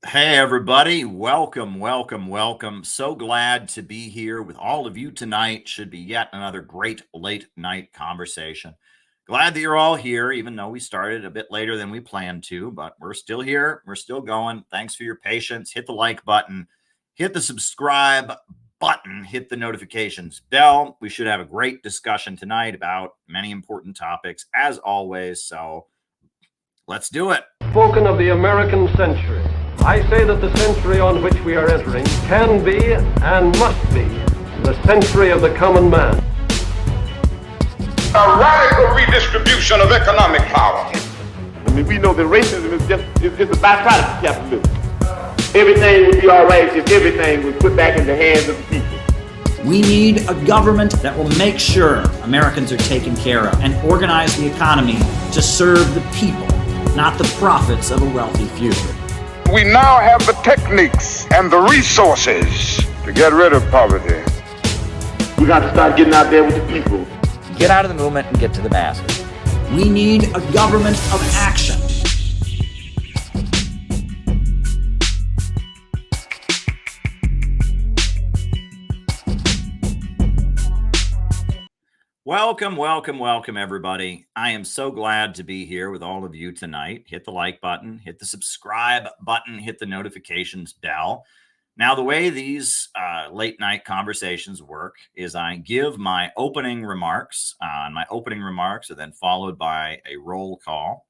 Hey, everybody. Welcome, welcome, welcome. So glad to be here with all of you tonight. Should be yet another great late night conversation. Glad that you're all here, even though we started a bit later than we planned to, but we're still here. We're still going. Thanks for your patience. Hit the like button, hit the subscribe button, hit the notifications bell. We should have a great discussion tonight about many important topics, as always. So let's do it. Spoken of the American century. I say that the century on which we are entering can be and must be the century of the common man. A radical redistribution of economic power. I mean, we know that racism is a byproduct of capitalism. Everything would be all right if everything was put back in the hands of the people. We need a government that will make sure Americans are taken care of and organize the economy to serve the people, not the profits of a wealthy few. We now have the techniques and the resources to get rid of poverty. We got to start getting out there with the people. Get out of the movement and get to the masses. We need a government of action. Welcome, welcome, welcome, everybody. I am so glad to be here with all of you tonight. Hit the like button, hit the subscribe button, hit the notifications bell. Now, the way these late night conversations work is I give my opening remarks, and my opening remarks are then followed by a roll call.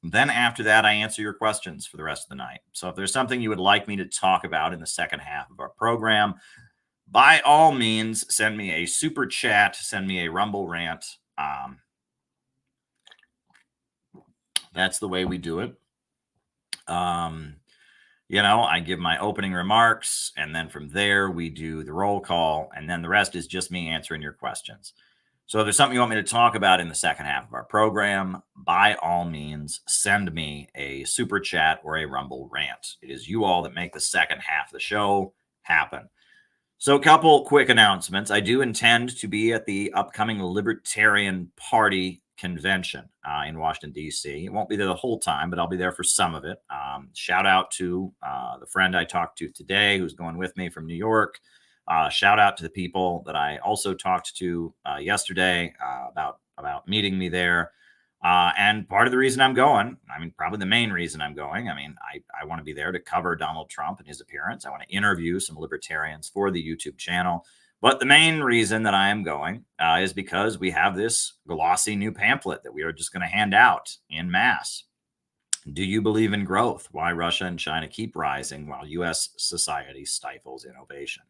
Then after that, I answer your questions for the rest of the night. So if there's something you would like me to talk about in the second half of our program, by all means, send me a super chat, send me a Rumble rant. That's the way we do it. I give my opening remarks, and then from there we do the roll call, and then the rest is just me answering your questions. So if there's something you want me to talk about in the second half of our program, by all means, send me a super chat or a Rumble rant. It is you all that make the second half of the show happen. So a couple quick announcements. I do intend to be at the upcoming Libertarian Party convention in Washington, D.C. It won't be there the whole time, but I'll be there for some of it. Shout out to the friend I talked to today who's going with me from New York. Shout out to the people that I also talked to yesterday about meeting me there. And part of the reason I'm going, probably the main reason I'm going, I want to be there to cover Donald Trump and his appearance. I want to interview some libertarians for the YouTube channel. But the main reason that I am going is because we have this glossy new pamphlet that we are just going to hand out en masse. Do you believe in growth? Why Russia and China keep rising while U.S. society stifles innovation.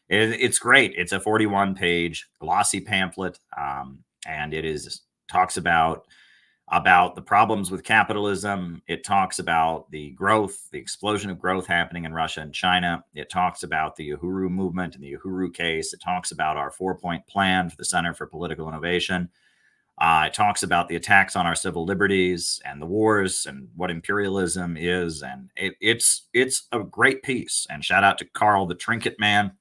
It's great. It's a 41-page glossy pamphlet, and it talks about the problems with capitalism. It talks about the growth, the explosion of growth happening in Russia and China. It talks about the Uhuru movement and the Uhuru case. It talks about our 4-point plan for the Center for Political Innovation. It talks about the attacks on our civil liberties and the wars and what imperialism is. And it's a great piece. And shout out to Carl, the Trinket Man,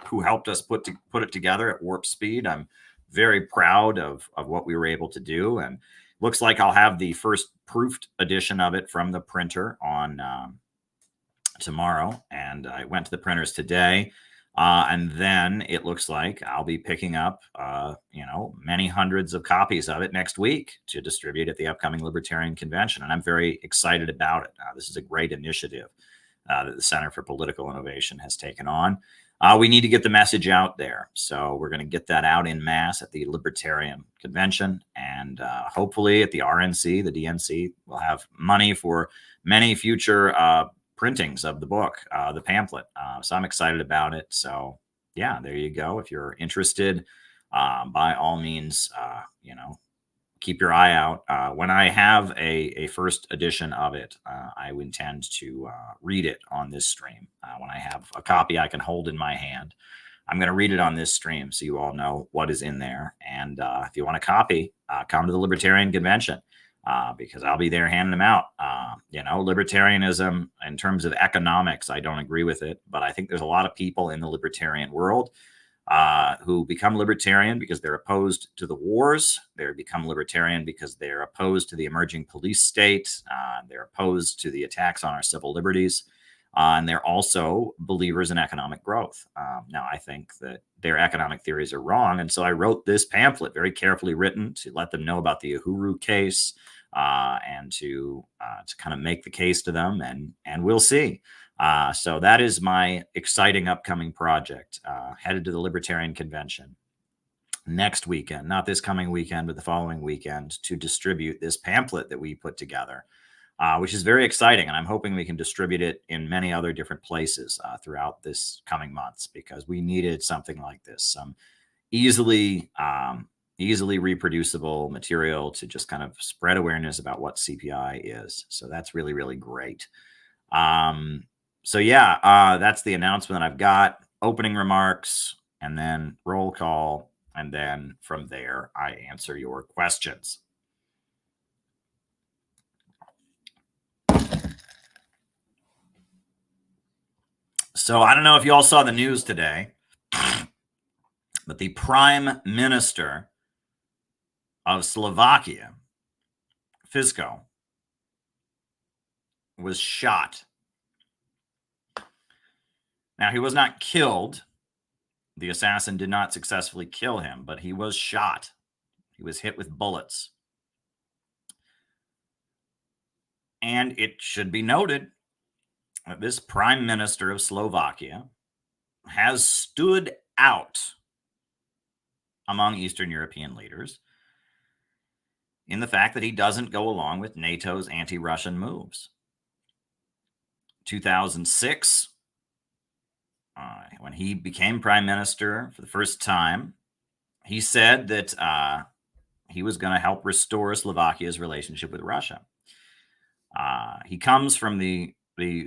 who helped us put it together at warp speed. I'm very proud of what we were able to do. And looks like I'll have the first proofed edition of it from the printer on tomorrow. And I went to the printers today. And then it looks like I'll be picking up, many hundreds of copies of it next week to distribute at the upcoming Libertarian Convention. And I'm very excited about it. This is a great initiative that the Center for Political Innovation has taken on. We need to get the message out there. So we're going to get that out in mass at the Libertarian Convention. And hopefully at the RNC, the DNC, will have money for many future printings of the book, the pamphlet. So I'm excited about it. So yeah, there you go. If you're interested, by all means, keep your eye out. When I have a first edition of it, I intend to read it on this stream. When I have a copy I can hold in my hand, I'm going to read it on this stream so you all know what is in there. And if you want a copy, come to the Libertarian Convention because I'll be there handing them out. Libertarianism in terms of economics, I don't agree with it, but I think there's a lot of people in the libertarian world who become libertarian because they're opposed to the wars. They become libertarian because they're opposed to the emerging police state. They're opposed to the attacks on our civil liberties. And they're also believers in economic growth. Now, I think that their economic theories are wrong. And so I wrote this pamphlet, very carefully written, to let them know about the Uhuru case and to kind of make the case to them. And we'll see. So that is my exciting upcoming project, headed to the Libertarian Convention next weekend, not this coming weekend, but the following weekend, to distribute this pamphlet that we put together. Which is very exciting. And I'm hoping we can distribute it in many other different places throughout this coming months, because we needed something like this, some easily reproducible material to just kind of spread awareness about what CPI is. So that's really, really great. So yeah, that's the announcement I've got. Opening remarks, and then roll call. And then from there, I answer your questions. So I don't know if you all saw the news today, but the Prime Minister of Slovakia, Fico, was shot. Now, he was not killed. The assassin did not successfully kill him, but he was shot. He was hit with bullets. And it should be noted that this Prime Minister of Slovakia has stood out among Eastern European leaders in the fact that he doesn't go along with NATO's anti-Russian moves. 2006, when he became prime minister for the first time, he said that he was going to help restore Slovakia's relationship with Russia. He comes from the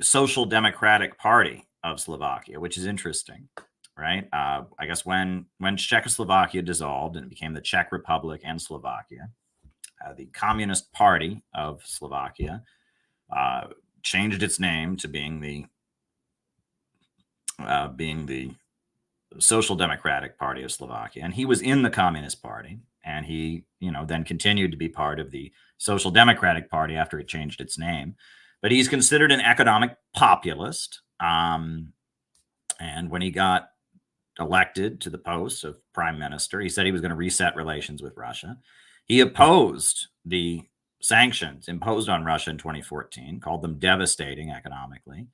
Social Democratic Party of Slovakia, which is interesting, right? I guess when Czechoslovakia dissolved and it became the Czech Republic and Slovakia, the Communist Party of Slovakia changed its name to being the Social Democratic Party of Slovakia. And he was in the Communist Party, and he, then continued to be part of the Social Democratic Party after it changed its name. But he's considered an economic populist. And when he got elected to the post of prime minister, he said he was going to reset relations with Russia. He opposed the sanctions imposed on Russia in 2014, called them devastating economically.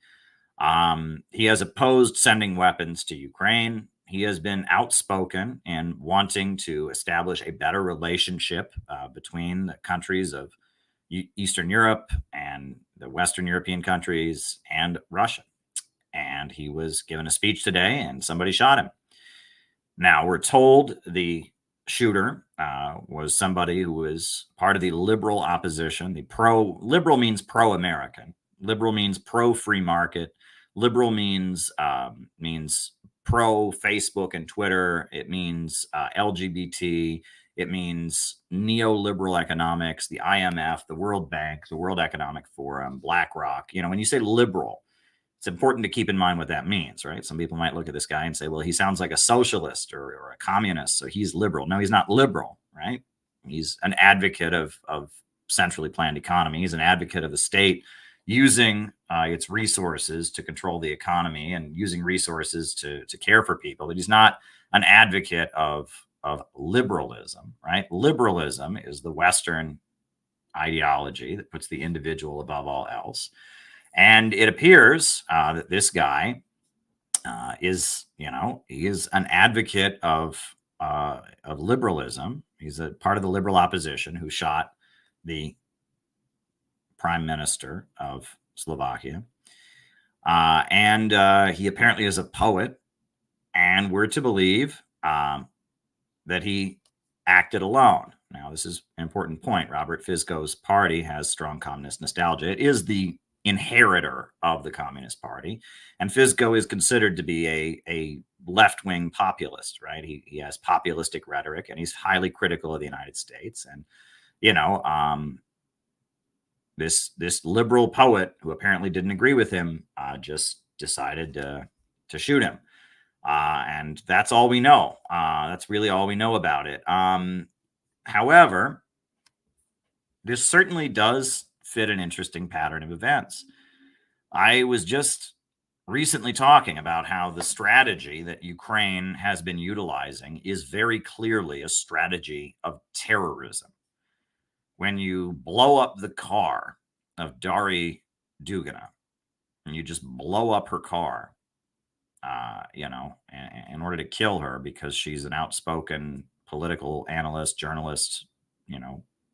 He has opposed sending weapons to Ukraine. He has been outspoken in wanting to establish a better relationship between the countries of Eastern Europe and the Western European countries and Russia. And he was given a speech today, and somebody shot him. Now, we're told the shooter was somebody who was part of the liberal opposition. Liberal means pro-American. Liberal means pro-free market. Liberal means pro-Facebook and Twitter. It means LGBT. It means neoliberal economics, the IMF, the World Bank, the World Economic Forum, BlackRock. When you say liberal, it's important to keep in mind what that means, right? Some people might look at this guy and say, well, he sounds like a socialist or a communist, so he's liberal. No, he's not liberal, right? He's an advocate of centrally planned economy. He's an advocate of the state using its resources to control the economy and using resources to care for people. But he's not an advocate of liberalism, right? Liberalism is the Western ideology that puts the individual above all else. And it appears that this guy is an advocate of liberalism. He's a part of the liberal opposition who shot the prime minister of Slovakia. And he apparently is a poet. And we're to believe that he acted alone. Now, this is an important point. Robert Fico's party has strong communist nostalgia. It is the inheritor of the Communist Party. And Fico is considered to be a left-wing populist, right? He has populistic rhetoric, and he's highly critical of the United States. And, this liberal poet who apparently didn't agree with him just decided to shoot him. And that's all we know. That's really all we know about it. However, this certainly does fit an interesting pattern of events. I was just recently talking about how the strategy that Ukraine has been utilizing is very clearly a strategy of terrorism. When you blow up the car of Dari Dugina, and you just blow up her car, in order to kill her because she's an outspoken political analyst, journalist,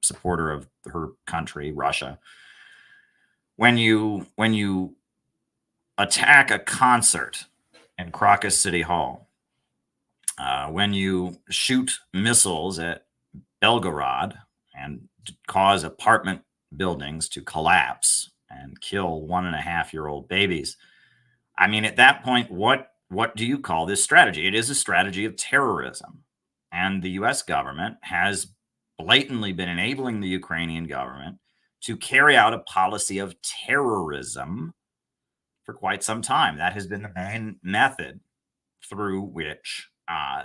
supporter of her country, Russia. When you attack a concert in Crocus City Hall, when you shoot missiles at Belgorod and cause apartment buildings to collapse and kill 1.5-year-old babies, I mean, at that point, what do you call this strategy? It is a strategy of terrorism. And the U.S. government has blatantly been enabling the Ukrainian government to carry out a policy of terrorism for quite some time. That has been the main method through which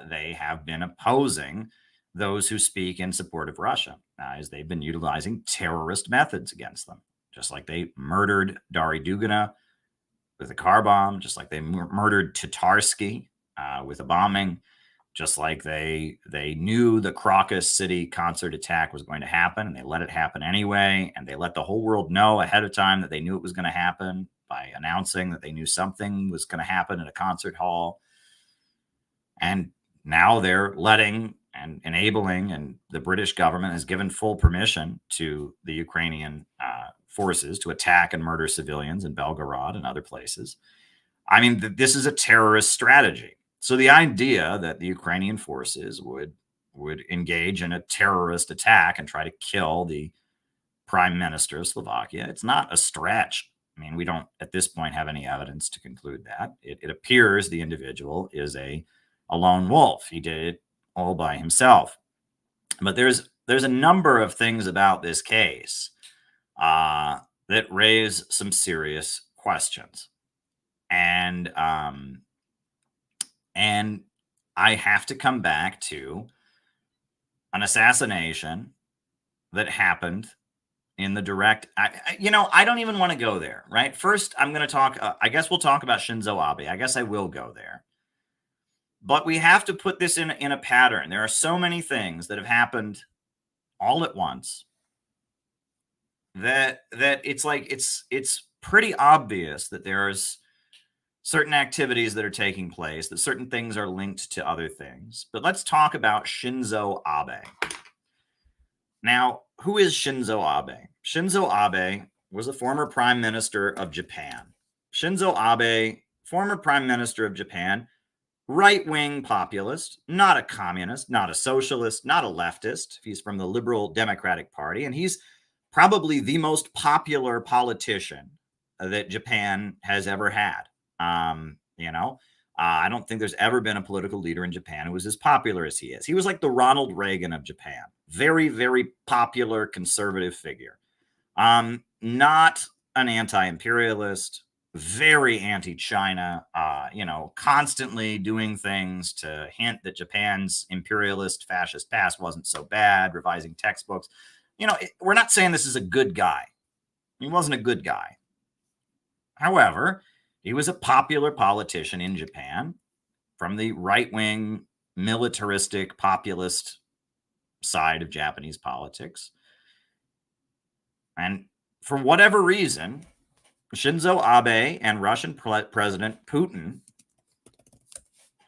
they have been opposing those who speak in support of Russia, as they've been utilizing terrorist methods against them, just like they murdered Dari Dugina with a car bomb, just like they murdered Tatarsky with a bombing, just like they knew the Crocus City concert attack was going to happen, and they let it happen anyway, and they let the whole world know ahead of time that they knew it was going to happen by announcing that they knew something was going to happen at a concert hall. And now they're letting and enabling, and the British government has given full permission to the Ukrainian forces to attack and murder civilians in Belgorod and other places. I mean, this is a terrorist strategy. So the idea that the Ukrainian forces would engage in a terrorist attack and try to kill the prime minister of Slovakia, it's not a stretch. I mean, we don't at this point have any evidence to conclude that. It appears the individual is a lone wolf. He did it all by himself. But there's a number of things about this case that raise some serious questions. And I have to come back to an assassination that happened in the direct. I don't even want to go there, right? First, I'm going to talk. I guess we'll talk about Shinzo Abe. I guess I will go there. But we have to put this in a pattern. There are so many things that have happened all at once that it's like it's pretty obvious that there's certain activities that are taking place, that certain things are linked to other things. But let's talk about Shinzo Abe. Now, who is Shinzo Abe? Shinzo Abe was a former prime minister of Japan. Shinzo Abe, former prime minister of Japan, right-wing populist, not a communist, not a socialist, not a leftist. He's from the Liberal Democratic Party, and he's probably the most popular politician that Japan has ever had. I don't think there's ever been a political leader in Japan who was as popular as he is. He was like the Ronald Reagan of Japan. Very, very popular conservative figure. Not an anti-imperialist, very anti-China, constantly doing things to hint that Japan's imperialist fascist past wasn't so bad, revising textbooks. We're not saying this is a good guy. He wasn't a good guy. However, he was a popular politician in Japan from the right-wing, militaristic, populist side of Japanese politics. And for whatever reason, Shinzo Abe and Russian President Putin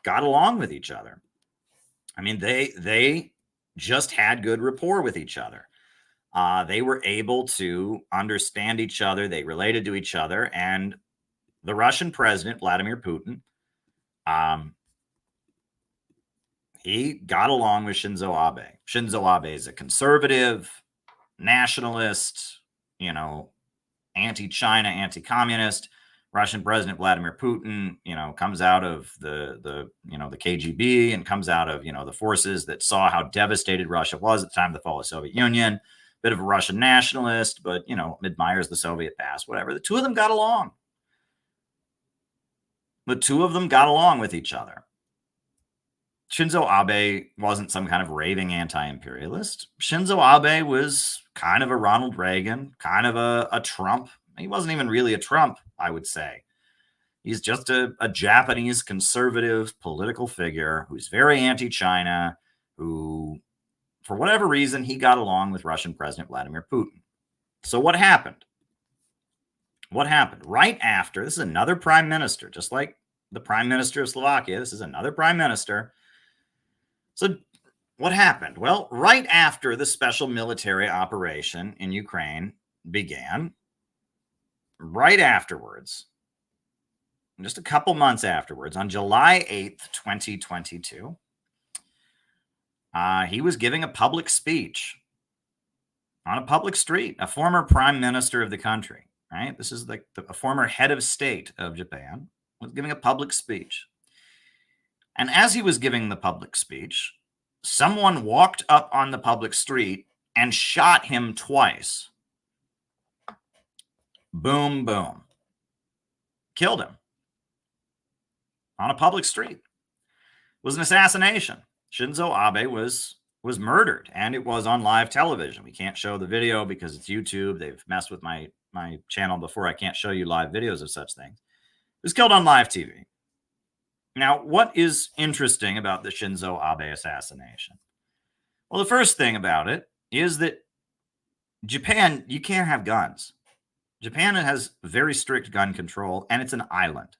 got along with each other. I mean, they just had good rapport with each other. They were able to understand each other. They related to each other. And the Russian president, Vladimir Putin, he got along with Shinzo Abe. Shinzo Abe is a conservative, nationalist, anti-China, anti-communist. Russian President Vladimir Putin, comes out of the KGB and comes out of, the forces that saw how devastated Russia was at the time of the fall of the Soviet Union. Bit of a Russian nationalist, but, admires the Soviet past, whatever. The two of them got along. the two of them got along with each other. Shinzo Abe wasn't some kind of raving anti-imperialist. Shinzo Abe was kind of a Ronald Reagan, kind of a Trump. He wasn't even really a Trump, I would say. He's just a Japanese conservative political figure who's very anti-China, who, for whatever reason, he got along with Russian President Vladimir Putin. So what happened? What happened? Right after, this is another prime minister, just like the prime minister of Slovakia. This is another prime minister. So what happened? Well, right after the special military operation in Ukraine began, right afterwards, just a couple months afterwards, on July 8th, 2022, he was giving a public speech on a public street, a former prime minister of the country, right? This is like a former head of state of Japan was giving a public speech. And as he was giving the public speech, someone walked up on the public street and shot him twice. Boom, boom. Killed him on a public street. It was an assassination. Shinzo Abe was murdered, and it was on live television. We can't show the video because it's YouTube. They've messed with my channel before. I can't show you live videos of such things. He was killed on live TV. Now, what is interesting about the Shinzo Abe assassination? Well, the first thing about it is that Japan, you can't have guns. Japan has very strict gun control, and it's an island,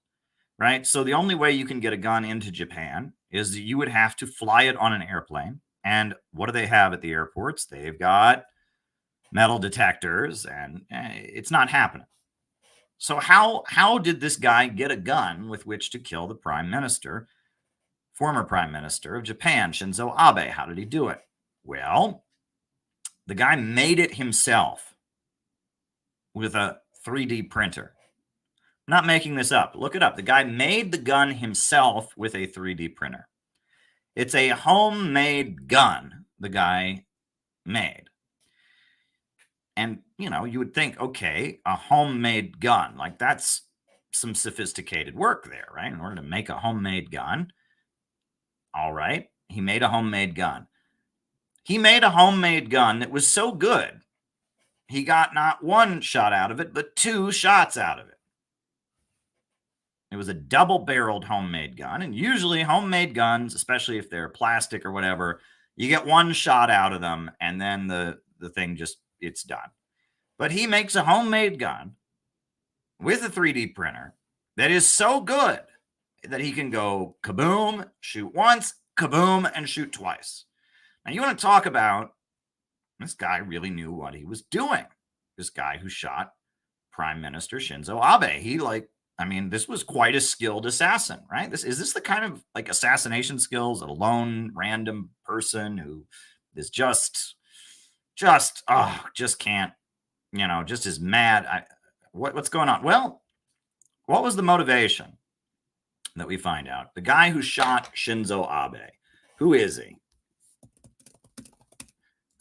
right? So the only way you can get a gun into Japan is that you would have to fly it on an airplane. And what do they have at the airports? They've got metal detectors, and it's not happening. So how did this guy get a gun with which to kill the prime minister, former prime minister of Japan, Shinzo Abe? How did he do it? Well, the guy made it himself with a 3D printer. I'm not making this up. Look it up. The guy made the gun himself with a 3D printer. It's a homemade gun the guy made. And, you know, you would think, okay, a homemade gun, like that's some sophisticated work there, right? In order to make a homemade gun. All right. He made a homemade gun. He made a homemade gun that was so good, he got not one shot out of it, but 2 shots out of it. It was a double-barreled homemade gun. And usually homemade guns, especially if they're plastic or whatever, you get 1 shot out of them and then the thing just, it's done. But he makes a homemade gun with a 3D printer that is so good that he can go kaboom, shoot once, kaboom, and shoot twice. Now, you want to talk about this guy really knew what he was doing. This guy who shot Prime Minister Shinzo Abe. This was quite a skilled assassin, right? Is this the kind of like assassination skills that a lone random person who is just can't, just is mad. What's going on? Well, what was the motivation that we find out? The guy who shot Shinzo Abe, who is he?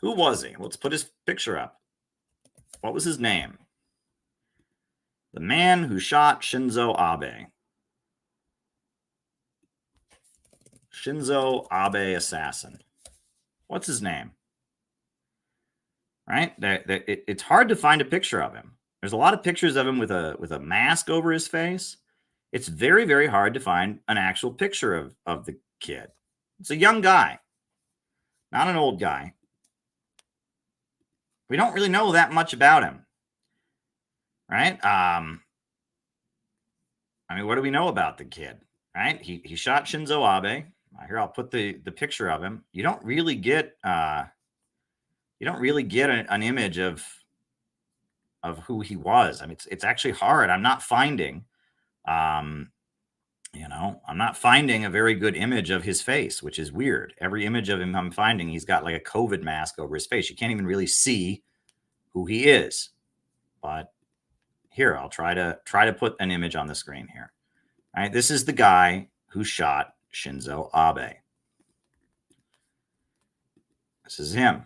Who was he? Let's put his picture up. What was his name? The man who shot Shinzo Abe. Shinzo Abe assassin. What's his name? Right? It's hard to find a picture of him. There's a lot of pictures of him with a mask over his face. It's very, very hard to find an actual picture of the kid. It's a young guy, not an old guy. We don't really know that much about him, right? What do we know about the kid, right? He shot Shinzo Abe. Here, I'll put the picture of him. You don't really get an image of who he was. It's actually hard. I'm not finding, I'm not finding a very good image of his face, which is weird. Every image of him I'm finding, he's got like a COVID mask over his face. You can't even really see who he is. But here, I'll try to put an image on the screen here. All right, this is the guy who shot Shinzo Abe. This is him.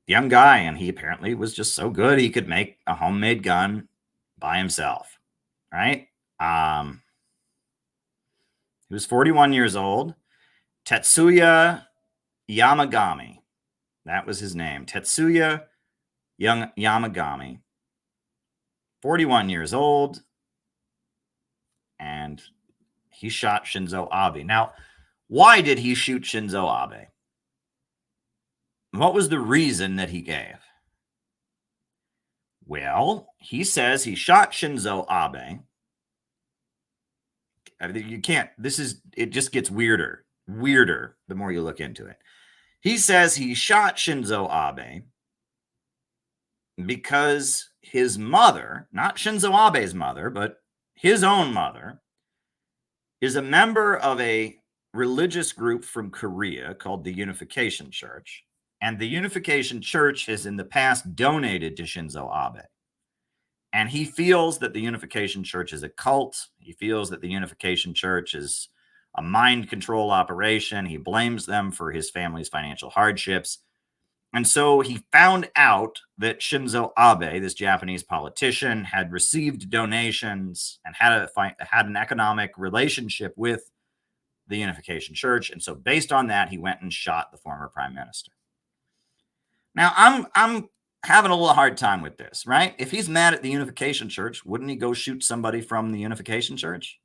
Young guy, and he apparently was just so good he could make a homemade gun by himself, right? He was 41 years old. Tetsuya Yamagami. That was his name. Tetsuya Yamagami. 41 years old. And he shot Shinzo Abe. Now, why did he shoot Shinzo Abe? What was the reason that he gave? Well, he says he shot Shinzo Abe. You can't, it just gets weirder the more you look into it. He says he shot Shinzo Abe because his mother, not Shinzo Abe's mother, but his own mother, is a member of a religious group from Korea called the Unification Church. And the Unification Church has in the past donated to Shinzo Abe. And he feels that the Unification Church is a cult. He feels that the Unification Church is a mind control operation. He blames them for his family's financial hardships. And so he found out that Shinzo Abe, this Japanese politician, had received donations and had an economic relationship with the Unification Church. And so based on that, he went and shot the former prime minister. Now, I'm having a little hard time with this, right? If he's mad at the Unification Church, wouldn't he go shoot somebody from the Unification Church?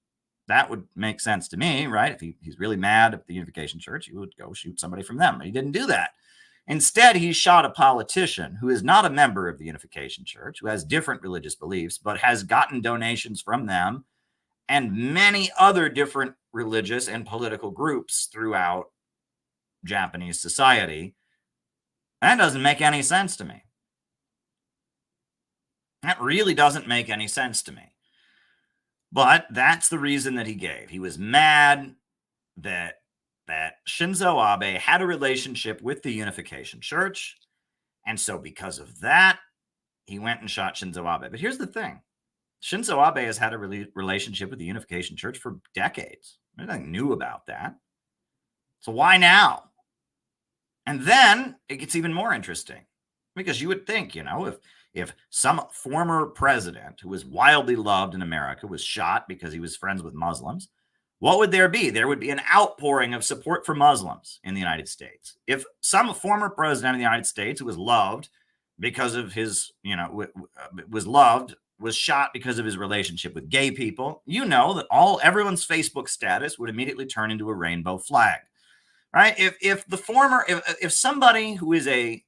That would make sense to me, right? If he's really mad at the Unification Church, he would go shoot somebody from them. But he didn't do that. Instead, he shot a politician who is not a member of the Unification Church, who has different religious beliefs, but has gotten donations from them and many other different religious and political groups throughout Japanese society. That doesn't make any sense to me. That really doesn't make any sense to me. But that's the reason that he gave. He was mad that Shinzo Abe had a relationship with the Unification Church. And so because of that, he went and shot Shinzo Abe. But here's the thing. Shinzo Abe has had a relationship with the Unification Church for decades. There's nothing new about that. So why now? And then it gets even more interesting. Because you would think, if some former president who was wildly loved in America was shot because he was friends with Muslims, what would there be? There would be an outpouring of support for Muslims in the United States. If some former president of the United States who was loved because of his, was shot because of his relationship with gay people, that everyone's Facebook status would immediately turn into a rainbow flag. Right? If somebody who is a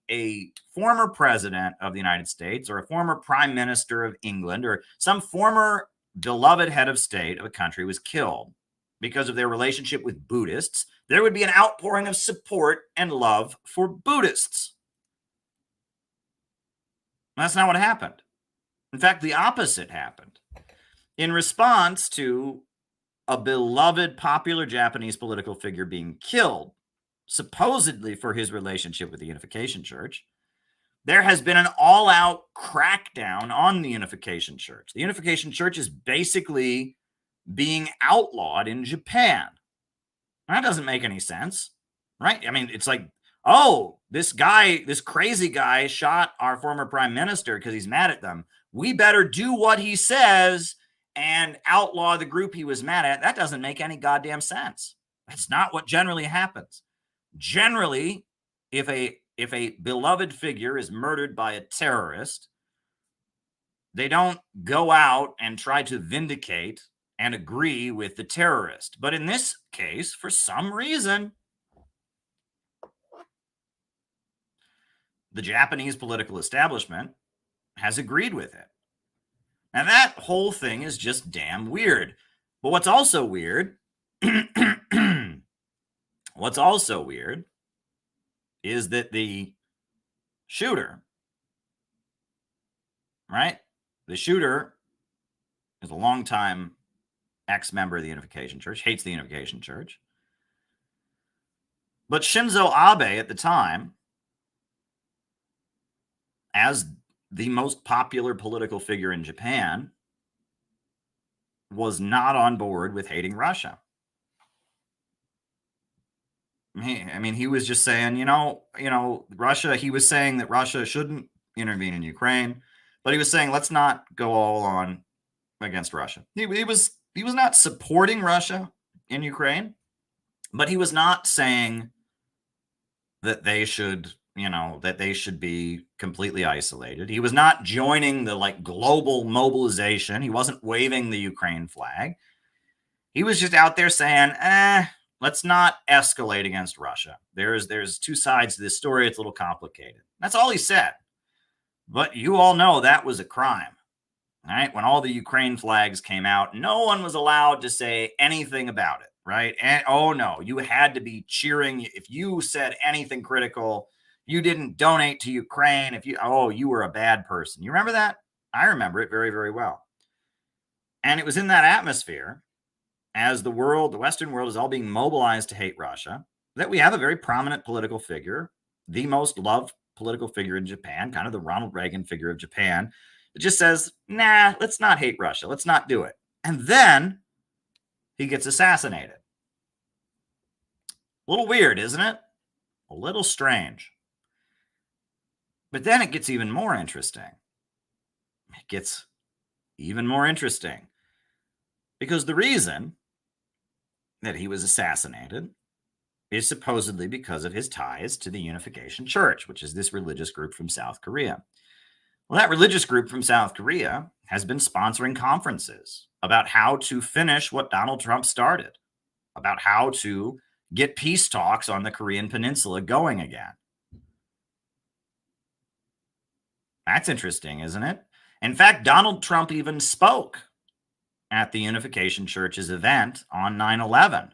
former president of the United States or a former prime minister of England or some former beloved head of state of a country was killed because of their relationship with Buddhists, there would be an outpouring of support and love for Buddhists. That's not what happened. In fact, the opposite happened. In response to a beloved popular Japanese political figure being killed, supposedly for his relationship with the Unification Church, there has been an all-out crackdown on the Unification Church. The Unification Church is basically being outlawed in Japan. That doesn't make any sense, right? I mean, it's like, oh, this crazy guy shot our former prime minister because he's mad at them. We better do what he says and outlaw the group he was mad at. That doesn't make any goddamn sense. That's not what generally happens. Generally, if a beloved figure is murdered by a terrorist, they don't go out and try to vindicate and agree with the terrorist. But in this case, for some reason, the Japanese political establishment has agreed with it. Now, that whole thing is just damn weird. But what's also weird, is that the shooter, right? The shooter is a longtime ex-member of the Unification Church, hates the Unification Church. But Shinzo Abe at the time, as the most popular political figure in Japan, was not on board with hating Russia. He was just saying, Russia, he was saying that Russia shouldn't intervene in Ukraine, but he was saying, let's not go all on against Russia. He was not supporting Russia. in Ukraine, but he was not saying that they should, that they should be completely isolated. He was not joining the like global mobilization. He wasn't waving the Ukraine flag. He was just out there saying, let's not escalate against Russia. There's two sides to this story. It's a little complicated. That's all he said. But you all know that was a crime. Right? When all the Ukraine flags came out, no one was allowed to say anything about it, right? And oh no, you had to be cheering. If you said anything critical, you didn't donate to Ukraine. You were a bad person. You remember that? I remember it very, very well. And it was in that atmosphere, as the Western world is all being mobilized to hate Russia, that we have a very prominent political figure, the most loved political figure in Japan, kind of the Ronald Reagan figure of Japan. It just says, nah, let's not hate Russia. Let's not do it. And then he gets assassinated. A little weird, isn't it? A little strange. But then it gets even more interesting. It gets even more interesting. Because the reason that he was assassinated is supposedly because of his ties to the Unification Church, which is this religious group from South Korea. Well, that religious group from South Korea has been sponsoring conferences about how to finish what Donald Trump started, about how to get peace talks on the Korean Peninsula going again. That's interesting, isn't it? In fact, Donald Trump even spoke at the Unification Church's event on 9/11,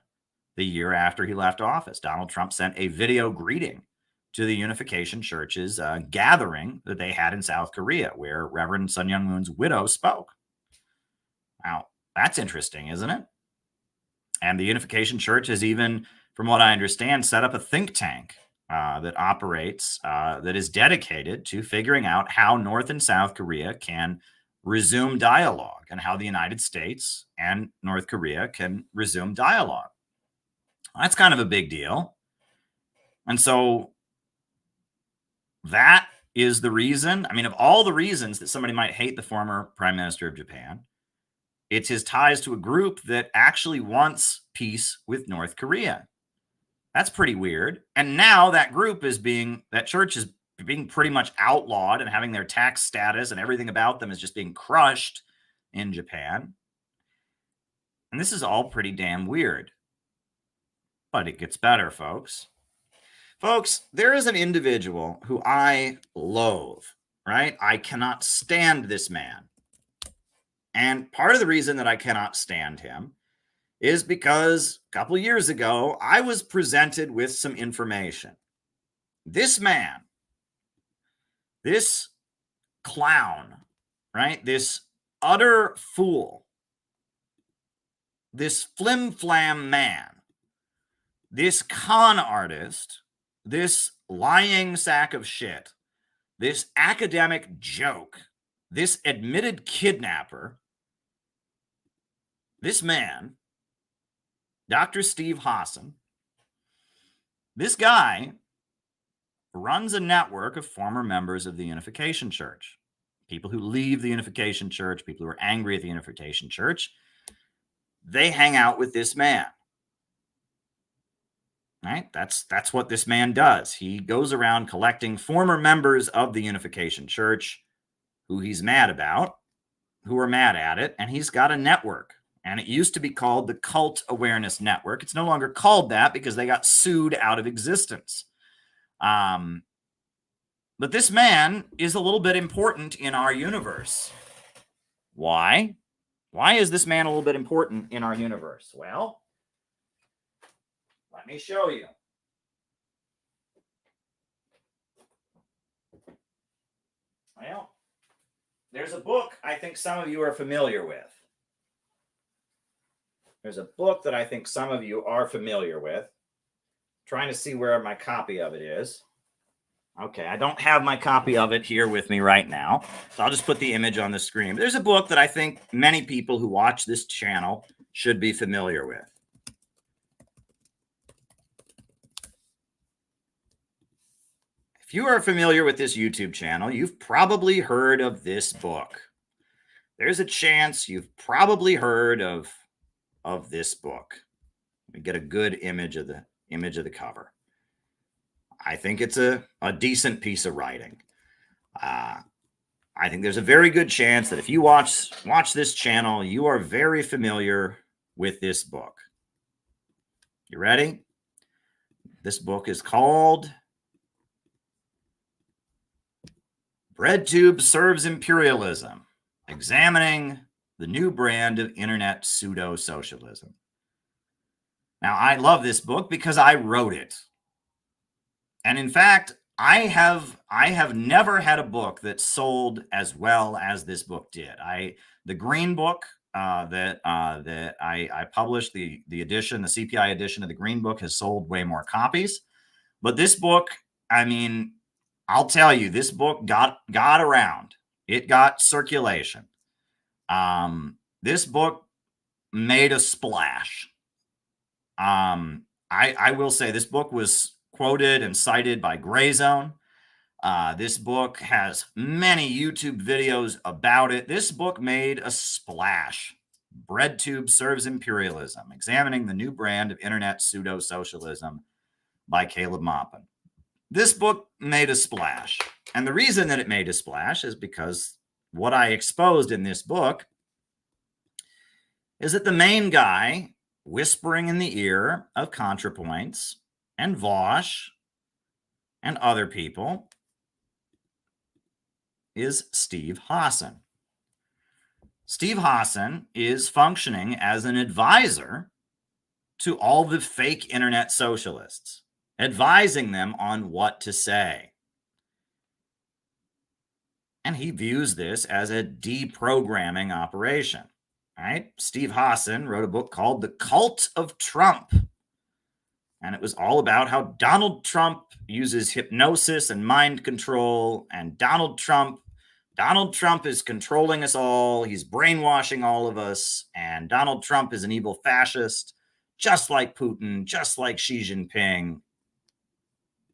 the year after he left office. Donald Trump sent a video greeting to the Unification Church's gathering that they had in South Korea, where Reverend Sun Myung Moon's widow spoke. Now, that's interesting, isn't it? And the Unification Church has even, from what I understand, set up a think tank that operates, that is dedicated to figuring out how North and South Korea can resume dialogue and how the United States and North Korea can resume dialogue. That's kind of a big deal. And so that is the reason. I mean, of all the reasons that somebody might hate the former prime minister of Japan, it's his ties to a group that actually wants peace with North Korea. That's pretty weird. And now that church is being pretty much outlawed and having their tax status and everything about them is just being crushed in Japan. And this is all pretty damn weird. But it gets better, folks. Folks, there is an individual who I loathe, right? I cannot stand this man. And part of the reason that I cannot stand him is because a couple of years ago, I was presented with some information. This man, this clown, right? This utter fool, this flim-flam man, this con artist, this lying sack of shit, this academic joke, this admitted kidnapper, this man, Dr. Steve Hassan, this guy runs a network of former members of the Unification Church, people who leave the Unification Church, people who are angry at the Unification Church. They hang out with this man. Right? That's what this man does. He goes around collecting former members of the Unification Church who he's mad about, who are mad at it, and he's got a network. And it used to be called the Cult Awareness Network. It's no longer called that because they got sued out of existence. But this man is a little bit important in our universe. Why? Why is this man a little bit important in our universe? Well, let me show you. Well, there's a book I think some of you are familiar with. There's a book that I think some of you are familiar with. Trying to see where my copy of it is. Okay, I don't have my copy of it here with me right now, so I'll just put the image on the screen. There's a book that I think many people who watch this channel should be familiar with. If you are familiar with this YouTube channel, you've probably heard of this book. There's a chance you've probably heard of this book. We get a good image of the cover. I think it's a decent piece of writing. I think there's a very good chance that if you watch this channel, you are very familiar with this book. You ready? This book is called Breadtube Serves Imperialism, Examining the New Brand of Internet Pseudo-Socialism. Now, I love this book because I wrote it. And in fact, I have never had a book that sold as well as this book did. The Green Book that I published, the edition, the CPI edition of the Green Book, has sold way more copies. But this book, I mean, I'll tell you, this book got around. It got circulation. This book made a splash. I will say this book was quoted and cited by Gray Zone. This book has many YouTube videos about it. This book made a splash. Breadtube Serves Imperialism, Examining the New Brand of Internet Pseudo-Socialism by Caleb Maupin. This book made a splash. And the reason that it made a splash is because what I exposed in this book is that the main guy whispering in the ear of ContraPoints and Vosh and other people is Steve Hassan. Steve Hassan is functioning as an advisor to all the fake internet socialists, advising them on what to say. And he views this as a deprogramming operation, right? Steve Hassan wrote a book called The Cult of Trump. And it was all about how Donald Trump uses hypnosis and mind control. And Donald Trump is controlling us all. He's brainwashing all of us. And Donald Trump is an evil fascist, just like Putin, just like Xi Jinping.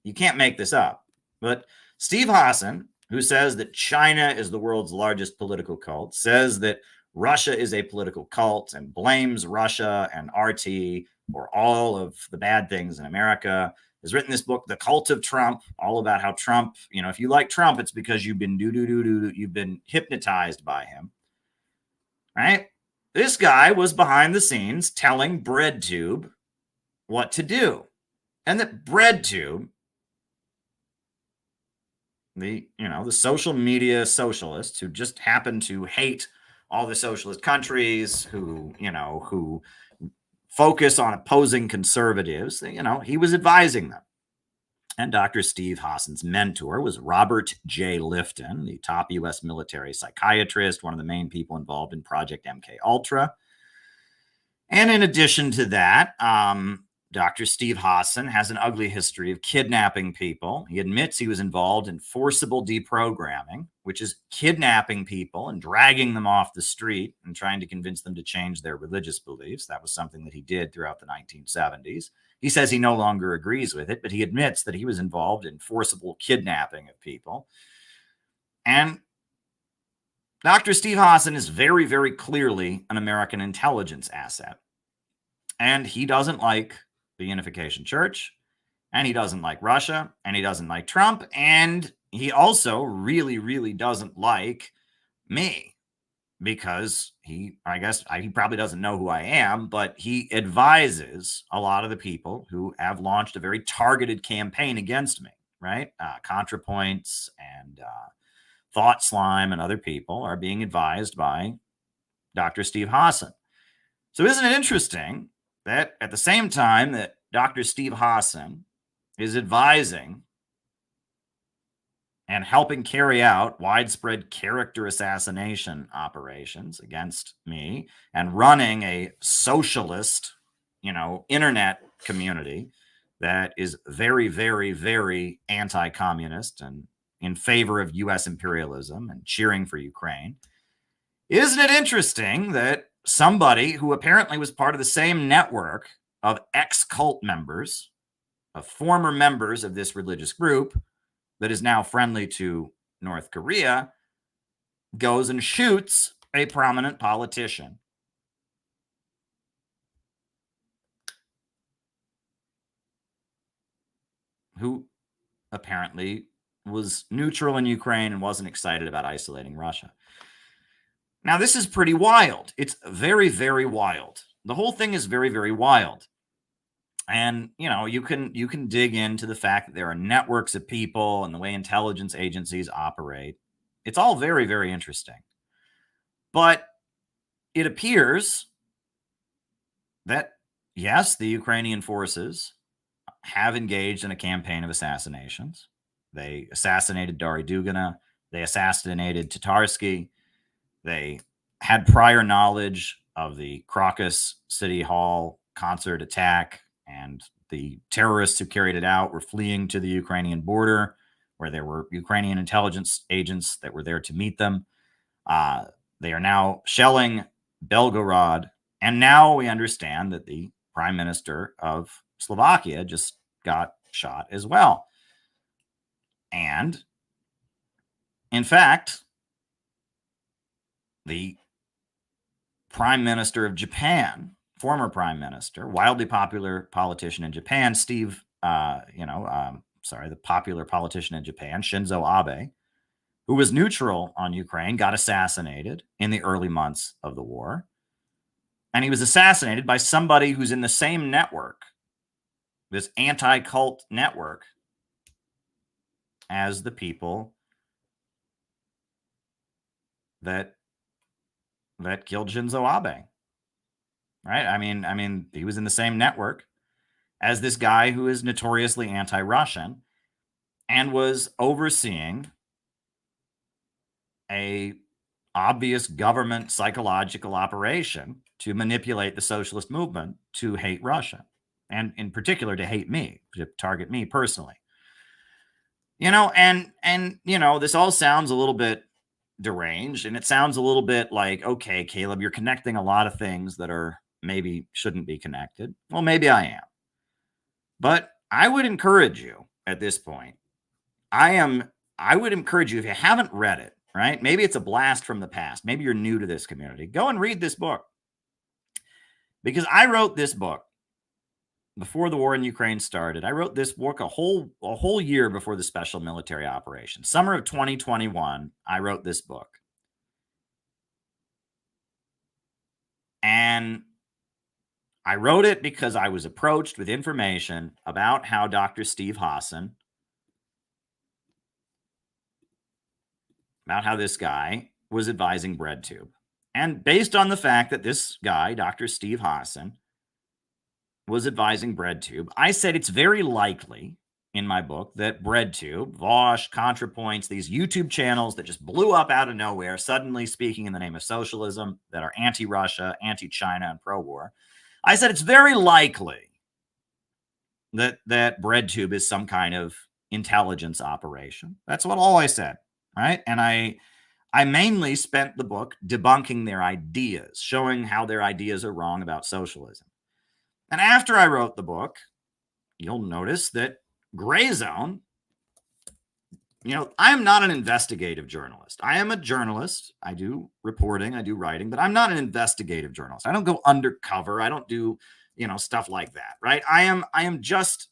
You can't make this up. But Steve Hassan, who says that China is the world's largest political cult, says that Russia is a political cult and blames Russia and RT for all of the bad things in America, has written this book, The Cult of Trump, all about how Trump, you know, if you like Trump, it's because you've been you've been hypnotized by him, right? This guy was behind the scenes telling Breadtube what to do. And that Breadtube, the social media socialists who just happen to hate all the socialist countries, who focus on opposing conservatives, he was advising them. And Dr. Steve Hassan's mentor was Robert J. Lifton, the top U.S. military psychiatrist, one of the main people involved in Project MKUltra. And in addition to that, Dr. Steve Hassan has an ugly history of kidnapping people. He admits he was involved in forcible deprogramming, which is kidnapping people and dragging them off the street and trying to convince them to change their religious beliefs. That was something that he did throughout the 1970s. He says he no longer agrees with it, but he admits that he was involved in forcible kidnapping of people. And Dr. Steve Hassan is very, very clearly an American intelligence asset. And he doesn't like the Unification Church, and he doesn't like Russia, and he doesn't like Trump, and he also really, really doesn't like me, because he probably doesn't know who I am, but he advises a lot of the people who have launched a very targeted campaign against me, right? ContraPoints and Thought Slime and other people are being advised by Dr. Steve Hassan. So isn't it interesting that at the same time that Dr. Steve Hassan is advising and helping carry out widespread character assassination operations against me and running a socialist, internet community that is very, very, very anti-communist and in favor of U.S. imperialism and cheering for Ukraine. Isn't it interesting that somebody who apparently was part of the same network of ex-cult members, of former members of this religious group that is now friendly to North Korea, goes and shoots a prominent politician? who apparently was neutral in Ukraine and wasn't excited about isolating Russia. Now, this is pretty wild. It's very, very wild. The whole thing is very, very wild. And, you can dig into the fact that there are networks of people and the way intelligence agencies operate. It's all very, very interesting. But it appears that, yes, the Ukrainian forces have engaged in a campaign of assassinations. They assassinated Dari Dugina. They assassinated Tatarsky. They had prior knowledge of the Crocus City Hall concert attack, and the terrorists who carried it out were fleeing to the Ukrainian border, where there were Ukrainian intelligence agents that were there to meet them. They are now shelling Belgorod, and now we understand that the Prime Minister of Slovakia just got shot as well. And, in fact, the Prime Minister of Japan, former Prime Minister, wildly popular politician in Japan, the popular politician in Japan, Shinzo Abe, who was neutral on Ukraine, got assassinated in the early months of the war. And he was assassinated by somebody who's in the same network, this anti-cult network, as the people that killed Shinzo Abe. Right? I mean, he was in the same network as this guy who is notoriously anti-Russian and was overseeing a obvious government psychological operation to manipulate the socialist movement to hate Russia, and in particular to hate me, to target me personally. This all sounds a little bit deranged, and it sounds a little bit like, okay, Caleb, you're connecting a lot of things that are maybe shouldn't be connected. Well, maybe I am. But I would encourage you at this point. I would encourage you, if you haven't read it, right? Maybe it's a blast from the past. Maybe you're new to this community. Go and read this book. Because I wrote this book before the war in Ukraine started. I wrote this book a whole year before the special military operation. Summer of 2021, I wrote this book. And I wrote it because I was approached with information about how Dr. Steve Hassan, about how this guy was advising Breadtube. And based on the fact that this guy, Dr. Steve Hassan, was advising Breadtube, I said it's very likely in my book that Breadtube, Vosh, ContraPoints, these YouTube channels that just blew up out of nowhere, suddenly speaking in the name of socialism, that are anti-Russia, anti-China, and pro-war. I said it's very likely that Breadtube is some kind of intelligence operation. That's all I said, right? And I mainly spent the book debunking their ideas, showing how their ideas are wrong about socialism. And after I wrote the book, you'll notice that Gray Zone, I am not an investigative journalist. I am a journalist. I do reporting, I do writing, but I'm not an investigative journalist. I don't go undercover. I don't do, stuff like that, right? I'm just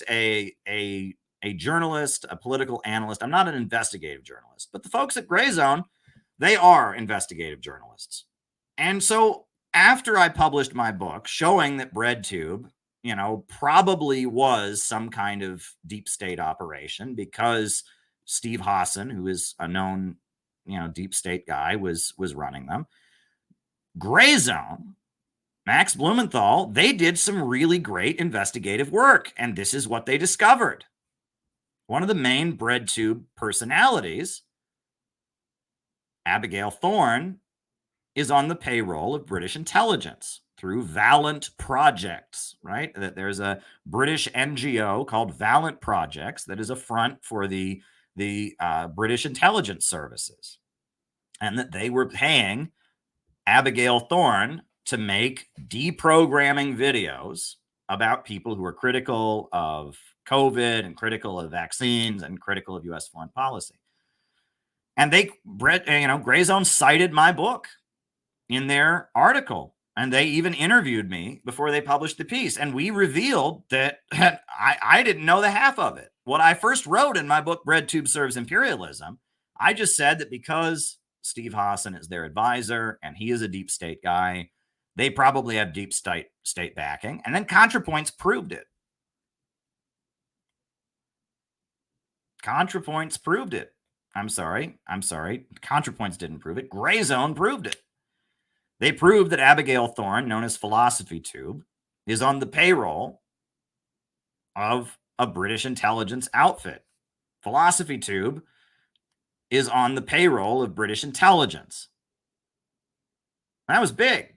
a journalist, a political analyst. I'm not an investigative journalist. But the folks at Gray Zone, they are investigative journalists. And so after I published my book showing that Breadtube, probably was some kind of deep state operation because Steve Hassan, who is a known, deep state guy, was running them. Gray Zone, Max Blumenthal, they did some really great investigative work, and this is what they discovered. One of the main Breadtube personalities, Abigail Thorne, is on the payroll of British intelligence through Valiant Projects, right? That there's a British NGO called Valiant Projects that is a front for the British intelligence services, and that they were paying Abigail Thorne to make deprogramming videos about people who are critical of COVID and critical of vaccines and critical of U.S. foreign policy. And Gray Zone cited my book in their article And they even interviewed me before they published the piece. And we revealed that I didn't know the half of it. What I first wrote in my book, Breadtube Serves Imperialism, I just said that because Steve Hassan is their advisor and he is a deep state guy, they probably have deep state backing. And then ContraPoints proved it. ContraPoints proved it. I'm sorry. ContraPoints didn't prove it. Gray Zone proved it. They proved that Abigail Thorne, known as Philosophy Tube, is on the payroll of a British intelligence outfit. Philosophy Tube is on the payroll of British intelligence. That was big.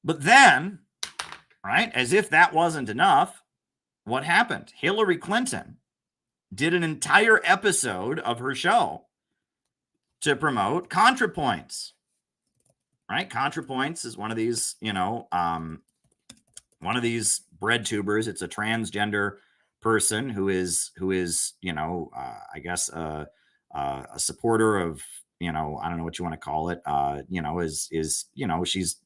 But then, right, as if that wasn't enough, what happened? Hillary Clinton did an entire episode of her show to promote ContraPoints. Right? ContraPoints is one of these, one of these bread tubers. It's a transgender person who is, I guess, a supporter of, I don't know what you want to call it.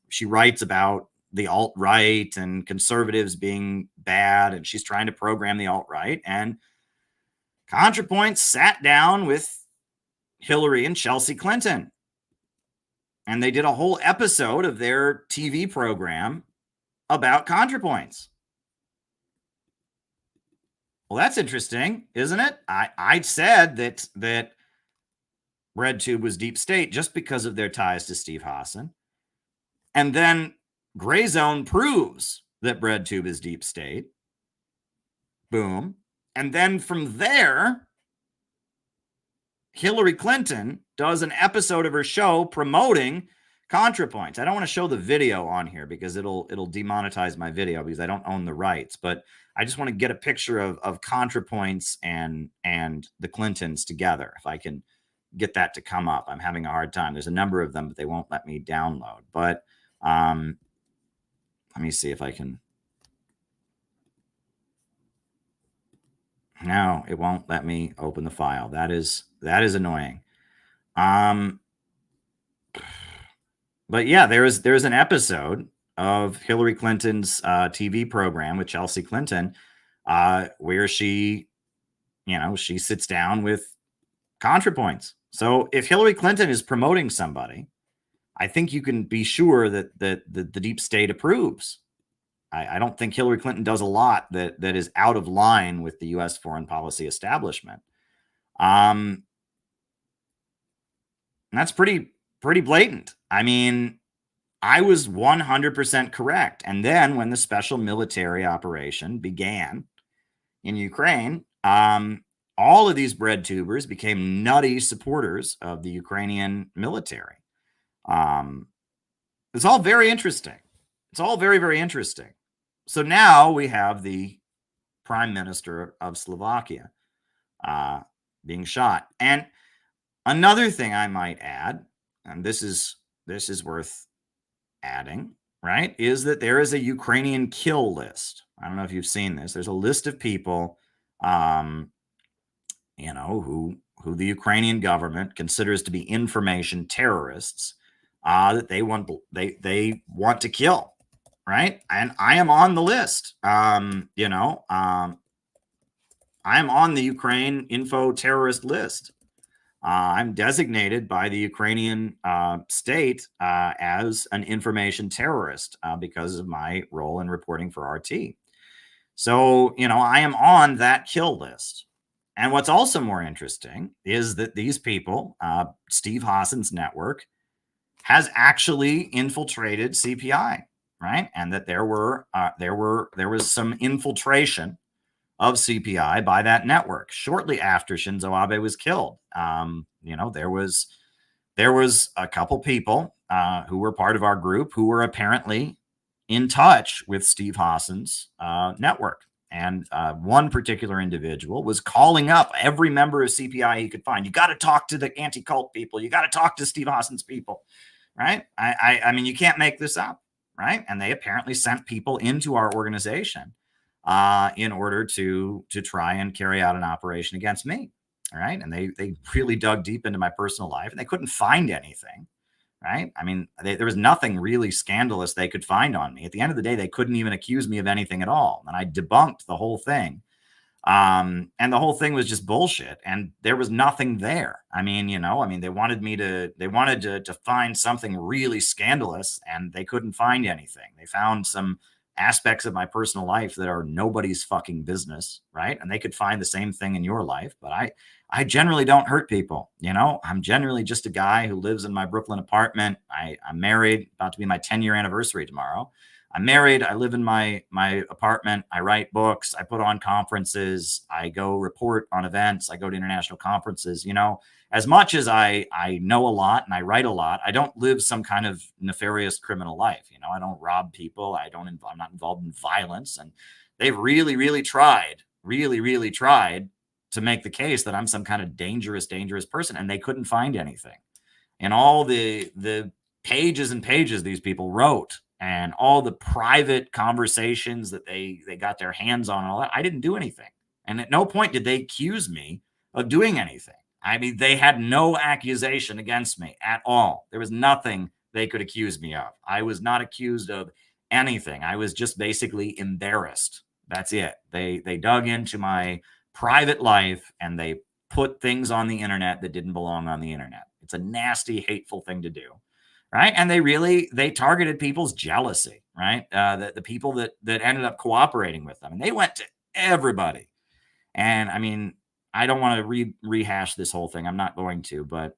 She writes about the alt-right and conservatives being bad, and she's trying to program the alt-right. And ContraPoints sat down with Hillary and Chelsea Clinton. And they did a whole episode of their TV program about ContraPoints. Well, that's interesting, isn't it? I said that Breadtube was deep state just because of their ties to Steve Hassan. And then Gray Zone proves that Breadtube is deep state. Boom. And then from there, Hillary Clinton does an episode of her show promoting ContraPoints. I don't want to show the video on here because it'll demonetize my video because I don't own the rights, but I just want to get a picture of ContraPoints and the Clintons together. If I can get that to come up, I'm having a hard time. There's a number of them, but they won't let me download. But let me see if I can. No, it won't let me open the file. That is annoying. But yeah, there's an episode of Hillary Clinton's TV program with Chelsea Clinton where she sits down with ContraPoints. So if Hillary Clinton is promoting somebody, I think you can be sure that the deep state approves. I don't think Hillary Clinton does a lot that is out of line with the U.S. foreign policy establishment. And that's pretty blatant. I mean, I was 100% correct. And then when the special military operation began in Ukraine, all of these bread tubers became nutty supporters of the Ukrainian military. It's all very interesting. It's all very, very interesting. So now we have the prime minister of Slovakia being shot. And another thing I might add, and this is worth adding, right, is that there is a Ukrainian kill list. I don't know if you've seen this. There's a list of people, who the Ukrainian government considers to be information terrorists that they want to kill. Right. And I am on the list. I am on the Ukraine info terrorist list. I'm designated by the Ukrainian state as an information terrorist because of my role in reporting for RT. So, I am on that kill list. And what's also more interesting is that these people, Steve Hassan's network, has actually infiltrated CPI. Right. And that there was some infiltration of CPI by that network shortly after Shinzo Abe was killed. There was a couple people who were part of our group who were apparently in touch with Steve Hassan's network. And one particular individual was calling up every member of CPI he could find. You got to talk to the anti-cult people. You got to talk to Steve Hassan's people. Right. I mean, you can't make this up. Right. And they apparently sent people into our organization in order to try and carry out an operation against me. All right. And they really dug deep into my personal life and they couldn't find anything. right? I mean, there was nothing really scandalous they could find on me. At the end of the day, they couldn't even accuse me of anything at all. And I debunked the whole thing. And the whole thing was just bullshit. And there was nothing there. I mean, they wanted to find something really scandalous, and they couldn't find anything. They found some aspects of my personal life that are nobody's fucking business, right? And they could find the same thing in your life. But I generally don't hurt people. I'm generally just a guy who lives in my Brooklyn apartment. I'm married, about to be my 10-year anniversary tomorrow. I'm married. I live in my apartment. I write books. I put on conferences. I go report on events. I go to international conferences. As much as I know a lot and I write a lot, I don't live some kind of nefarious criminal life. I don't rob people. I'm not involved in violence. And they've really, really tried to make the case that I'm some kind of dangerous person, and they couldn't find anything. And all the pages and pages these people wrote, and all the private conversations that they got their hands on, and all that, I didn't do anything. And at no point did they accuse me of doing anything. I mean, they had no accusation against me at all. There was nothing they could accuse me of. I was not accused of anything. I was just basically embarrassed. That's it. They dug into my private life, and they put things on the internet that didn't belong on the internet. It's a nasty, hateful thing to do. Right. And they targeted people's jealousy, right? The people that ended up cooperating with them, and they went to everybody. And I mean, I don't want to rehash this whole thing. I'm not going to, but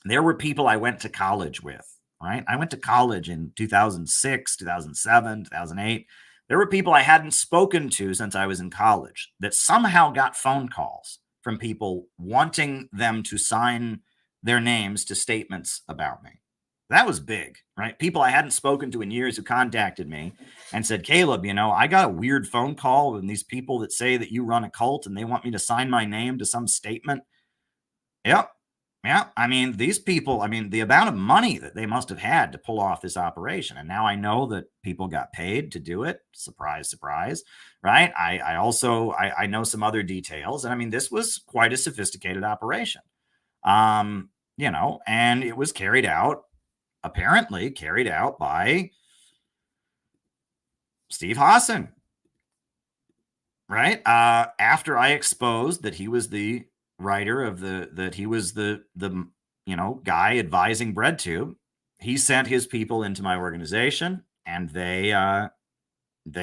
there were people I went to college with, right? I went to college in 2006, 2007, 2008. There were people I hadn't spoken to since I was in college that somehow got phone calls from people wanting them to sign their names to statements about me. That was big, right? People I hadn't spoken to in years who contacted me and said, Caleb, I got a weird phone call with these people that say that you run a cult and they want me to sign my name to some statement. Yep. Yeah. I mean, these people, the amount of money that they must have had to pull off this operation. And now I know that people got paid to do it. Surprise, surprise. Right. I also know some other details. And this was quite a sophisticated operation. And it was apparently carried out by Steve Hassan, right? After I exposed that he was the writer of that he was the guy advising Breadtube, he sent his people into my organization, and they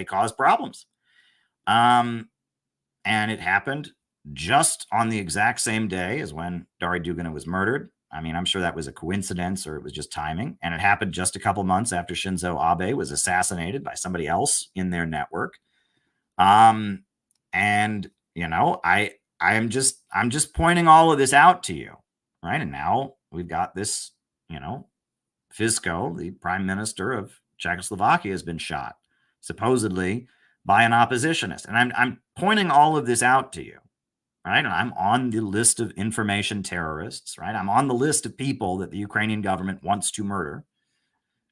caused problems. And it happened just on the exact same day as when Dari Dugina was murdered. I'm sure that was a coincidence, or it was just timing. And it happened just a couple months after Shinzo Abe was assassinated by somebody else in their network. I'm just pointing all of this out to you, right? And now we've got this, Fico, the prime minister of Czechoslovakia, has been shot, supposedly by an oppositionist. And I'm pointing all of this out to you. Right. And I'm on the list of information terrorists. Right. I'm on the list of people that the Ukrainian government wants to murder.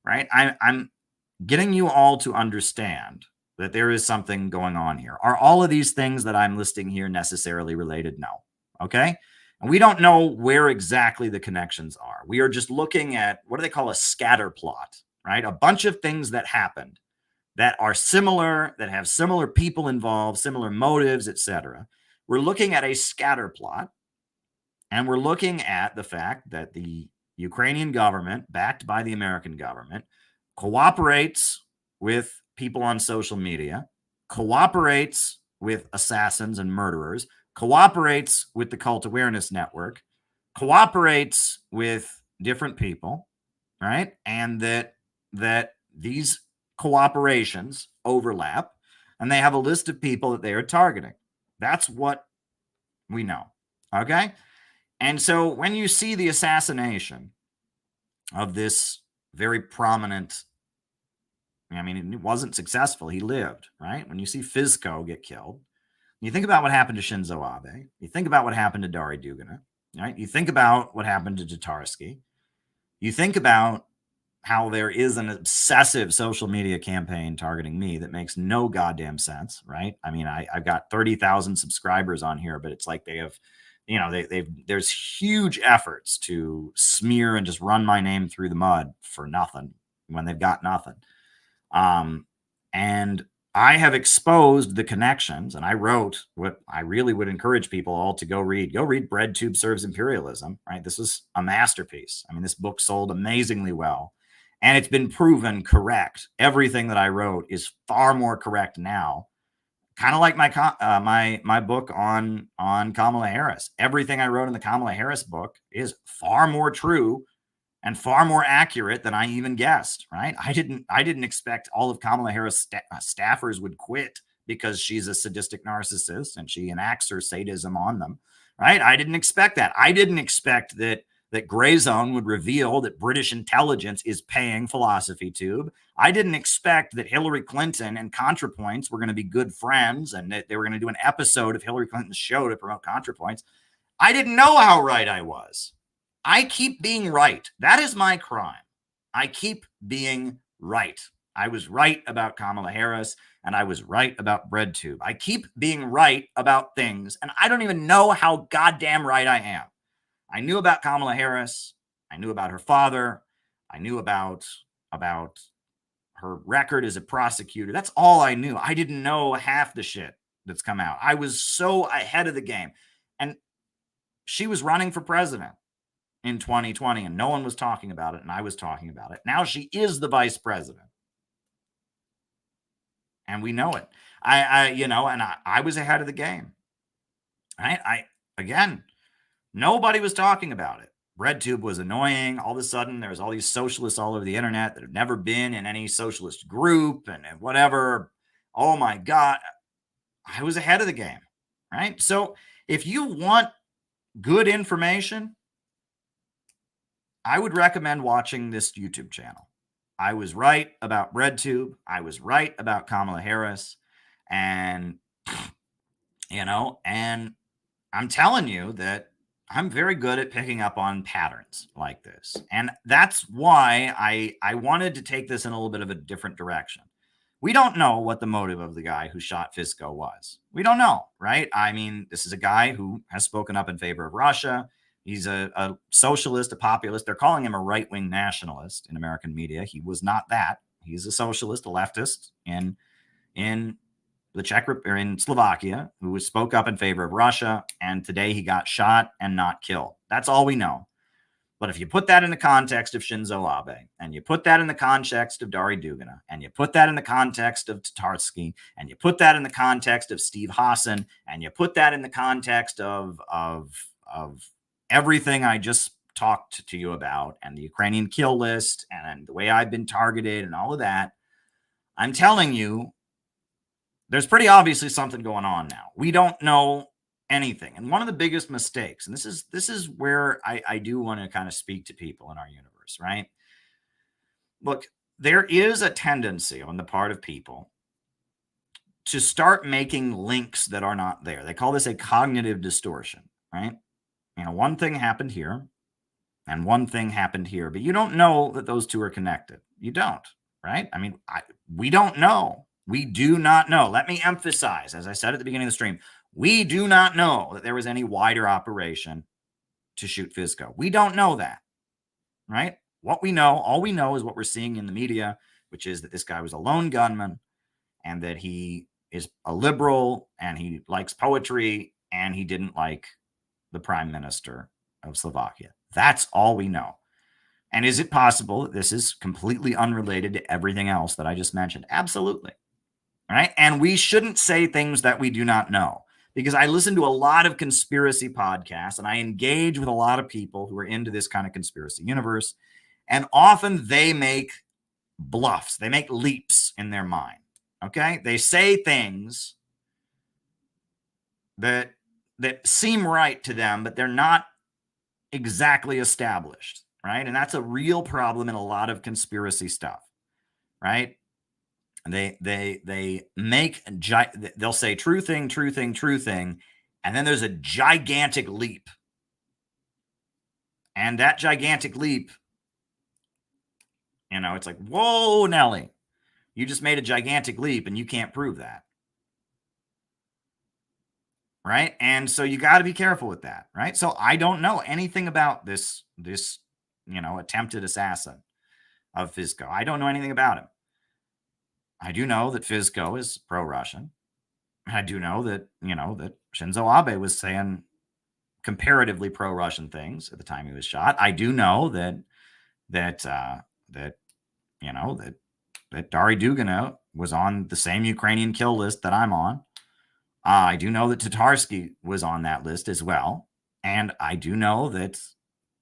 Right. I'm getting you all to understand that there is something going on here. Are all of these things that I'm listing here necessarily related? No. Okay. And we don't know where exactly the connections are. We are just looking at, what do they call a scatter plot? Right. A bunch of things that happened that are similar, that have similar people involved, similar motives, etc. We're looking at a scatter plot, and we're looking at the fact that the Ukrainian government, backed by the American government, cooperates with people on social media, cooperates with assassins and murderers, cooperates with the Cult Awareness Network, cooperates with different people, right? And that these cooperations overlap, and they have a list of people that they are targeting. That's what we know. Okay. And so when you see the assassination of this very prominent, it wasn't successful. He lived, right? When you see Fico get killed, you think about what happened to Shinzo Abe. You think about what happened to Dari Dugina, right? You think about what happened to Tatarsky. You think about how there is an obsessive social media campaign targeting me that makes no goddamn sense, right? I've got 30,000 subscribers on here, but it's like they have you know, there's huge efforts to smear and just run my name through the mud for nothing when they've got nothing. And I have exposed the connections, and I wrote what I really would encourage people all to go read. Go read Breadtube Serves Imperialism, right? This was a masterpiece. I mean, this book sold amazingly well, and it's been proven correct. Everything that I wrote is far more correct now. Kind of like my book on Kamala Harris. Everything I wrote in the Kamala Harris book is far more true and far more accurate than I even guessed, right? I didn't expect all of Kamala Harris staffers would quit because she's a sadistic narcissist and she enacts her sadism on them, right? I didn't expect that. I didn't expect that Gray Zone would reveal that British intelligence is paying Philosophy Tube. I didn't expect that Hillary Clinton and ContraPoints were going to be good friends and that they were going to do an episode of Hillary Clinton's show to promote ContraPoints. I didn't know how right I was. I keep being right. That is my crime. I keep being right. I was right about Kamala Harris, and I was right about Breadtube. I keep being right about things, and I don't even know how goddamn right I am. I knew about Kamala Harris. I knew about her father. I knew about her record as a prosecutor. That's all I knew. I didn't know half the shit that's come out. I was so ahead of the game. And she was running for president in 2020, and no one was talking about it, and I was talking about it. Now she is the vice president, and we know it. I was ahead of the game. Again, nobody was talking about it. Breadtube was annoying. All of a sudden, there's all these socialists all over the internet that have never been in any socialist group and whatever. Oh my God, I was ahead of the game, right? So if you want good information, I would recommend watching this YouTube channel. I was right about Breadtube. I was right about Kamala Harris. And, and I'm telling you that I'm very good at picking up on patterns like this. And that's why I wanted to take this in a little bit of a different direction. We don't know what the motive of the guy who shot Fico was. We don't know, right? I mean, this is a guy who has spoken up in favor of Russia. He's a socialist, a populist. They're calling him a right-wing nationalist in American media. He was not that. He's a socialist, a leftist in the Czech or in Slovakia who spoke up in favor of Russia. And today he got shot and not killed. That's all we know. But if you put that in the context of Shinzo Abe, and you put that in the context of Dari Dugina, and you put that in the context of Tatarsky, and you put that in the context of Steve Hassan, and you put that in the context of everything I just talked to you about, and the Ukrainian kill list, and the way I've been targeted, and all of that, I'm telling you, there's pretty obviously something going on now. We don't know anything. And one of the biggest mistakes, and this is where I do want to kind of speak to people in our universe, right? Look, there is a tendency on the part of people to start making links that are not there. They call this a cognitive distortion, right? One thing happened here and one thing happened here, but you don't know that those two are connected. You don't, right? I mean, we don't know. We do not know. Let me emphasize, as I said at the beginning of the stream, we do not know that there was any wider operation to shoot Fico. We don't know that, right? What we know, all we know is what we're seeing in the media, which is that this guy was a lone gunman and that he is a liberal and he likes poetry and he didn't like the prime minister of Slovakia. That's all we know. And is it possible that this is completely unrelated to everything else that I just mentioned? Absolutely. All right. And we shouldn't say things that we do not know, because I listen to a lot of conspiracy podcasts and I engage with a lot of people who are into this kind of conspiracy universe. And often they make bluffs. They make leaps in their mind. Okay. They say things that seem right to them, but they're not exactly established, right? And that's a real problem in a lot of conspiracy stuff, right? They make they'll say true thing, and then there's a gigantic leap, and that gigantic leap, it's like, whoa, Nelly, you just made a gigantic leap, and you can't prove that. right? And so you got to be careful with that, right? So I don't know anything about this attempted assassin of Fico. I don't know anything about him. I do know that Fico is pro-Russian. I do know that, that Shinzo Abe was saying comparatively pro-Russian things at the time he was shot. I do know that Dari Dugina was on the same Ukrainian kill list that I'm on. I do know that Tatarsky was on that list as well. And I do know that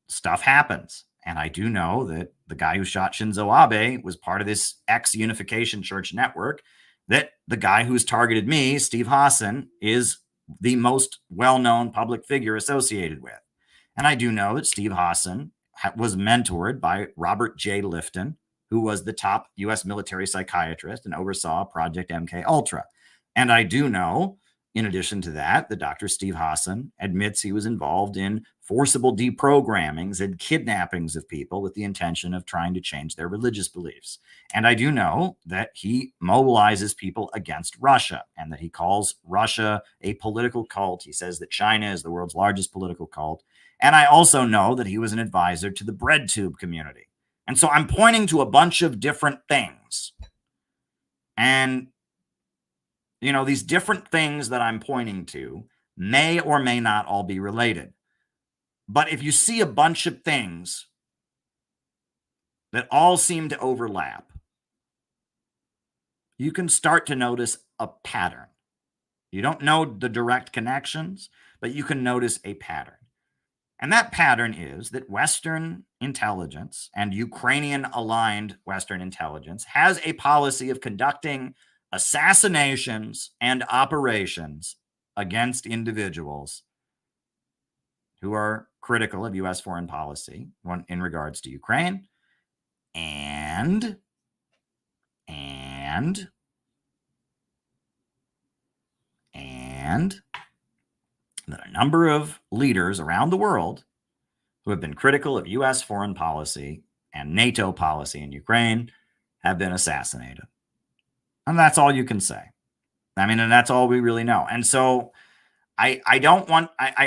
stuff happens. And I do know that the guy who shot Shinzo Abe was part of this ex-Unification Church network, that the guy who's targeted me, Steve Hassan, is the most well-known public figure associated with. And I do know that Steve Hassan was mentored by Robert J. Lifton, who was the top U.S. military psychiatrist and oversaw Project MK-Ultra. And I do know, in addition to that Dr. Steve Hassan admits he was involved in forcible deprogrammings and kidnappings of people with the intention of trying to change their religious beliefs. And I do know that he mobilizes people against Russia and that he calls Russia a political cult. He says that China is the world's largest political cult. And I also know that he was an advisor to the Breadtube community. And so I'm pointing to a bunch of different things. And these different things that I'm pointing to may or may not all be related. But if you see a bunch of things that all seem to overlap, you can start to notice a pattern. You don't know the direct connections, but you can notice a pattern. And that pattern is that Western intelligence and Ukrainian-aligned Western intelligence has a policy of conducting assassinations and operations against individuals who are critical of U.S. foreign policy in regards to Ukraine, and that a number of leaders around the world who have been critical of U.S. foreign policy and NATO policy in Ukraine have been assassinated. And that's all you can say. And that's all we really know. And so I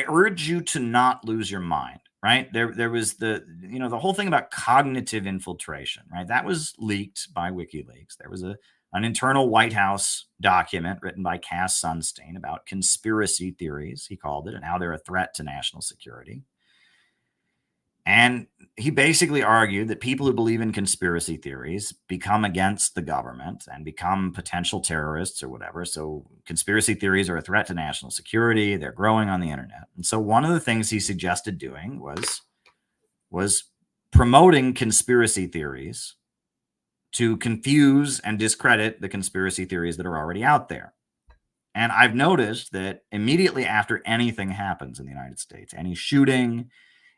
urge you to not lose your mind, right? There was the whole thing about cognitive infiltration, right? That was leaked by WikiLeaks. There was an internal White House document written by Cass Sunstein about conspiracy theories, he called it, and how they're a threat to national security. And he basically argued that people who believe in conspiracy theories become against the government and become potential terrorists or whatever. So conspiracy theories are a threat to national security. They're growing on the internet. And so one of the things he suggested doing was promoting conspiracy theories to confuse and discredit the conspiracy theories that are already out there. And I've noticed that immediately after anything happens in the United States, any shooting,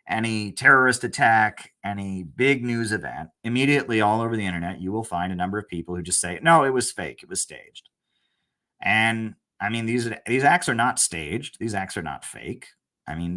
any terrorist attack, any big news event, immediately all over the internet, you will find a number of people who just say, no, it was fake. It was staged. And these acts are not staged. These acts are not fake.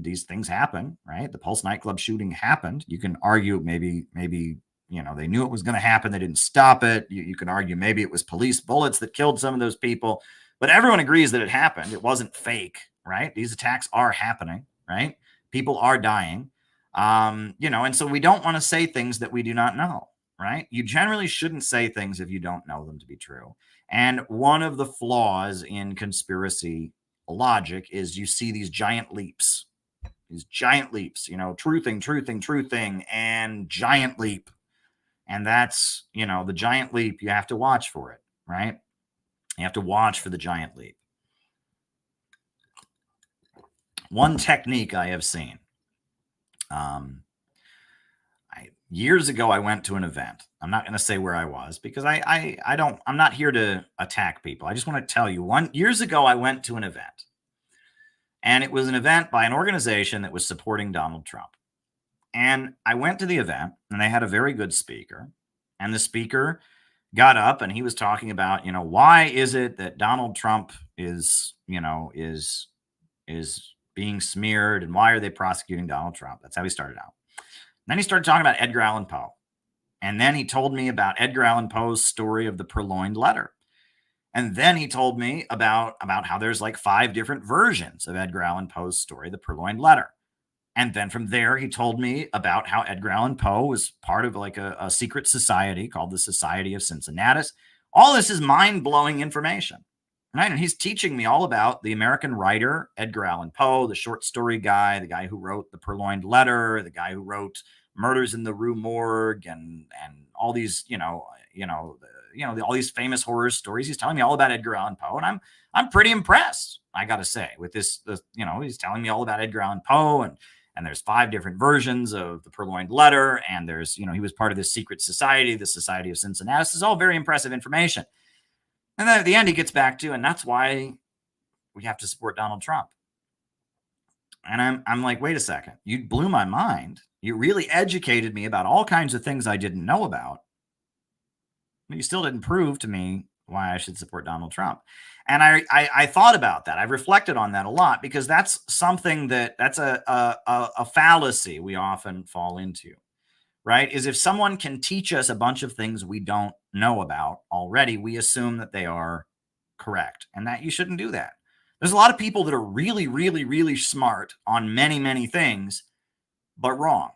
These things happen, right? The Pulse nightclub shooting happened. You can argue maybe, they knew it was going to happen. They didn't stop it. You can argue maybe it was police bullets that killed some of those people, but everyone agrees that it happened. It wasn't fake, right? These attacks are happening, right? People are dying. And so we don't want to say things that we do not know, right? You generally shouldn't say things if you don't know them to be true. And one of the flaws in conspiracy logic is you see these giant leaps, truthing, and giant leap. And that's, the giant leap, you have to watch for it, right? You have to watch for the giant leap. One technique I have seen, years ago, I went to an event. I'm not going to say where I was because I'm not here to attack people. I just want to tell you years ago, I went to an event, and it was an event by an organization that was supporting Donald Trump. And I went to the event, and they had a very good speaker, and the speaker got up and he was talking about, why is it that Donald Trump is being smeared, and why are they prosecuting Donald Trump? That's how he started out. And then he started talking about Edgar Allan Poe. And then he told me about Edgar Allan Poe's story of the purloined letter. And then he told me about how there's like 5 different versions of Edgar Allan Poe's story, The Purloined Letter. And then from there, he told me about how Edgar Allan Poe was part of like a secret society called the Society of Cincinnatus. All this is mind-blowing information, right? And he's teaching me all about the American writer, Edgar Allan Poe, the short story guy, the guy who wrote The Purloined Letter, the guy who wrote Murders in the Rue Morgue, and all these, all these famous horror stories. He's telling me all about Edgar Allan Poe, and I'm pretty impressed, I got to say, with this. He's telling me all about Edgar Allan Poe, and there's 5 different versions of The Purloined Letter, and there's, he was part of this secret society, the Society of Cincinnatus. This is all very impressive information. And then at the end, he gets back to, and that's why we have to support Donald Trump. And I'm like, wait a second, you blew my mind. You really educated me about all kinds of things I didn't know about. But you still didn't prove to me why I should support Donald Trump. And I thought about that. I've reflected on that a lot, because that's something that's a fallacy we often fall into, right? Is if someone can teach us a bunch of things we don't know about already, we assume that they are correct, and that you shouldn't do that. There's a lot of people that are really, really, really smart on many, many things, but wrong.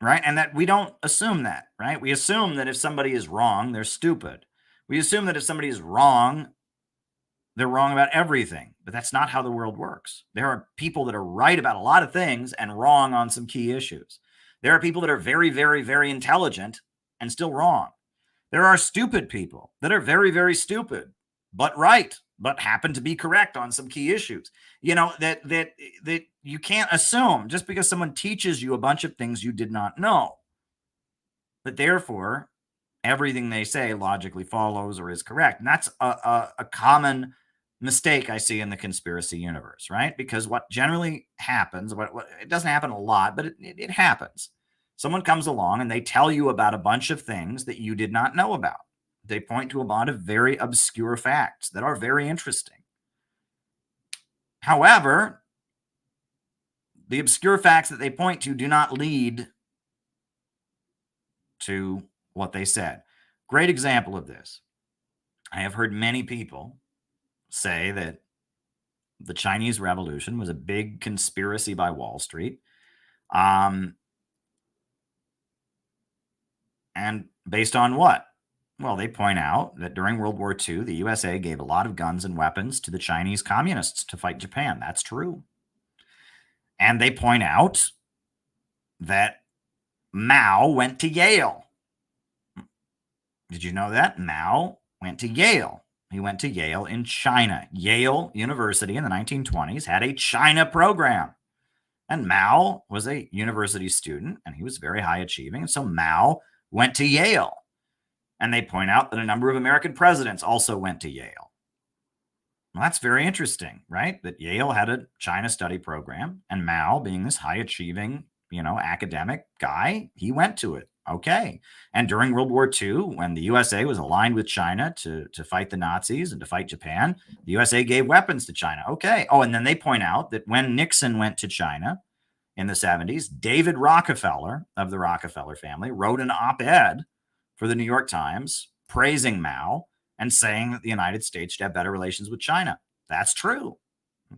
Right? And that we don't assume that, right? We assume that if somebody is wrong, they're stupid. We assume that if somebody is wrong, they're wrong about everything. But that's not how the world works. There are people that are right about a lot of things and wrong on some key issues. There are people that are very, very, very intelligent and still wrong. There are stupid people that are very, very stupid, but right, but happen to be correct on some key issues. That you can't assume just because someone teaches you a bunch of things you did not know, but therefore everything they say logically follows or is correct. And that's a common mistake I see in the conspiracy universe, right? Because what generally happens, it doesn't happen a lot, but it happens. Someone comes along and they tell you about a bunch of things that you did not know about. They point to a lot of very obscure facts that are very interesting. However, the obscure facts that they point to do not lead to what they said. Great example of this. I have heard many people say that the Chinese Revolution was a big conspiracy by Wall Street. And based on what? Well, they point out that during World War II, the USA gave a lot of guns and weapons to the Chinese communists to fight Japan. That's true. And they point out that Mao went to Yale. Did you know that? Mao went to Yale. He went to Yale in China. Yale University in the 1920s had a China program. And Mao was a university student, and he was very high achieving. And so Mao went to Yale. And they point out that a number of American presidents also went to Yale. Well, that's very interesting, right? That Yale had a China study program, and Mao, being this high achieving, academic guy, he went to it. Okay. And during World War II, when the USA was aligned with China to fight the Nazis and to fight Japan, the USA gave weapons to China. Okay. Oh, and then they point out that when Nixon went to China in the 70s, David Rockefeller of the Rockefeller family wrote an op-ed for the New York Times praising Mao and saying that the United States should have better relations with China. That's true.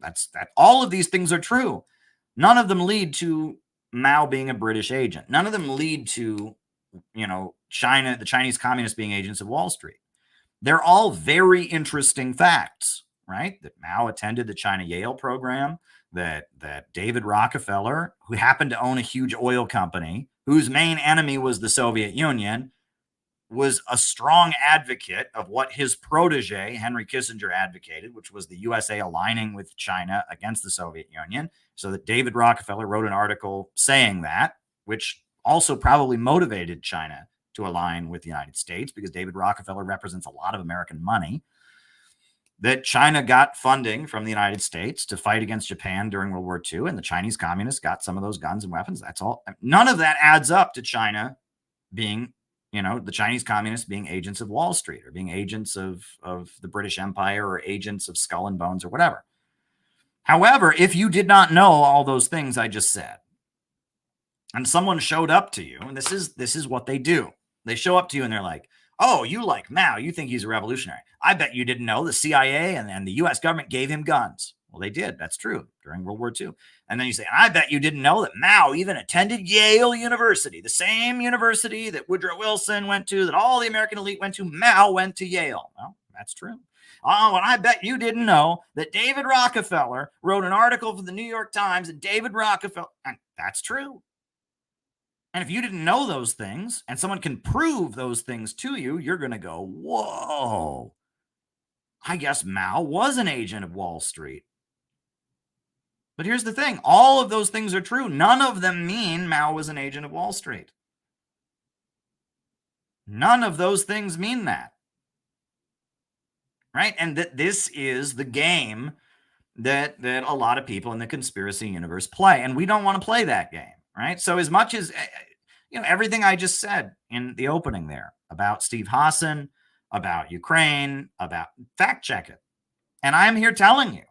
That all of these things are true. None of them lead to Mao being a British agent. None of them lead to, China, the Chinese communists being agents of Wall Street. They're all very interesting facts, right? That Mao attended the China Yale program, that David Rockefeller, who happened to own a huge oil company, whose main enemy was the Soviet Union, was a strong advocate of what his protege, Henry Kissinger, advocated, which was the USA aligning with China against the Soviet Union. So that David Rockefeller wrote an article saying that, which also probably motivated China to align with the United States, because David Rockefeller represents a lot of American money. That China got funding from the United States to fight against Japan during World War II, and the Chinese communists got some of those guns and weapons. That's all. None of that adds up to China being, the Chinese communists being agents of Wall Street, or being agents of the British Empire, or agents of Skull and Bones, or whatever. However, if you did not know all those things I just said, and someone showed up to you, and this is what they do. They show up to you and they're like, Oh, you like Mao. You think he's a revolutionary. I bet you didn't know the CIA and the U.S. government gave him guns. Well, they did. That's true during World War II. And then you say, I bet you didn't know that Mao even attended Yale University, the same university that Woodrow Wilson went to, that all the American elite went to. Mao went to Yale. Well, that's true. Oh, and I bet you didn't know that David Rockefeller wrote an article for the New York Times, and David Rockefeller, and that's true. And if you didn't know those things and someone can prove those things to you, you're going to go, whoa, I guess Mao was an agent of Wall Street. But here's the thing. All of those things are true. None of them mean Mao was an agent of Wall Street. None of those things mean that. Right? And that this is the game that a lot of people in the conspiracy universe play. And we don't want to play that game. Right. So as much as, everything I just said in the opening there about Steve Hassan, about Ukraine, about fact check it. And I'm here telling you,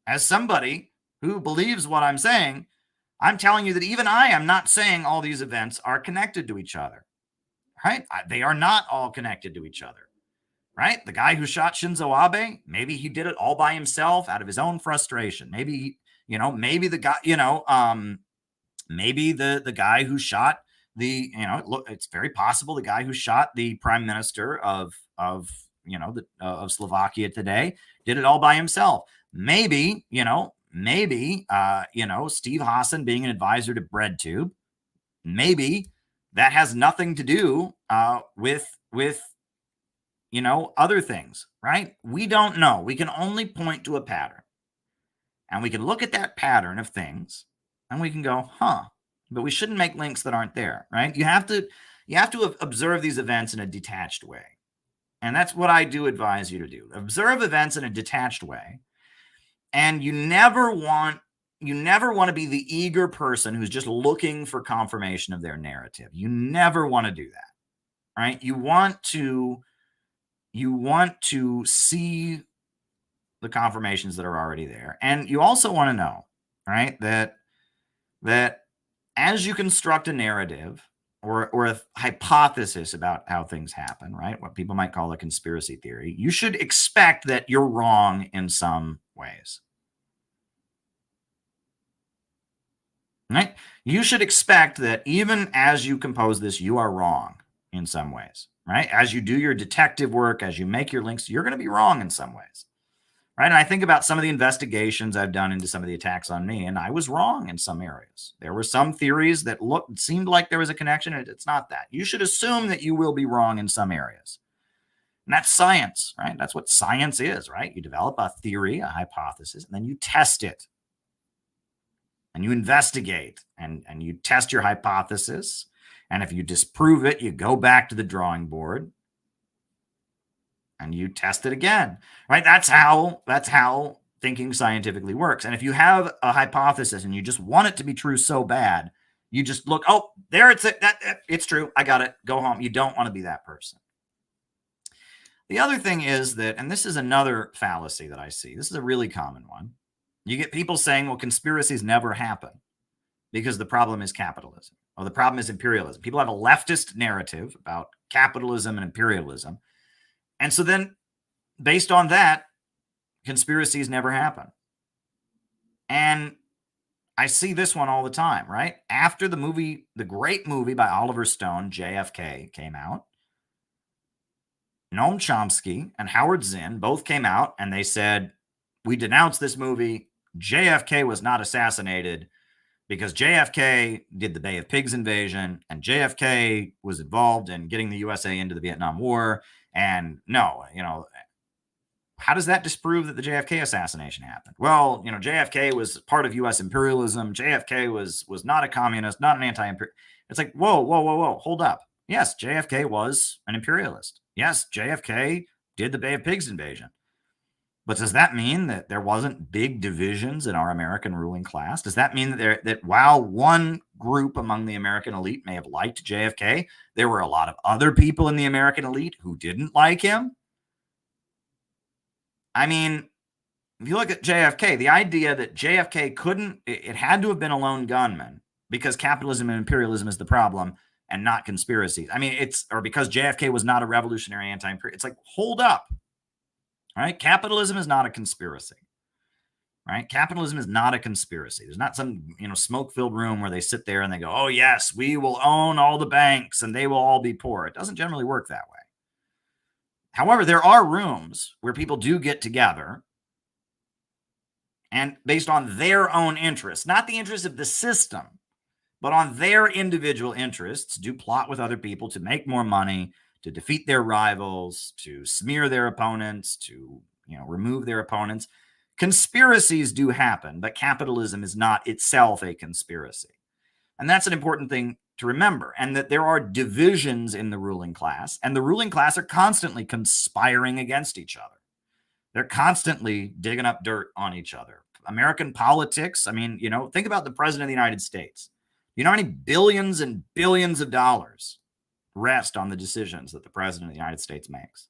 as somebody who believes what I'm saying, I'm telling you that even I am not saying all these events are connected to each other. Right. They are not all connected to each other. Right. The guy who shot Shinzo Abe, maybe he did it all by himself out of his own frustration. Maybe, maybe the guy, maybe the guy who shot it's very possible the guy who shot the prime minister of Slovakia today did it all by himself. Maybe, Steve Hassan being an advisor to Breadtube, maybe that has nothing to do with other things, right? We don't know. We can only point to a pattern, and we can look at that pattern of things. And we can go, but we shouldn't make links that aren't there, right? You have to observe these events in a detached way. And that's what I do advise you to do. Observe events in a detached way. And you never want to be the eager person who's just looking for confirmation of their narrative. You never want to do that, right? You want to see the confirmations that are already there. And you also want to know, right, that as you construct a narrative or a hypothesis about how things happen, right, what people might call a conspiracy theory, you should expect that you're wrong in some ways. Right? You should expect that even as you compose this, you are wrong in some ways, right? As you do your detective work, as you make your links, you're going to be wrong in some ways. Right. And I think about some of the investigations I've done into some of the attacks on me, and I was wrong in some areas. There were some theories that seemed like there was a connection, and it's not that. You should assume that you will be wrong in some areas. And that's science, right? That's what science is, right? You develop a theory, a hypothesis, and then you test it. And you investigate, and you test your hypothesis. And if you disprove it, you go back to the drawing board. And you test it again, right? That's how thinking scientifically works. And if you have a hypothesis and you just want it to be true so bad, you just look, oh, there it's true. I got it. Go home. You don't want to be that person. The other thing is that, and this is another fallacy that I see. This is a really common one. You get people saying, well, conspiracies never happen because the problem is capitalism, or the problem is imperialism. People have a leftist narrative about capitalism and imperialism. And so then, based on that, conspiracies never happen. And I see this one all the time, right? After the great movie by Oliver Stone, JFK, came out, Noam Chomsky and Howard Zinn both came out and they said, we denounce this movie. JFK was not assassinated because JFK did the Bay of Pigs invasion, and JFK was involved in getting the USA into the Vietnam War. And no, how does that disprove that the JFK assassination happened? Well, JFK was part of U.S. imperialism. JFK was not a communist, not an anti-imperialist. It's like, whoa, hold up. Yes, JFK was an imperialist. Yes, JFK did the Bay of Pigs invasion. But does that mean that there wasn't big divisions in our American ruling class? Does that mean that while one group among the American elite may have liked JFK, there were a lot of other people in the American elite who didn't like him? I mean, if you look at JFK, the idea that JFK it had to have been a lone gunman because capitalism and imperialism is the problem, and not conspiracies. I mean, or because JFK was not a revolutionary anti-imperialist. It's like, hold up. All right. Capitalism is not a conspiracy. Right? Capitalism is not a conspiracy. There's not some, smoke-filled room where they sit there and they go, oh, yes, we will own all the banks and they will all be poor. It doesn't generally work that way. However, there are rooms where people do get together and based on their own interests, not the interests of the system, but on their individual interests, do plot with other people to make more money, to defeat their rivals, to smear their opponents, to, remove their opponents. Conspiracies do happen, but capitalism is not itself a conspiracy. And that's an important thing to remember, and that there are divisions in the ruling class, and the ruling class are constantly conspiring against each other. They're constantly digging up dirt on each other. American politics, I mean, think about the president of the United States. You know how many billions and billions of dollars rest on the decisions that the president of the United States makes?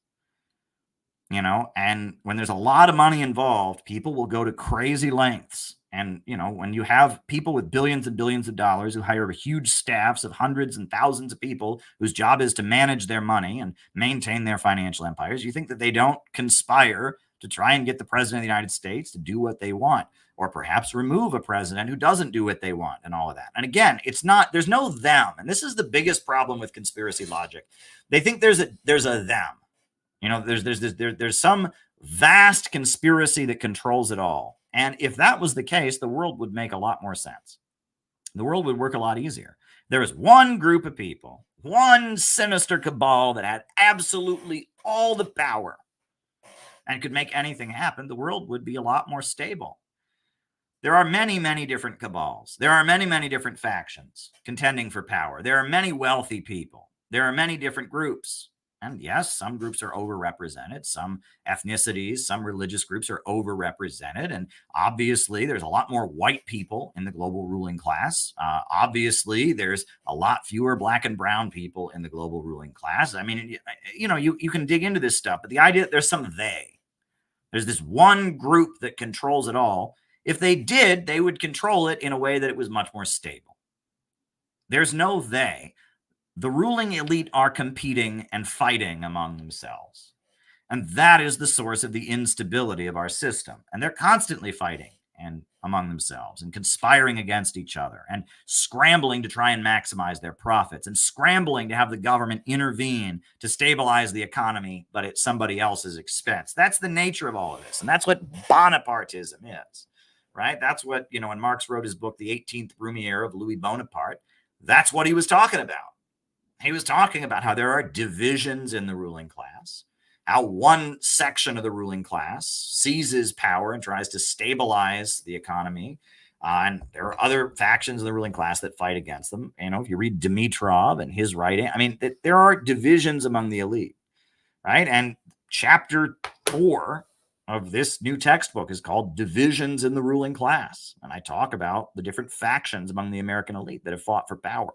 And when there's a lot of money involved, people will go to crazy lengths. And, when you have people with billions and billions of dollars who hire huge staffs of hundreds and thousands of people whose job is to manage their money and maintain their financial empires, you think that they don't conspire to try and get the president of the United States to do what they want, or perhaps remove a president who doesn't do what they want and all of that. And again, there's no them. And this is the biggest problem with conspiracy logic. They think there's a them. There's some vast conspiracy that controls it all. And if that was the case, the world would make a lot more sense. The world would work a lot easier. There is one group of people, one sinister cabal that had absolutely all the power and could make anything happen. The world would be a lot more stable. There are many, many different cabals. There are many, many different factions contending for power. There are many wealthy people. There are many different groups. And yes, some groups are overrepresented. Some ethnicities, some religious groups are overrepresented. And obviously, there's a lot more white people in the global ruling class. Obviously, there's a lot fewer black and brown people in the global ruling class. I mean, you can dig into this stuff, but the idea that there's some they. There's this one group that controls it all. If they did, they would control it in a way that it was much more stable. There's no they. The ruling elite are competing and fighting among themselves. And that is the source of the instability of our system. And they're constantly fighting and among themselves and conspiring against each other and scrambling to try and maximize their profits and scrambling to have the government intervene to stabilize the economy, but at somebody else's expense. That's the nature of all of this. And that's what Bonapartism is, right? That's what, when Marx wrote his book, The 18th Brumaire of Louis Bonaparte, that's what he was talking about. He was talking about how there are divisions in the ruling class, how one section of the ruling class seizes power and tries to stabilize the economy. And there are other factions of the ruling class that fight against them. If you read Dimitrov and his writing, I mean, there are divisions among the elite, right? And chapter 4 of this new textbook is called Divisions in the Ruling Class. And I talk about the different factions among the American elite that have fought for power.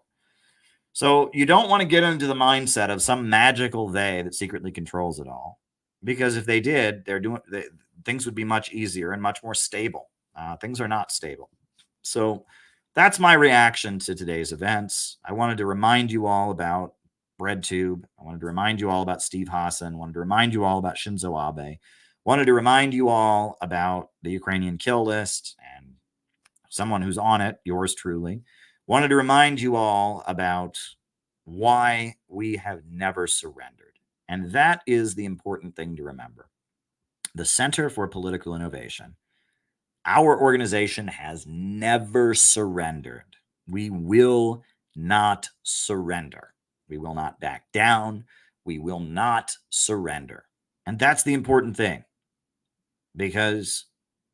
So you don't want to get into the mindset of some magical they that secretly controls it all, because if they did, things would be much easier and much more stable. Things are not stable. So that's my reaction to today's events. I wanted to remind you all about Breadtube. I wanted to remind you all about Steve Hassan. I wanted to remind you all about Shinzo Abe. Wanted to remind you all about the Ukrainian kill list and someone who's on it, yours truly. Wanted to remind you all about why we have never surrendered. And that is the important thing to remember. The Center for Political Innovation, our organization has never surrendered. We will not surrender. We will not back down. We will not surrender. And that's the important thing, because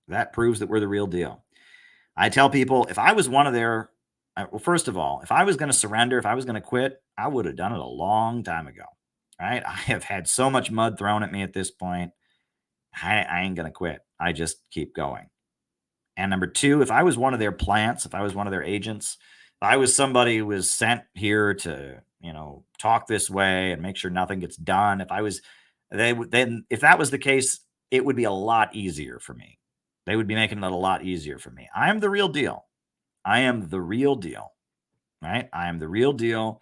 that proves that we're the real deal. I tell people, if I was one of their well, first of all, if I was going to surrender, if I was going to quit, I would have done it a long time ago, right? I have had so much mud thrown at me at this point. I ain't going to quit. I just keep going. And number two, if I was one of their plants, if I was one of their agents, if I was somebody who was sent here to, talk this way and make sure nothing gets done, if that was the case, it would be a lot easier for me. They would be making it a lot easier for me. I am the real deal. I am the real deal, right? I am the real deal.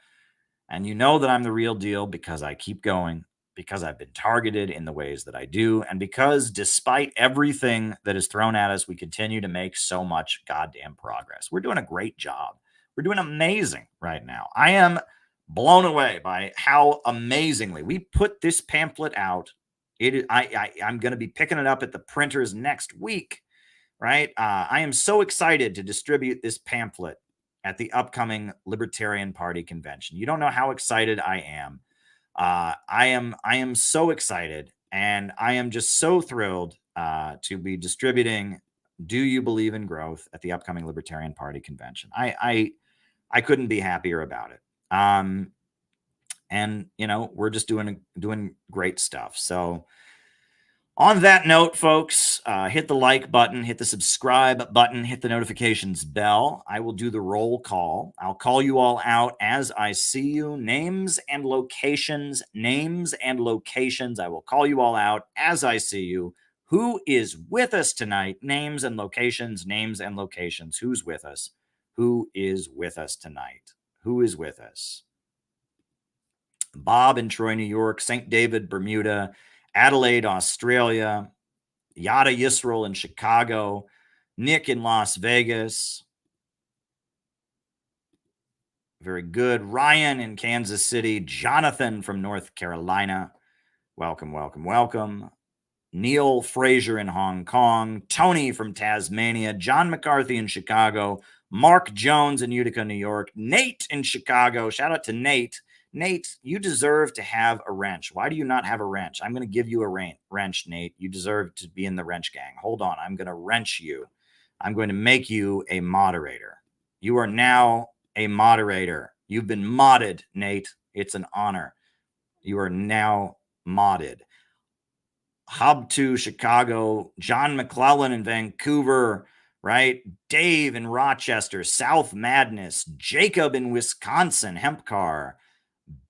And you know that I'm the real deal because I keep going, because I've been targeted in the ways that I do, and because despite everything that is thrown at us, we continue to make so much goddamn progress. We're doing a great job. We're doing amazing right now. I am blown away by how amazingly we put this pamphlet out. I'm going to be picking it up at the printers next week, right? I am so excited to distribute this pamphlet at the upcoming Libertarian Party convention. You don't know how excited I am. I am so excited, and I am just so thrilled to be distributing "Do You Believe in Growth" at the upcoming Libertarian Party convention. I couldn't be happier about it. And you know, we're just doing great stuff. So on that note, folks, hit the like button, hit the subscribe button, hit the notifications bell. I will do the roll call. I'll call you all out as I see you. Names and locations, names and locations. I will call you all out as I see you. Who is with us tonight? Names and locations, names and locations. Who's with us? Who is with us tonight? Who is with us? Bob in Troy, New York, St. David, Bermuda, Adelaide, Australia, Yada Yisrael in Chicago, Nick in Las Vegas. Very good. Ryan in Kansas City, Jonathan from North Carolina. Welcome, welcome, welcome. Neil Fraser in Hong Kong, Tony from Tasmania, John McCarthy in Chicago, Mark Jones in Utica, New York, Nate in Chicago. Shout out to Nate. Nate, you deserve to have a wrench. Why do you not have a wrench? I'm going to give you a wrench, Nate. You deserve to be in the wrench gang. Hold on. I'm going to wrench you. I'm going to make you a moderator. You are now a moderator. You've been modded, Nate. It's an honor. You are now modded. Hub 2, Chicago, John McClellan in Vancouver, right? Dave in Rochester, South Madness, Jacob in Wisconsin, Hempcar,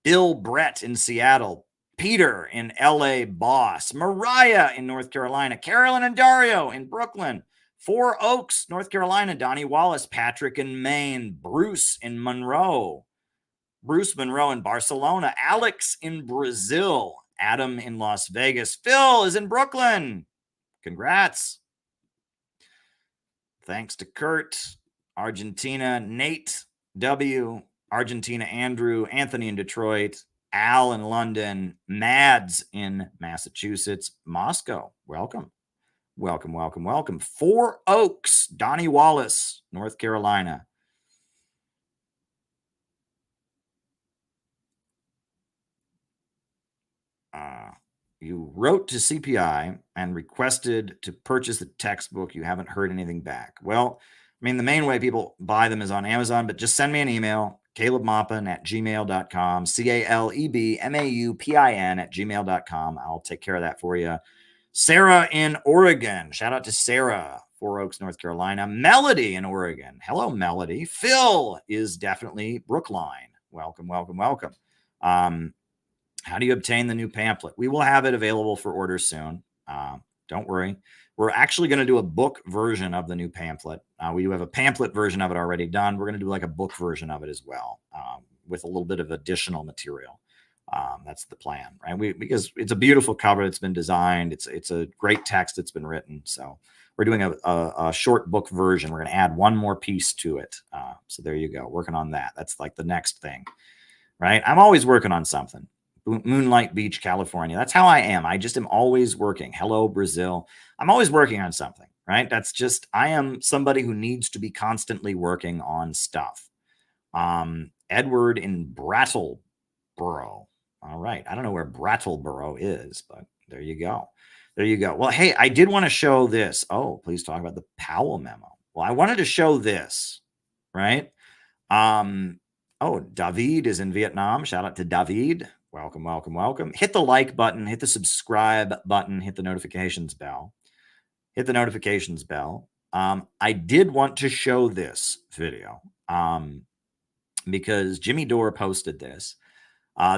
Bill Brett in Seattle, Peter in LA, Boss, Mariah in North Carolina, Carolyn and Dario in Brooklyn, Four Oaks, North Carolina, Donnie Wallace, Patrick in Maine, Bruce in Monroe, Bruce Monroe in Barcelona, Alex in Brazil, Adam in Las Vegas, Phil is in Brooklyn. Congrats. Thanks to Kurt, Argentina, Nate W., Argentina, Andrew, Anthony in Detroit, Al in London, Mads in Massachusetts, Moscow. Welcome. Welcome, welcome, welcome. Four Oaks, Donnie Wallace, North Carolina. You wrote to CPI and requested to purchase the textbook. You haven't heard anything back. Well, I mean, the main way people buy them is on Amazon, but just send me an email, calebmaupin@gmail.com, CalebMaupin@gmail.com. I'll take care of that for you. Sarah in Oregon. Shout out to Sarah, Four Oaks, North Carolina. Melody in Oregon. Hello, Melody. Phil is definitely Brookline. Welcome, welcome, welcome. How do you obtain the new pamphlet? We will have it available for order soon. Don't worry. We're actually going to do a book version of the new pamphlet. We do have a pamphlet version of it already done. We're going to do like a book version of it as well, with a little bit of additional material. That's the plan, right? Because it's a beautiful cover that's been designed. It's a great text that's been written. So we're doing a short book version. We're going to add one more piece to it. So there you go. Working on that. That's like the next thing, right? I'm always working on something. Moonlight Beach, California. That's how I am. I just am always working. Hello, Brazil. I'm always working on something, right? That's just, I am somebody who needs to be constantly working on stuff. Edward in Brattleboro. All right. I don't know where Brattleboro is, but there you go. There you go. Well, hey, I did want to show this. Oh, please talk about the Powell memo. Well, I wanted to show this, right? Oh, David is in Vietnam. Shout out to David. Welcome, welcome, welcome. Hit the like button, hit the subscribe button, hit the notifications bell. Hit the notifications bell. I did want to show this video because Jimmy Dore posted this.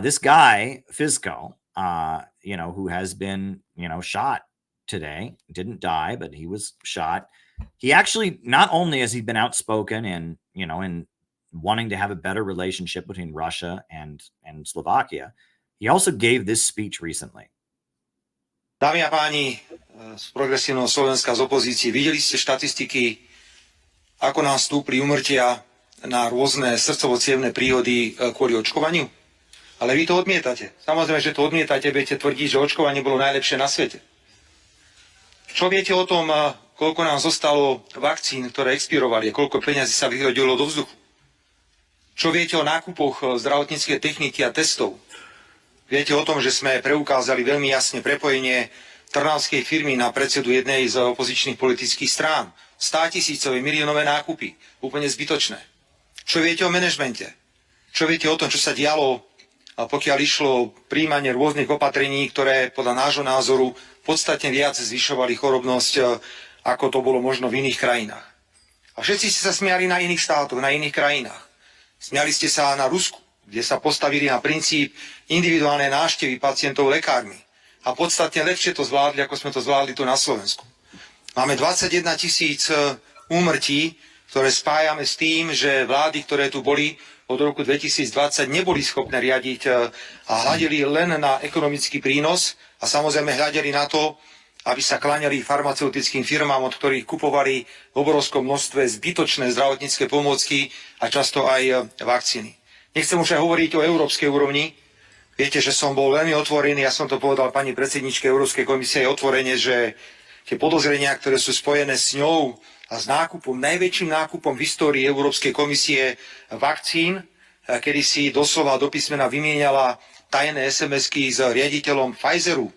This guy, Fizco, who has been, shot today, didn't die, but he was shot. He actually, not only has he been outspoken in wanting to have a better relationship between Russia and Slovakia. He also gave this speech recently. Dámy a páni z progresívneho Slovenska, z opozície, videli ste štatistiky, ako nám stúpli úmrtia na rôzne srdcovo-cievne príhody kvôli očkovaniu? Ale vy to odmietate. Samozrejme, že to odmietate, budete tvrdiť, že očkovanie bolo najlepšie na svete. Čo viete o tom, koľko nám zostalo vakcín, ktoré expirovali, a koľko peňazí sa vyhodilo do vzduchu? Čo viete o nákupoch zdravotníckej techniky a testov? Viete o tom, že sme preukázali veľmi jasne prepojenie trnavskej firmy na predsedu jednej z opozičných politických strán. 100 000 miliónové nákupy. Úplne zbytočné. Čo viete o manažmente? Čo viete o tom, čo sa dialo, pokiaľ išlo príjmanie rôznych opatrení, ktoré podľa nášho názoru podstatne viac zvyšovali chorobnosť, ako to bolo možno v iných krajinách. A všetci ste sa smiali na iných štátoch, na iných krajinách. Smiali ste sa na Rusku, kde sa postavili na princíp individuálnej návštevy pacientov lekármi. A podstatne lepšie to zvládli, ako sme to zvládli tu na Slovensku. Máme 21 000 úmrtí, ktoré spájame s tým, že vlády, ktoré tu boli od roku 2020, neboli schopné riadiť a hľadeli len na ekonomický prínos a samozrejme hľadeli na to, aby sa kláňali farmaceutickým firmám, od ktorých kupovali v obrovskom množstve zbytočné zdravotnícke pomôcky a často aj vakcíny. Nechcem už aj hovoriť o európskej úrovni. Viete, že som bol veľmi otvorený, ja som to povedal pani predsedničke Európskej komisie otvorene, že tie podozrenia, ktoré sú spojené s ňou a s nákupom, najväčším nákupom v histórii Európskej komisie vakcín, kedy si doslova do písmena vymieniala tajné SMS-ky s riaditeľom Pfizeru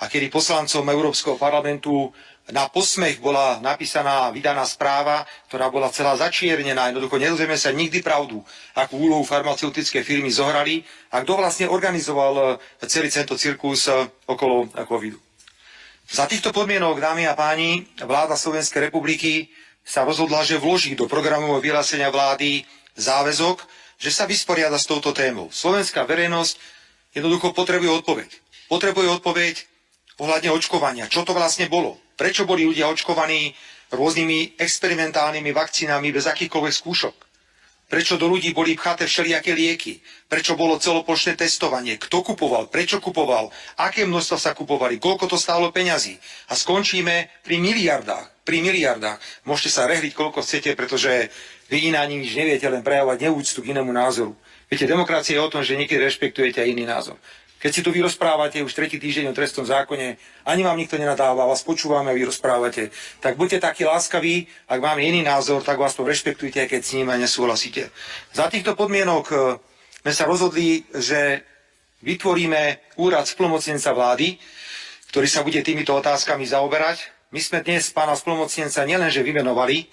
a kedy poslancom Európskeho parlamentu na posmech bola napísaná, vydaná správa, ktorá bola celá začiernená. Jednoducho nedozvieme sa nikdy pravdu, akú úlohu farmaceutické firmy zohrali a kto vlastne organizoval celý tento cirkus okolo covidu. Za týchto podmienok, dámy a páni, vláda Slovenskej republiky sa rozhodla, že vloží do programového vyhlásenia vlády záväzok, že sa vysporiada s touto témou. Slovenská verejnosť jednoducho potrebuje odpoveď. Potrebuje odpoveď ohľadne očkovania. Čo to vlastne bolo? Prečo boli ľudia očkovaní rôznymi experimentálnymi vakcínami bez akýchkoľvek skúšok? Prečo do ľudí boli pchaté všelijaké lieky? Prečo bolo celoplošné testovanie? Kto kupoval? Prečo kupoval? Aké množstva sa kupovali? Koľko to stálo peňazí? A skončíme pri miliardách. Pri miliardách. Môžete sa rehliť, koľko chcete, pretože vy iná ani nič neviete, len prejavovať neúctu k inému názoru. Viete, demokracia je o tom, že niekedy rešpektujete aj iný názor. Keď si tu vy rozprávate už 3. týždeň o trestnom zákone, ani vám nikto nenadáva, vás počúvame a vy rozprávate, tak buďte takí láskaví, ak máme iný názor, tak vás to rešpektujte, aj keď s ním aj nesúhlasíte. Za týchto podmienok sme sa rozhodli, že vytvoríme úrad splnomocnenca vlády, ktorý sa bude týmito otázkami zaoberať. My sme dnes pána splnomocnenca nielenže vymenovali,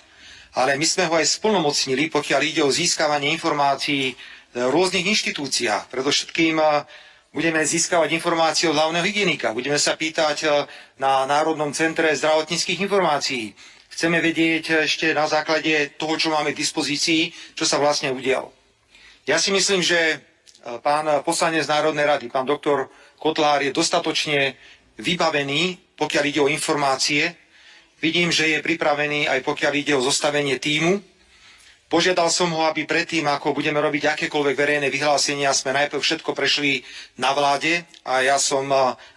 ale my sme ho aj splnomocnili, pokiaľ ide o získavanie informácií v rôznych inštitúciách. Predovšetkým budeme získavať informácie od hlavného hygienika. Budeme sa pýtať na Národnom centre zdravotníckych informácií. Chceme vedieť ešte na základe toho, čo máme k dispozícii, čo sa vlastne udialo. Ja si myslím, že pán poslanec Národnej rady, pán doktor Kotlár, je dostatočne vybavený, pokiaľ ide o informácie. Vidím, že je pripravený aj pokiaľ ide o zostavenie tímu. Požiadal som ho, aby predtým, ako budeme robiť akékoľvek verejné vyhlásenia, sme najprv všetko prešli na vláde a ja som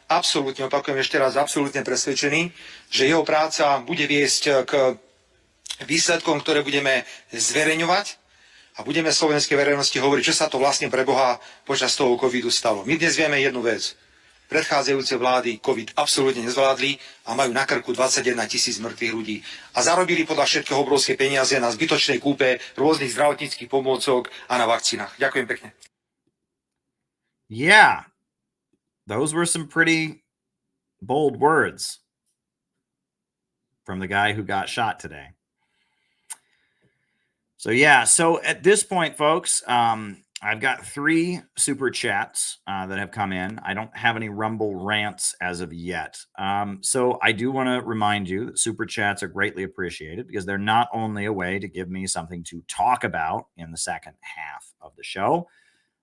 absolútne, opakujem ešte raz, absolútne presvedčený, že jeho práca bude viesť k výsledkom, ktoré budeme zverejňovať a budeme slovenskej verejnosti hovoriť, čo sa to vlastne pre Boha počas toho covidu stalo. My dnes vieme jednu vec. Predchádzajúce vlády COVID absolútne nezvládli a majú na krku 21 000 mŕtvych ľudí. A zarobili podľa všetkého obrovské peniaze na zbytočnej kúpe rôznych zdravotníckych pomôcok a na vakcínach. Ďakujem pekne. Yeah, those were some pretty bold words from the guy who got shot today. So at this point, folks, I've got 3 super chats that have come in. I don't have any Rumble rants as of yet. So I do want to remind you that super chats are greatly appreciated because they're not only a way to give me something to talk about in the second half of the show,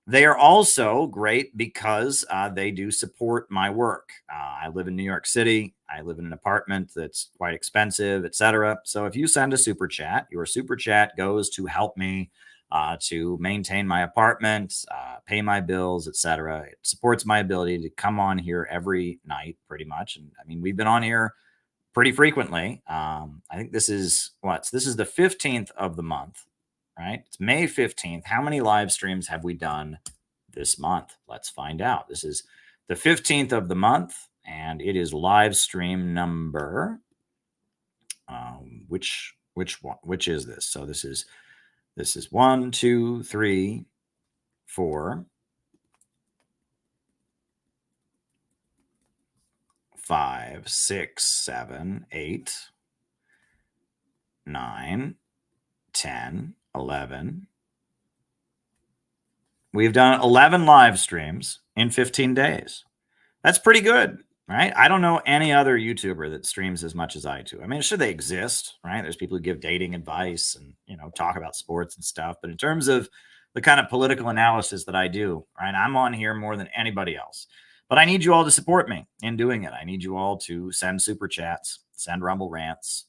they are also great because they do support my work. I live in New York City. I live in an apartment that's quite expensive, etc. So if you send a super chat, your super chat goes to help me to maintain my apartment, pay my bills, etc. It supports my ability to come on here every night, pretty much. And I mean, we've been on here pretty frequently. I think this is the 15th of the month, right? It's May 15th. How many live streams have we done this month? Let's find out. This is the 15th of the month, and it is live stream number. Which is this? So this is 1, 2, 3, 4, 5, 6, 7, 8, 9, 10, 11. We've done 11 live streams in 15 days. That's pretty good, right? I don't know any other YouTuber that streams as much as I do. I mean, sure, they exist, right? There's people who give dating advice and, talk about sports and stuff. But in terms of the kind of political analysis that I do, right, I'm on here more than anybody else. But I need you all to support me in doing it. I need you all to send super chats, send Rumble rants.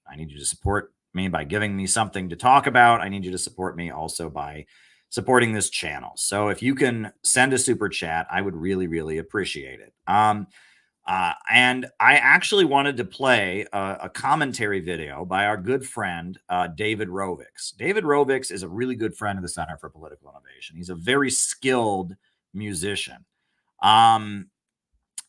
I need you to support me by giving me something to talk about. I need you to support me also by supporting this channel. So if you can send a super chat, I would really, really appreciate it. And I actually wanted to play a commentary video by our good friend, David Roic. David Roic is a really good friend of the Center for Political Innovation. He's a very skilled musician. And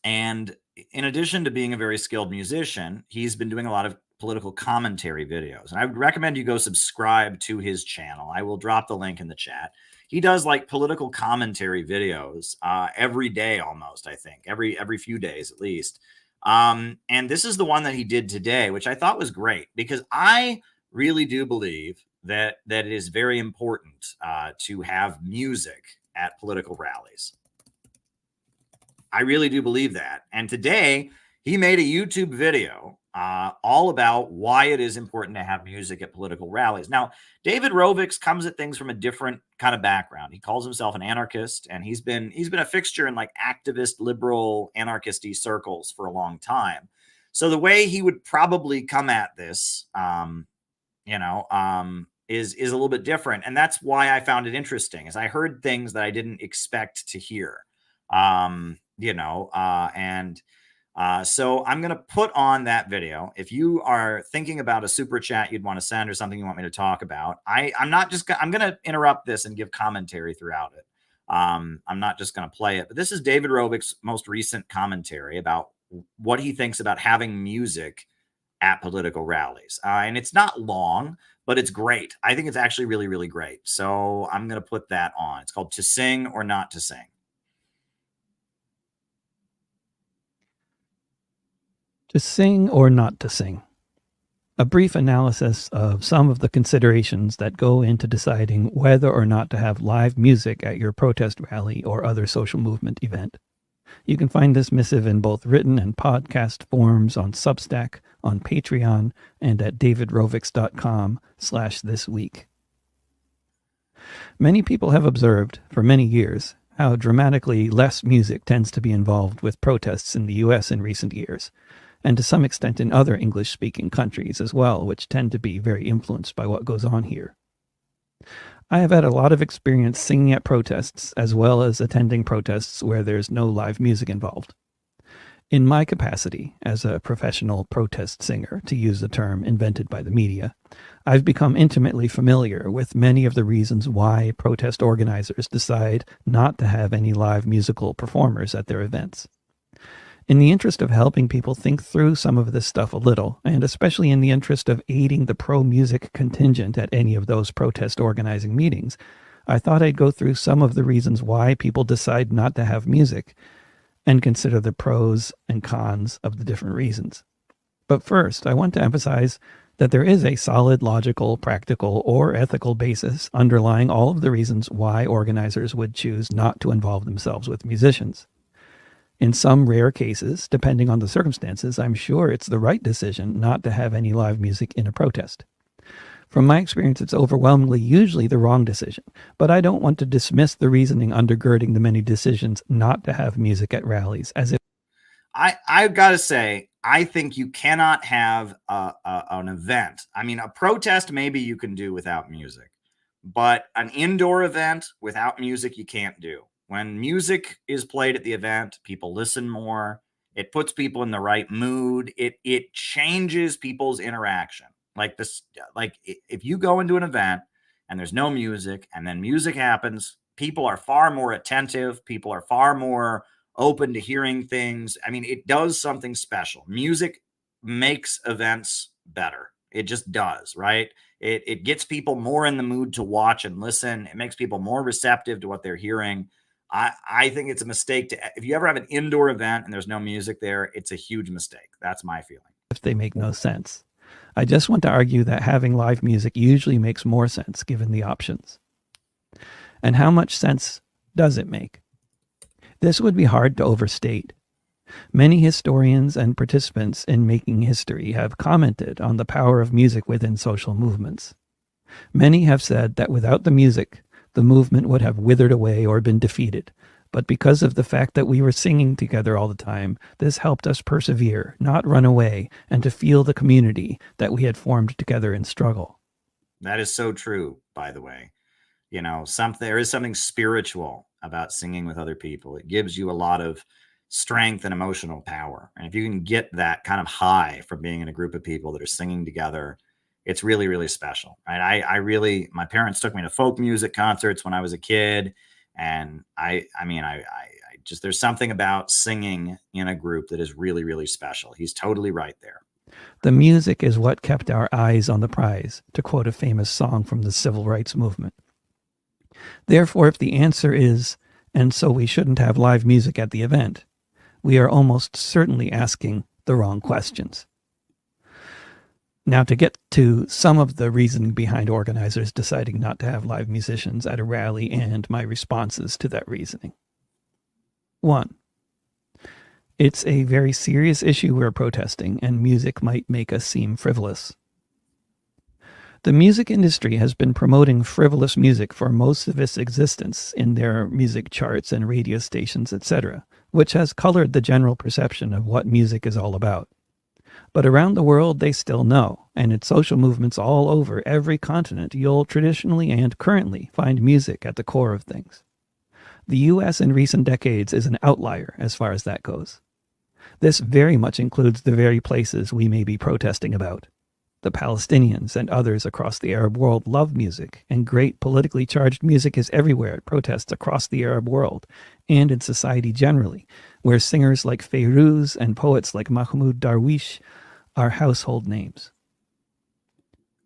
in addition to being a very skilled musician, he's been doing a lot of political commentary videos. And I would recommend you go subscribe to his channel. I will drop the link in the chat. He does like political commentary videos every day almost, I think, every few days at least. And this is the one that he did today, which I thought was great because I really do believe that it is very important to have music at political rallies. I really do believe that. And today he made a YouTube video all about why it is important to have music at political rallies. Now, David Roic comes at things from a different kind of background. He calls himself an anarchist, and he's been a fixture in like activist, liberal, anarchisty circles for a long time. So the way he would probably come at this, is a little bit different, and that's why I found it interesting. Is I heard things that I didn't expect to hear, so I'm going to put on that video. If you are thinking about a super chat you'd want to send or something you want me to talk about, I'm going to interrupt this and give commentary throughout it. I'm not just going to play it, but this is David Roic's most recent commentary about what he thinks about having music at political rallies. And it's not long, but it's great. I think it's actually really, really great. So I'm going to put that on. It's called To Sing or Not to Sing. To sing or not to sing. A brief analysis of some of the considerations that go into deciding whether or not to have live music at your protest rally or other social movement event. You can find this missive in both written and podcast forms on Substack, on Patreon, and at davidrovics.com/thisweek. Many people have observed, for many years, how dramatically less music tends to be involved with protests in the U.S. in recent years, and to some extent in other English-speaking countries as well, which tend to be very influenced by what goes on here. I have had a lot of experience singing at protests, as well as attending protests where there's no live music involved. In my capacity as a professional protest singer, to use the term invented by the media, I've become intimately familiar with many of the reasons why protest organizers decide not to have any live musical performers at their events. In the interest of helping people think through some of this stuff a little, and especially in the interest of aiding the pro-music contingent at any of those protest organizing meetings, I thought I'd go through some of the reasons why people decide not to have music, and consider the pros and cons of the different reasons. But first, I want to emphasize that there is a solid logical, practical, or ethical basis underlying all of the reasons why organizers would choose not to involve themselves with musicians. In some rare cases, depending on the circumstances, I'm sure it's the right decision not to have any live music in a protest. From my experience, it's overwhelmingly usually the wrong decision, but I don't want to dismiss the reasoning undergirding the many decisions not to have music at rallies as if... I've got to say, I think you cannot have an event. I mean, a protest maybe you can do without music, But an indoor event without music, you can't do. When music is played at the event, people listen more. It puts people in the right mood. It changes people's interaction. Like this, like if you go into an event and there's no music and then music happens, people are far more attentive. People are far more open to hearing things. I mean, it does something special. Music makes events better. It just does, right? It gets people more in the mood to watch and listen. It makes people more receptive to what they're hearing. I think it's a mistake if you ever have an indoor event and there's no music there, it's a huge mistake. That's my feeling. If they make no sense. I just want to argue that having live music usually makes more sense given the options. And how much sense does it make? This would be hard to overstate. Many historians and participants in making history have commented on the power of music within social movements. Many have said that without the music, the movement would have withered away or been defeated. But because of the fact that we were singing together all the time, this helped us persevere, not run away, and to feel the community that we had formed together in struggle. That is so true, by the way. You know, there is something spiritual about singing with other people. It gives you a lot of strength and emotional power. And if you can get that kind of high from being in a group of people that are singing together, it's really, really special. Right? My parents took me to folk music concerts when I was a kid. And I just, there's something about singing in a group that is really, really special. He's totally right there. The music is what kept our eyes on the prize, to quote a famous song from the civil rights movement. Therefore, if the answer is, and so we shouldn't have live music at the event, we are almost certainly asking the wrong questions. Now, to get to some of the reasoning behind organizers deciding not to have live musicians at a rally and my responses to that reasoning. 1. It's a very serious issue we're protesting, and music might make us seem frivolous. The music industry has been promoting frivolous music for most of its existence in their music charts and radio stations, etc., which has colored the general perception of what music is all about. But around the world, they still know, and in social movements all over every continent, you'll traditionally and currently find music at the core of things. The U.S. in recent decades is an outlier as far as that goes. This very much includes the very places we may be protesting about. The Palestinians and others across the Arab world love music, and great politically charged music is everywhere at protests across the Arab world, and in society generally, where singers like Fairuz and poets like Mahmoud Darwish are household names.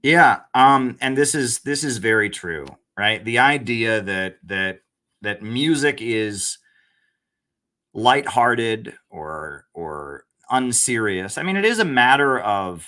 Yeah, and this is very true, right? The idea that music is lighthearted or unserious. I mean, it is a matter of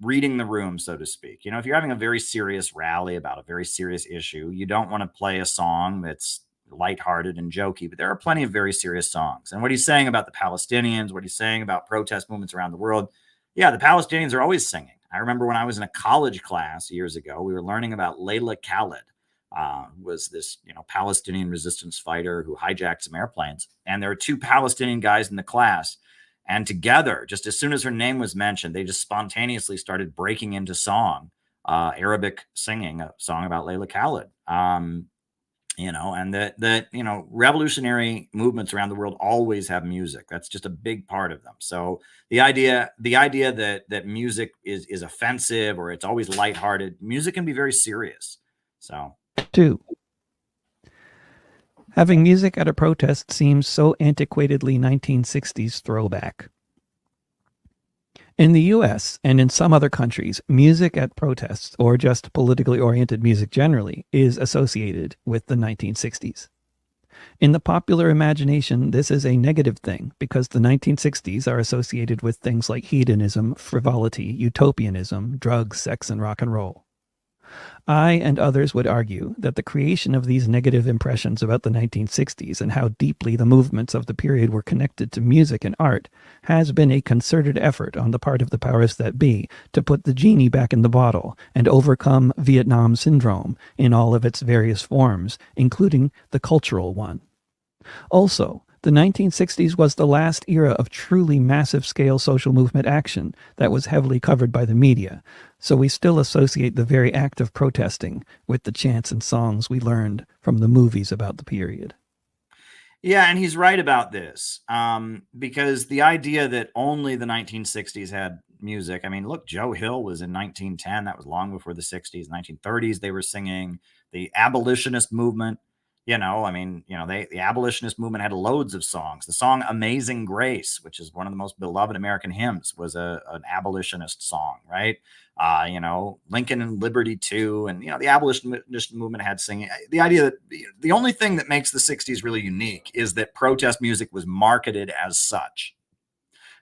reading the room, so to speak. You know, if you're having a very serious rally about a very serious issue, you don't want to play a song that's lighthearted and jokey, but there are plenty of very serious songs. And what he's saying about the Palestinians, what he's saying about protest movements around the world, yeah, the Palestinians are always singing. I remember when I was in a college class years ago, we were learning about Layla Khaled, was this, Palestinian resistance fighter who hijacked some airplanes. And there were two Palestinian guys in the class. And together, just as soon as her name was mentioned, they just spontaneously started breaking into song, Arabic singing, a song about Layla Khaled. And that revolutionary movements around the world always have music. That's just a big part of them. So the idea that music is offensive or it's always lighthearted, music can be very serious. So 2. Having music at a protest seems so antiquatedly 1960s throwback. In the US and in some other countries, music at protests, or just politically oriented music generally, is associated with the 1960s. In the popular imagination, this is a negative thing because the 1960s are associated with things like hedonism, frivolity, utopianism, drugs, sex, and rock and roll. I and others would argue that the creation of these negative impressions about the 1960s and how deeply the movements of the period were connected to music and art has been a concerted effort on the part of the powers that be to put the genie back in the bottle and overcome Vietnam syndrome in all of its various forms, including the cultural one. Also, The 1960s was the last era of truly massive-scale social movement action that was heavily covered by the media, so we still associate the very act of protesting with the chants and songs we learned from the movies about the period. Yeah, and he's right about this, because the idea that only the 1960s had music. I mean, look, Joe Hill was in 1910. That was long before the 60s. 1930s, they were singing. The abolitionist movement, the abolitionist movement had loads of songs. The song Amazing Grace, which is one of the most beloved American hymns, was an abolitionist song, right? Lincoln and Liberty too. And, the abolitionist movement had singing. The idea that the only thing that makes the 60s really unique is that protest music was marketed as such,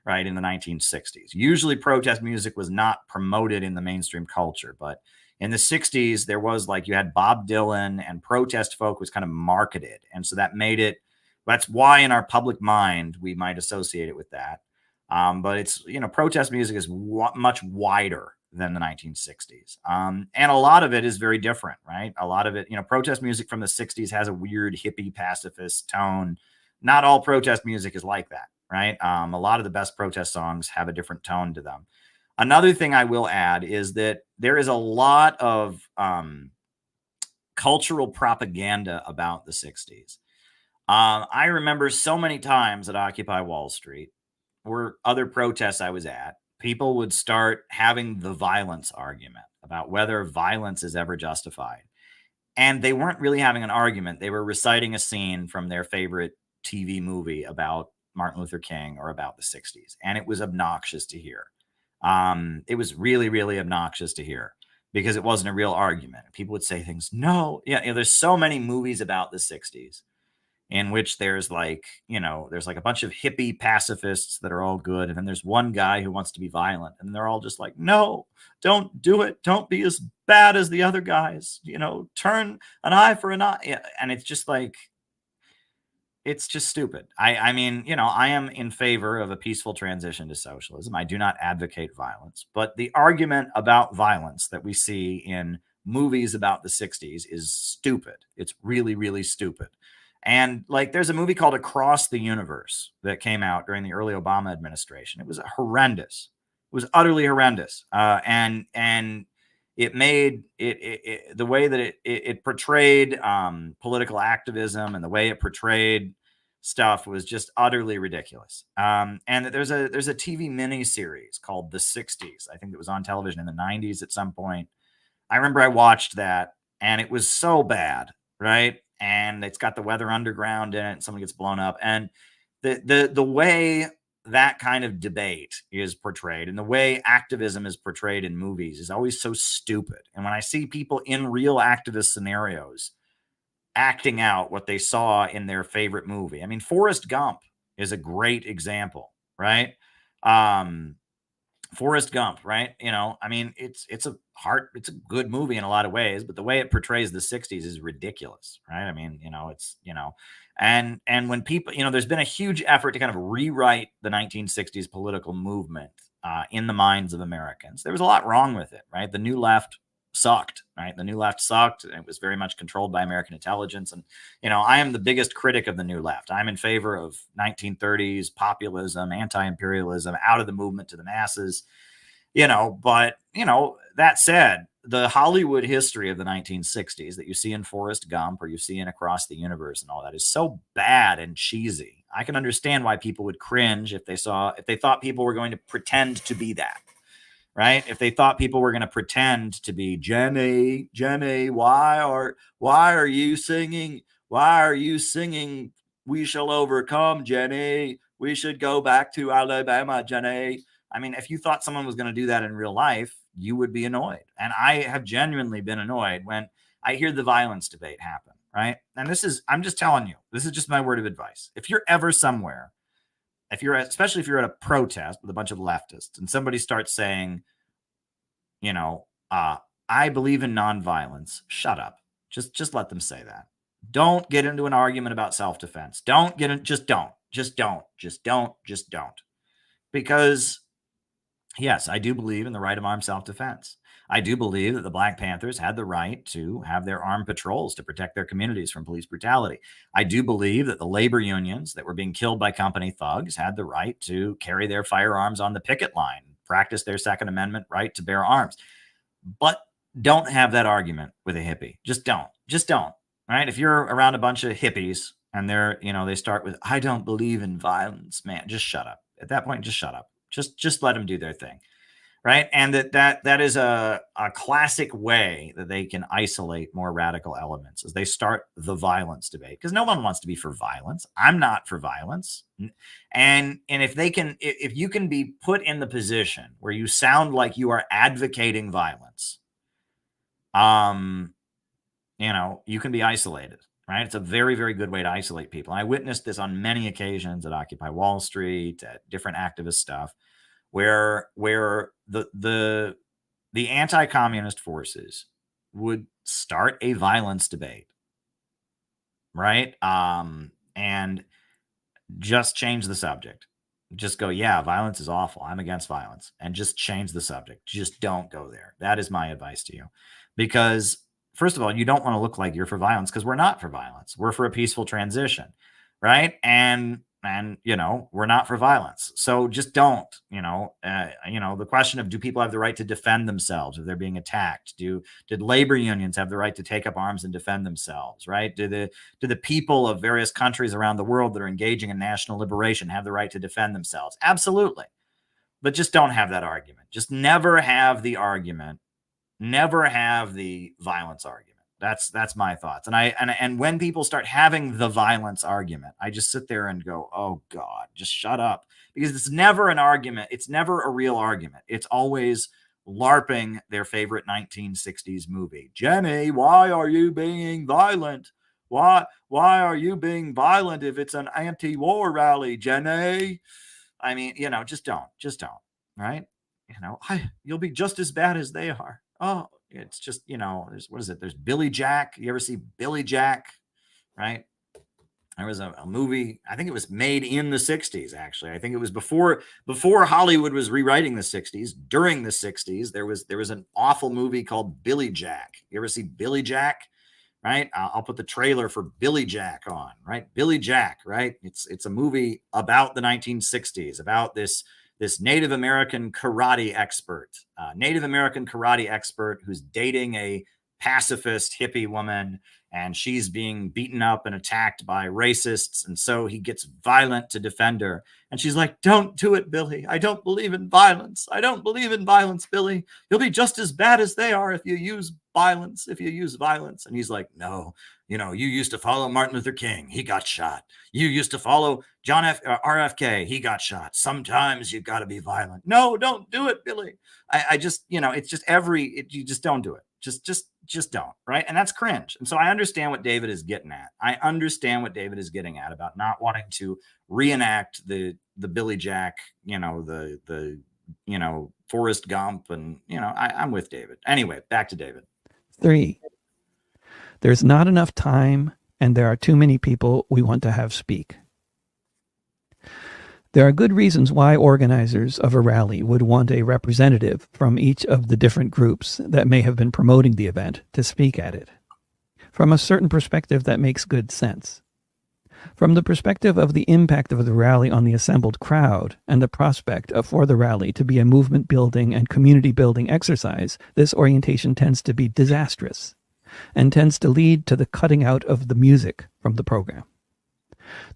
right, in the 1960s. Usually protest music was not promoted in the mainstream culture, but in the 60s, there was you had Bob Dylan, and protest folk was kind of marketed. And so that's why in our public mind, we might associate it with that. But it's, protest music is much wider than the 1960s. And a lot of it is very different, right? A lot of it, protest music from the 60s has a weird hippie pacifist tone. Not all protest music is like that, right? A lot of the best protest songs have a different tone to them. Another thing I will add is that there is a lot of cultural propaganda about the 60s. I remember so many times at Occupy Wall Street or other protests I was at, people would start having the violence argument about whether violence is ever justified. And they weren't really having an argument. They were reciting a scene from their favorite TV movie about Martin Luther King or about the 60s. And it was obnoxious to hear. It was really, really obnoxious to hear because it wasn't a real argument. People would say things, no, there's so many movies about the 60s in which there's there's a bunch of hippie pacifists that are all good. And then there's one guy who wants to be violent, and they're all just like, no, don't do it. Don't be as bad as the other guys, turn an eye for an eye. And it's just it's just stupid. I mean, I am in favor of a peaceful transition to socialism. I do not advocate violence, but the argument about violence that we see in movies about the 60s is stupid. It's really, really stupid. And there's a movie called Across the Universe that came out during the early Obama administration. It was horrendous. It was utterly horrendous. And it made the way that it portrayed political activism and the way it portrayed stuff was just utterly ridiculous. And there's a TV miniseries called The 60s. I think it was on television in the 90s at some point. I remember I watched that, and it was so bad, right? And it's got the Weather Underground in it, and someone gets blown up. And the way that kind of debate is portrayed and the way activism is portrayed in movies is always so stupid. And when I see people in real activist scenarios acting out what they saw in their favorite movie, I mean, Forrest Gump is a great example, right? Forrest Gump, right? I mean, it's a good movie in a lot of ways, but the way it portrays the 60s is ridiculous, right? I mean, and when people, there's been a huge effort to kind of rewrite the 1960s political movement in the minds of Americans. There was a lot wrong with it, right? The New Left sucked, right? The New Left sucked, and it was very much controlled by American intelligence. And, I am the biggest critic of the New Left. I'm in favor of 1930s populism, anti-imperialism, out of the movement to the masses, but, that said, the Hollywood history of the 1960s that you see in Forrest Gump or you see in Across the Universe and all that is so bad and cheesy. I can understand why people would cringe if they thought people were going to pretend to be that. Right? If they thought people were going to pretend to be Jenny, why are you singing? Why are you singing? We shall overcome, Jenny. We should go back to Alabama, Jenny. I mean, if you thought someone was going to do that in real life, you would be annoyed. And I have genuinely been annoyed when I hear the violence debate happen. Right? And I'm just telling you, this is just my word of advice. If you're ever somewhere, especially if you're at a protest with a bunch of leftists and somebody starts saying, I believe in nonviolence, shut up. Just let them say that. Don't get into an argument about self-defense. Just don't. Because yes, I do believe in the right of armed self-defense. I do believe that the Black Panthers had the right to have their armed patrols to protect their communities from police brutality. I do believe that the labor unions that were being killed by company thugs had the right to carry their firearms on the picket line, practice their Second Amendment right to bear arms. But don't have that argument with a hippie. Just don't. Just don't. Right? If you're around a bunch of hippies and they start with, I don't believe in violence, man, just shut up. At that point, just shut up. Just let them do their thing. Right. And that is a classic way that they can isolate more radical elements as they start the violence debate, because no one wants to be for violence. I'm not for violence. And if you can be put in the position where you sound like you are advocating violence, you can be isolated. Right. It's a very, very good way to isolate people. I witnessed this on many occasions at Occupy Wall Street, at different activist stuff, where the anti-communist forces would start a violence debate, right? And just change the subject. Just go, yeah, violence is awful. I'm against violence. And just change the subject. Just don't go there. That is my advice to you. Because, first of all, you don't want to look like you're for violence, because we're not for violence. We're for a peaceful transition, right? And we're not for violence. So just don't, the question of, do people have the right to defend themselves if they're being attacked? Did labor unions have the right to take up arms and defend themselves, right? Do the people of various countries around the world that are engaging in national liberation have the right to defend themselves? Absolutely. But just don't have that argument. Just never have the argument. Never have the violence argument. That's my thoughts. And when people start having the violence argument, I just sit there and go, oh God, just shut up. Because it's never an argument. It's never a real argument. It's always LARPing their favorite 1960s movie. Jenny, why are you being violent? Why are you being violent if it's an anti-war rally, Jenny? I mean, just don't. Right? You'll be just as bad as they are. Oh, it's just, there's Billy Jack. You ever see Billy Jack? Right? There was a movie, I think it was made in the 60s, actually. I think it was before Hollywood was rewriting the 60s. During the 60s, there was an awful movie called Billy Jack. You ever see Billy Jack? Right? I'll put the trailer for Billy Jack on, right? Billy Jack, right? It's a movie about the 1960s, about this Native American karate expert who's dating a pacifist hippie woman, and she's being beaten up and attacked by racists. And so he gets violent to defend her. And she's like, don't do it, Billy. I don't believe in violence. I don't believe in violence, Billy. You'll be just as bad as they are if you use violence, And he's like, no, you used to follow Martin Luther King. He got shot. You used to follow RFK. He got shot. Sometimes you got to be violent. No, don't do it, Billy. I just, it's just you just don't do it. Just don't, right? And that's cringe. And so I understand what David is getting at. About not wanting to reenact the Billy Jack, the Forrest Gump, and I'm with David. Anyway, back to David. 3, there's not enough time, and there are too many people we want to have speak. There are good reasons why organizers of a rally would want a representative from each of the different groups that may have been promoting the event to speak at it. From a certain perspective, that makes good sense. From the perspective of the impact of the rally on the assembled crowd and the prospect for the rally to be a movement building and community building exercise, this orientation tends to be disastrous and tends to lead to the cutting out of the music from the program.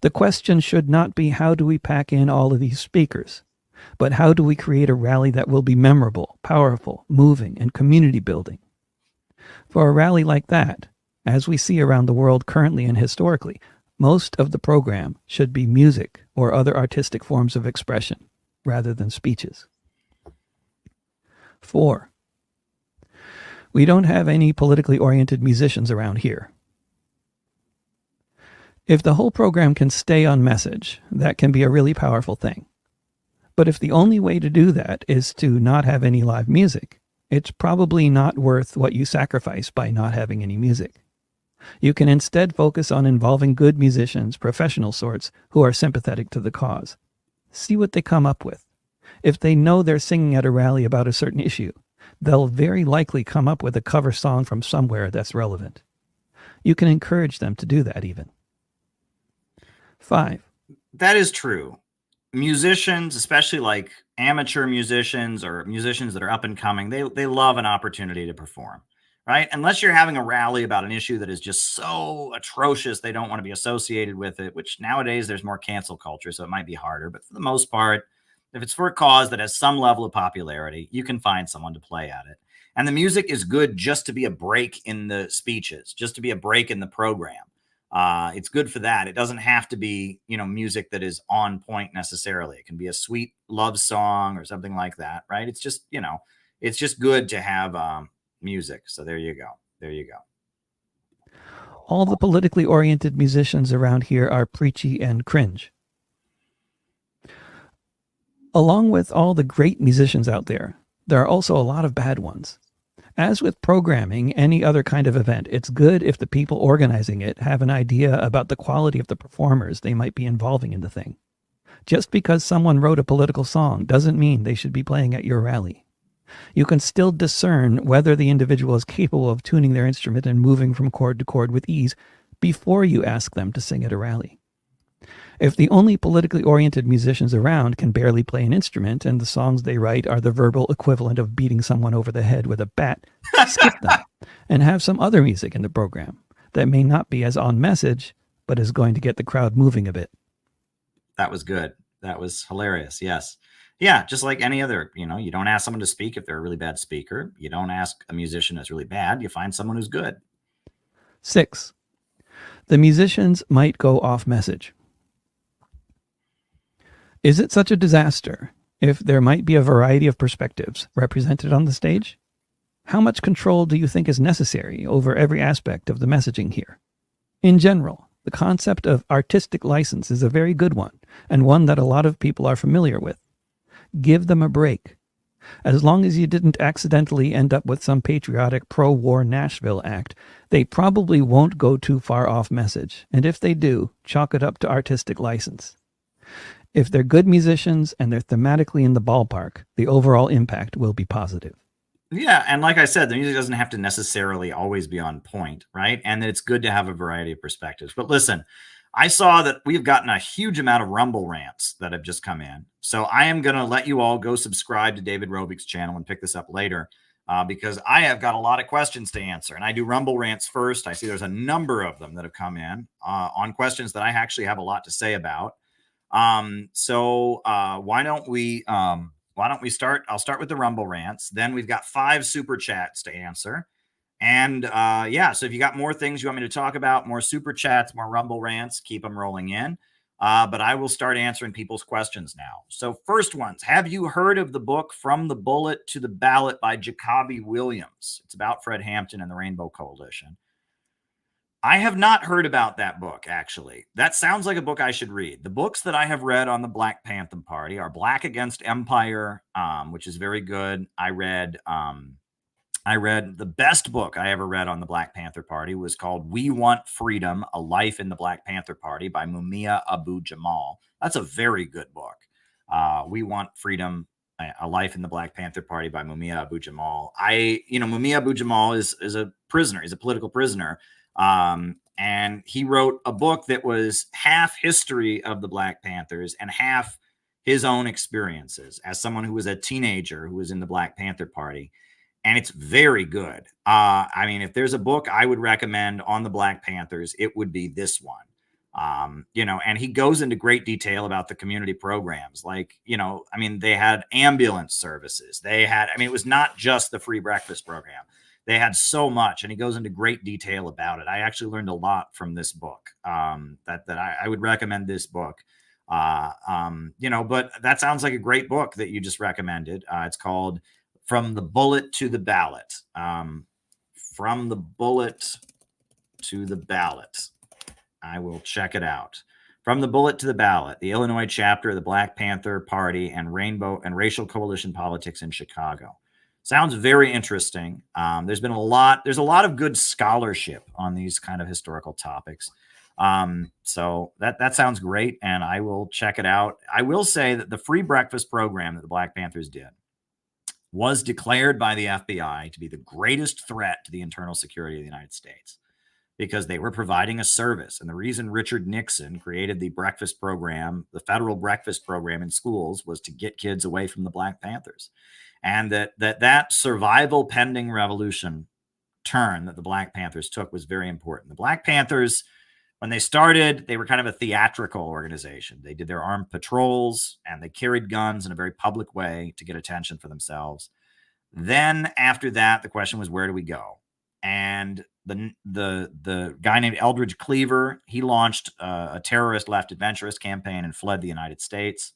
The question should not be how do we pack in all of these speakers, but how do we create a rally that will be memorable, powerful, moving, and community building? For a rally like that, as we see around the world currently and historically, most of the program should be music or other artistic forms of expression rather than speeches. 4, we don't have any politically oriented musicians around here. If the whole program can stay on message, that can be a really powerful thing. But if the only way to do that is to not have any live music, it's probably not worth what you sacrifice by not having any music. You can instead focus on involving good musicians, professional sorts, who are sympathetic to the cause. See what they come up with. If they know they're singing at a rally about a certain issue, They'll very likely come up with a cover song from somewhere that's relevant. You can encourage them to do that even. 5. That is true. Musicians, especially like amateur musicians or musicians that are up and coming, they love an opportunity to perform, right? Unless you're having a rally about an issue that is just so atrocious they don't want to be associated with it, which nowadays there's more cancel culture, so it might be harder. But for the most part, if it's for a cause that has some level of popularity, you can find someone to play at it. And the music is good just to be a break in the speeches, just to be a break in the program. It's good for that. It doesn't have to be, music that is on point necessarily. It can be a sweet love song or something like that, right? It's just, it's just good to have music. So there you go. There you go. All the politically oriented musicians around here are preachy and cringe. Along with all the great musicians out there, there are also a lot of bad ones. As with programming any other kind of event, it's good if the people organizing it have an idea about the quality of the performers they might be involving in the thing. Just because someone wrote a political song doesn't mean they should be playing at your rally. You can still discern whether the individual is capable of tuning their instrument and moving from chord to chord with ease before you ask them to sing at a rally. If the only politically oriented musicians around can barely play an instrument and the songs they write are the verbal equivalent of beating someone over the head with a bat, skip them and have some other music in the program that may not be as on message, but is going to get the crowd moving a bit. That was good. That was hilarious. Yes. Yeah. Just like any other, you don't ask someone to speak if they're a really bad speaker. You don't ask a musician that's really bad. You find someone who's good. 6. The musicians might go off message. Is it such a disaster if there might be a variety of perspectives represented on the stage? How much control do you think is necessary over every aspect of the messaging here? In general, the concept of artistic license is a very good one, and one that a lot of people are familiar with. Give them a break. As long as you didn't accidentally end up with some patriotic pro-war Nashville act, they probably won't go too far off message, and if they do, chalk it up to artistic license. If they're good musicians and they're thematically in the ballpark, the overall impact will be positive. Yeah, and like I said, the music doesn't have to necessarily always be on point, right? And it's good to have a variety of perspectives. But listen, I saw that we've gotten a huge amount of Rumble rants that have just come in. So I am going to let you all go subscribe to David Rovik's channel and pick this up later because I have got a lot of questions to answer. And I do Rumble rants first. I see there's a number of them that have come in on questions that I actually have a lot to say about. So why don't we start? I'll start with the Rumble rants. Then we've got 5 super chats to answer. And so if you got more things you want me to talk about, more super chats, more Rumble rants, keep them rolling in. But I will start answering people's questions now. So first ones, have you heard of the book From the Bullet to the Ballot by Jacoby Williams? It's about Fred Hampton and the Rainbow Coalition. I have not heard about that book, actually. That sounds like a book I should read. The books that I have read on the Black Panther Party are Black Against Empire, which is very good. I read the best book I ever read on the Black Panther Party was called We Want Freedom, A Life in the Black Panther Party by Mumia Abu-Jamal. That's a very good book. We Want Freedom, A Life in the Black Panther Party by Mumia Abu-Jamal. Mumia Abu-Jamal is a prisoner. He's a political prisoner. And he wrote a book that was half history of the Black Panthers and half his own experiences as someone who was a teenager who was in the Black Panther Party. And it's very good. If there's a book I would recommend on the Black Panthers, it would be this one. And he goes into great detail about the community programs. They had ambulance services. It was not just the free breakfast program. They had so much, and he goes into great detail about it. I actually learned a lot from this book. That I would recommend this book. But that sounds like a great book that you just recommended. It's called From the Bullet to the Ballot. From the Bullet to the Ballot. I will check it out. From the Bullet to the Ballot, the Illinois chapter of the Black Panther Party and Rainbow and Racial Coalition Politics in Chicago. Sounds very interesting. There's a lot of good scholarship on these kind of historical topics. So that sounds great, and I will check it out. I will say that the free breakfast program that the Black Panthers did was declared by the FBI to be the greatest threat to the internal security of the United States because they were providing a service. And the reason Richard Nixon created the breakfast program, the federal breakfast program in schools, was to get kids away from the Black Panthers. And that survival pending revolution turn that the Black Panthers took was very important. The Black Panthers, when they started, they were kind of a theatrical organization. They did their armed patrols and they carried guns in a very public way to get attention for themselves. Then after that, the question was, where do we go? And the guy named Eldridge Cleaver, he launched a terrorist left adventurist campaign and fled the United States.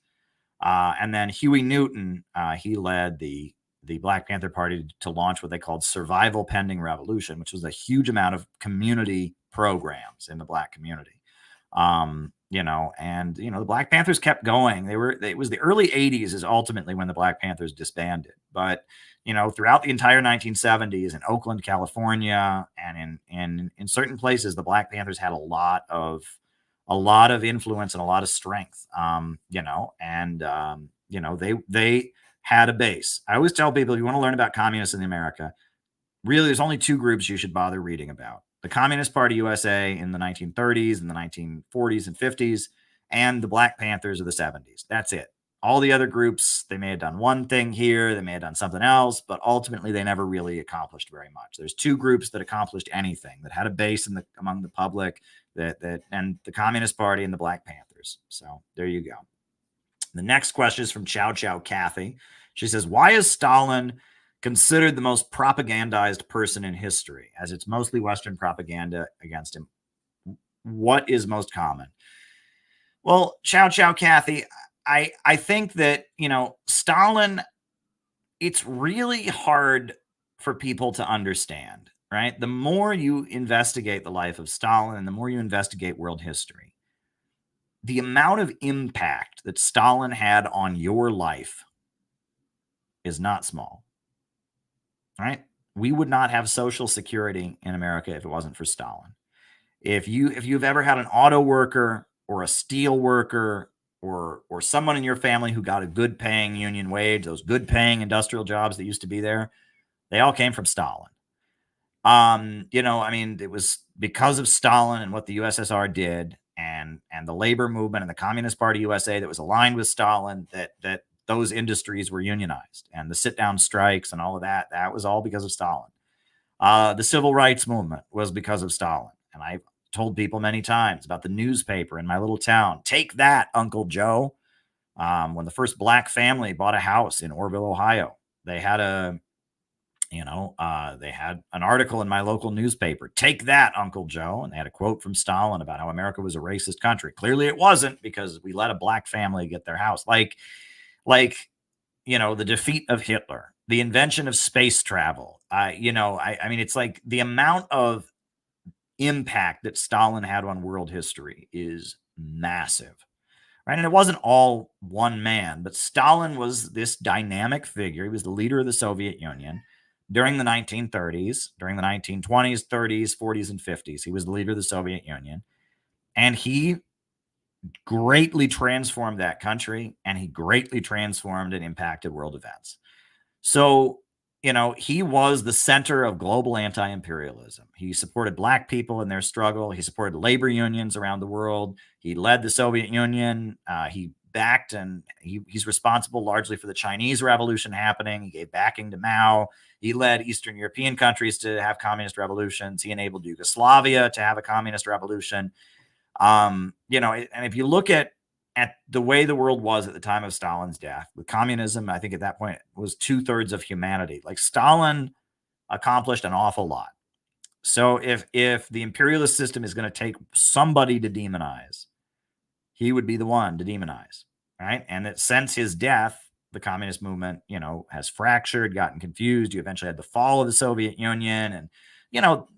And then Huey Newton, he led the Black Panther Party to launch what they called Survival Pending Revolution, which was a huge amount of community programs in the Black community. The Black Panthers kept going. It was the early 80s is ultimately when the Black Panthers disbanded. But, throughout the entire 1970s in Oakland, California, and in certain places, the Black Panthers had a lot of influence and a lot of strength. They had a base. I always tell people, if you want to learn about communists in America, really, there's only two groups you should bother reading about: the Communist Party USA in the 1930s and the 1940s and 50s, and the Black Panthers of the 70s. That's it. All the other groups, they may have done one thing here, they may have done something else, but ultimately they never really accomplished very much. There's two groups that accomplished anything, that had a base among the public, and the Communist Party and the Black Panthers. So there you go. The next question is from Chow Chow Kathy. She says, why is Stalin considered the most propagandized person in history, as it's mostly Western propaganda against him? What is most common? Well, Chow Chow Kathy, I think that, Stalin, it's really hard for people to understand, right? The more you investigate the life of Stalin and the more you investigate world history, the amount of impact that Stalin had on your life is not small, right? We would not have Social Security in America if it wasn't for Stalin. If you've ever had an auto worker or a steel worker or someone in your family who got a good paying union wage, those good paying industrial jobs that used to be there, they all came from Stalin. It was because of Stalin and what the USSR did and the labor movement and the Communist Party USA that was aligned with Stalin that those industries were unionized, and the sit down strikes and all of that was all because of Stalin. The civil rights movement was because of Stalin. And I've told people many times about the newspaper in my little town. Take that, Uncle Joe. When the first Black family bought a house in Orville, Ohio, they had an article in my local newspaper. Take that, Uncle Joe. And they had a quote from Stalin about how America was a racist country. Clearly it wasn't, because we let a Black family get their house. Like the defeat of Hitler, the invention of space travel. It's like the amount of impact that Stalin had on world history is massive, right? And it wasn't all one man, but Stalin was this dynamic figure. He was the leader of the Soviet Union during the 1930s, during the 1920s, 30s, 40s, and 50s. He was the leader of the Soviet Union, and he greatly transformed that country, and he greatly transformed and impacted world events. So, he was the center of global anti-imperialism. He supported Black people in their struggle. He supported labor unions around the world. He led the Soviet Union. He backed, and he's responsible largely for the Chinese Revolution happening. He gave backing to Mao. He led Eastern European countries to have communist revolutions. He enabled Yugoslavia to have a communist revolution. And if you look at the way the world was at the time of Stalin's death, with communism, I think at that point was 2/3 of humanity. Like, Stalin accomplished an awful lot. So if the imperialist system is going to take somebody to demonize, he would be the one to demonize, right? And that since his death, the communist movement, has fractured, gotten confused. You eventually had the fall of the Soviet Union, and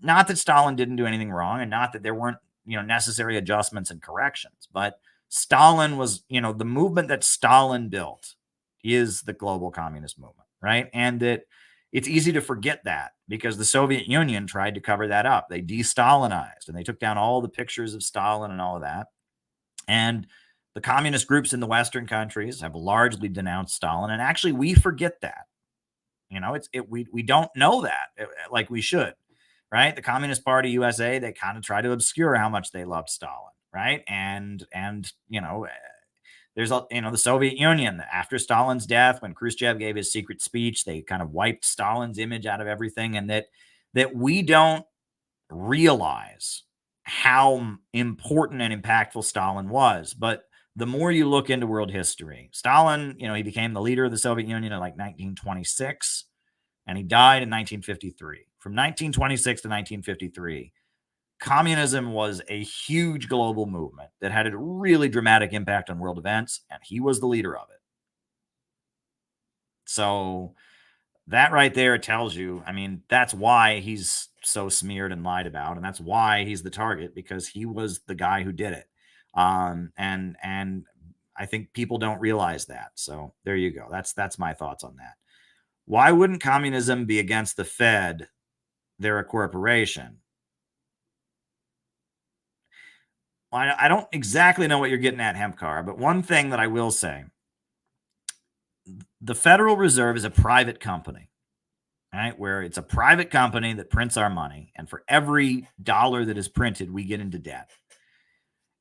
not that Stalin didn't do anything wrong, and not that there weren't necessary adjustments and corrections, but Stalin was, the movement that Stalin built is the global communist movement, right? And that it's easy to forget that because the Soviet Union tried to cover that up. They de-Stalinized and they took down all the pictures of Stalin and all of that. And the communist groups in the Western countries have largely denounced Stalin. And actually, we forget that. You know, we don't know that like we should, right? The Communist Party USA, they kind of try to obscure how much they loved Stalin, right? And you know, there's the Soviet Union after Stalin's death, when Khrushchev gave his secret speech, they kind of wiped Stalin's image out of everything, and that we don't realize how important and impactful Stalin was. But the more you look into world history, Stalin, he became the leader of the Soviet Union in like 1926, and he died in 1953. From 1926 to 1953, communism was a huge global movement that had a really dramatic impact on world events, and he was the leader of it. So that right there tells you, I mean, that's why he's so smeared and lied about, and that's why he's the target, because he was the guy who did it. And I think people don't realize that. So there you go. That's my thoughts on that. Why wouldn't communism be against the Fed? They're a corporation. I don't exactly know what you're getting at, Hempcar, but one thing that I will say, the Federal Reserve is a private company, right? Where it's a private company that prints our money, and for every dollar that is printed, we get into debt.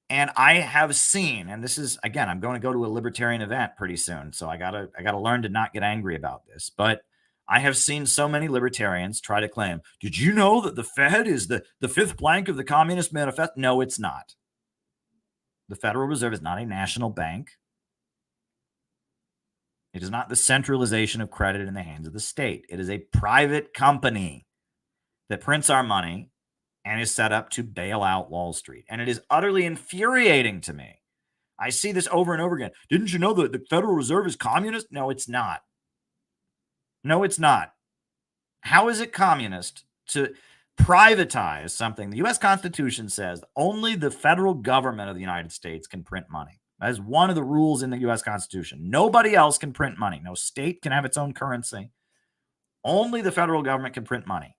And I have seen, and this is, again, I'm going to go to a libertarian event pretty soon, so I gotta learn to not get angry about this, but I have seen so many libertarians try to claim, did you know that the Fed is the fifth plank of the Communist Manifesto? No, it's not. The Federal Reserve is not a national bank. It is not the centralization of credit in the hands of the state. It is a private company that prints our money and is set up to bail out Wall Street. And it is utterly infuriating to me. I see this over and over again. Didn't you know that the Federal Reserve is communist? No, it's not. No, it's not. How is it communist to privatize something? The U.S. Constitution says only the federal government of the United States can print money. That is one of the rules in the U.S. Constitution. Nobody else can print money. No state can have its own currency. Only the federal government can print money.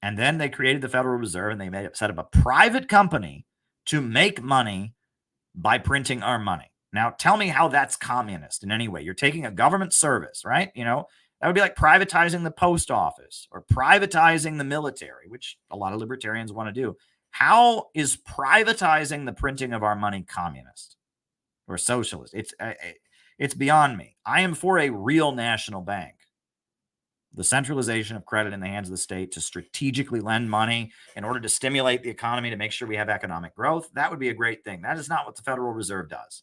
And then they created the Federal Reserve, and they set up a private company to make money by printing our money. Now, tell me how that's communist in any way. You're taking a government service, right? That would be like privatizing the post office or privatizing the military, which a lot of libertarians want to do. How is privatizing the printing of our money communist or socialist? It's beyond me. I am for a real national bank. The centralization of credit in the hands of the state to strategically lend money in order to stimulate the economy, to make sure we have economic growth, that would be a great thing. That is not what the Federal Reserve does.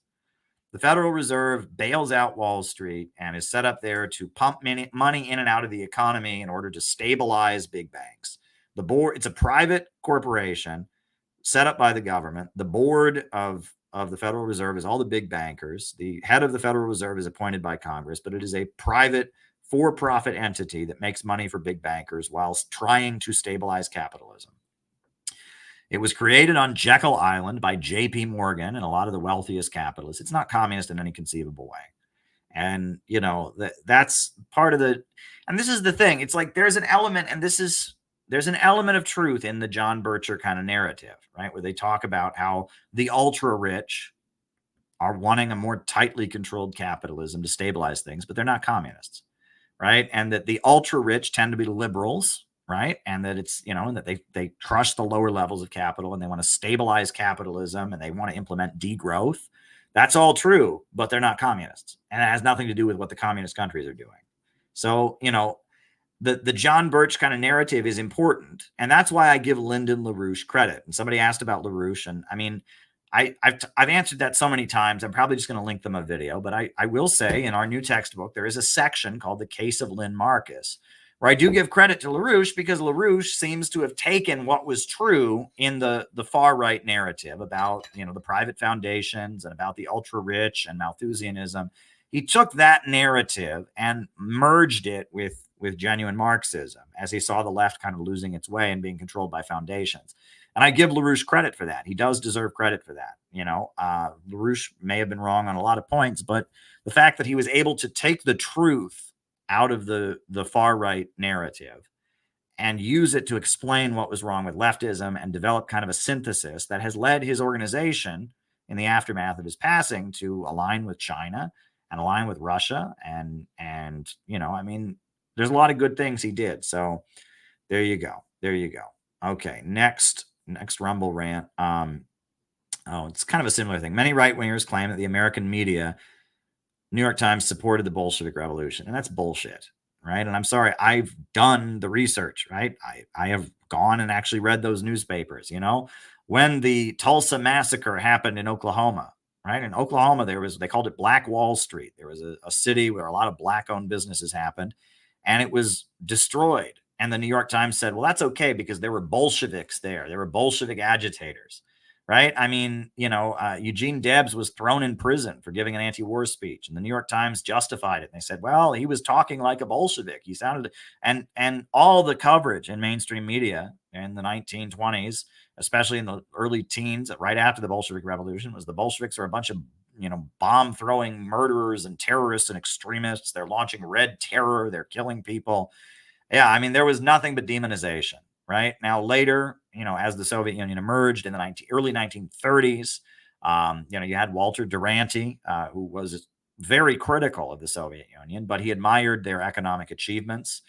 The Federal Reserve bails out Wall Street and is set up there to pump money in and out of the economy in order to stabilize big banks. The board, it's a private corporation set up by the government. The board of the Federal Reserve is all the big bankers. The head of the Federal Reserve is appointed by Congress, but it is a private for-profit entity that makes money for big bankers whilst trying to stabilize capitalism. It was created on Jekyll Island by J.P. Morgan and a lot of the wealthiest capitalists. It's not communist in any conceivable way. And, that's part of the, and this is the thing. It's like there's an element, and there's an element of truth in the John Bircher kind of narrative, right? Where they talk about how the ultra rich are wanting a more tightly controlled capitalism to stabilize things, but they're not communists. Right. And that the ultra rich tend to be liberals. Right. And that it's, and that they crush the lower levels of capital, and they want to stabilize capitalism, and they want to implement degrowth. That's all true, but they're not communists. And it has nothing to do with what the communist countries are doing. So, the John Birch kind of narrative is important. And that's why I give Lyndon LaRouche credit. And somebody asked about LaRouche. And I mean, I've answered that so many times. I'm probably just going to link them a video, but I will say in our new textbook, there is a section called The Case of Lynn Marcus, where I do give credit to LaRouche, because LaRouche seems to have taken what was true in the far right narrative about, the private foundations and about the ultra rich and Malthusianism. He took that narrative and merged it with genuine Marxism, as he saw the left kind of losing its way and being controlled by foundations. And I give LaRouche credit for that. He does deserve credit for that. LaRouche may have been wrong on a lot of points, but the fact that he was able to take the truth out of the far right narrative and use it to explain what was wrong with leftism and develop kind of a synthesis that has led his organization in the aftermath of his passing to align with China and align with Russia. And there's a lot of good things he did. So there you go. There you go. Okay, next Rumble rant. It's kind of a similar thing. Many right-wingers claim that the American media, New York Times, supported the Bolshevik Revolution, and that's bullshit, right? And I'm sorry, I've done the research, right? I have gone and actually read those newspapers, when the Tulsa massacre happened in Oklahoma, right? In Oklahoma, they called it Black Wall Street. There was a city where a lot of black-owned businesses happened, and it was destroyed. And the New York Times said, well, that's okay because there were Bolsheviks there. There were Bolshevik agitators, right? I mean, Eugene Debs was thrown in prison for giving an anti-war speech, and the New York Times justified it. They said, well, he was talking like a Bolshevik. He sounded, and all the coverage in mainstream media in the 1920s, especially in the early teens, right after the Bolshevik Revolution, was the Bolsheviks are a bunch of, bomb-throwing murderers and terrorists and extremists. They're launching red terror. They're killing people. Yeah, I mean, there was nothing but demonization, right? Now, later, as the Soviet Union emerged in the early 1930s, you had Walter Duranty, who was very critical of the Soviet Union, but he admired their economic achievements.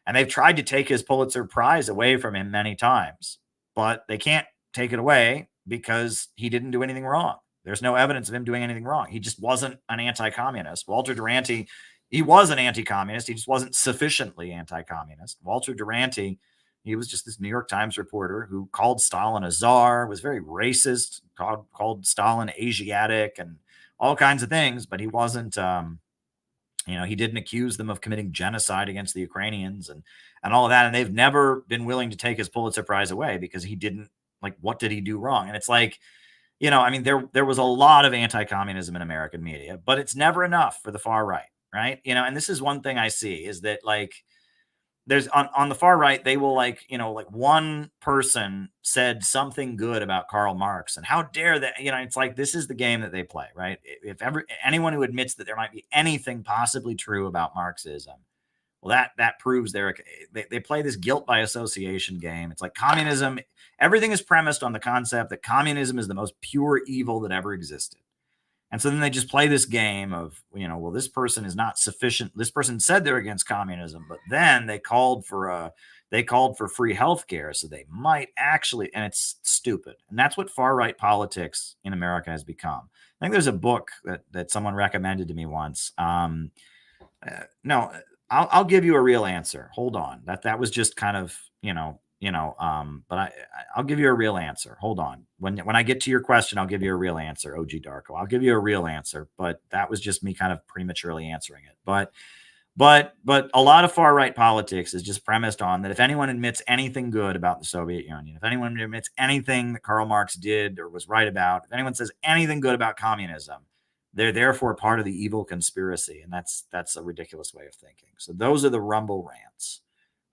And they've tried to take his Pulitzer Prize away from him many times, but they can't take it away because he didn't do anything wrong. There's no evidence of him doing anything wrong. He just wasn't an anti-communist. Walter Duranty, he was an anti-communist. He just wasn't sufficiently anti-communist. Walter Duranty, he was just this New York Times reporter who called Stalin a czar, was very racist, called Stalin Asiatic and all kinds of things, but he wasn't, he didn't accuse them of committing genocide against the Ukrainians and all of that. And they've never been willing to take his Pulitzer Prize away because he didn't, what did he do wrong? And it's like, there was a lot of anti-communism in American media, but it's never enough for the far right. Right. And this is one thing I see is that there's on the far right, they will one person said something good about Karl Marx and how dare that, it's like, this is the game that they play, right? If anyone who admits that there might be anything possibly true about Marxism, well, that proves they play this guilt by association game. It's like communism. Everything is premised on the concept that communism is the most pure evil that ever existed. And so then they just play this game of, well, this person is not sufficient. This person said they're against communism, but then they called for free healthcare. So they might actually, and it's stupid. And that's what far right politics in America has become. I think there's a book that someone recommended to me once. No, I'll give you a real answer. Hold on. That was just kind of, but I'll give you a real answer. Hold on. When I get to your question, I'll give you a real answer. OG Darko, I'll give you a real answer, but that was just me kind of prematurely answering it. But a lot of far right politics is just premised on that if anyone admits anything good about the Soviet Union, if anyone admits anything that Karl Marx did or was right about, if anyone says anything good about communism, they're therefore part of the evil conspiracy. And that's a ridiculous way of thinking. So those are the Rumble rants,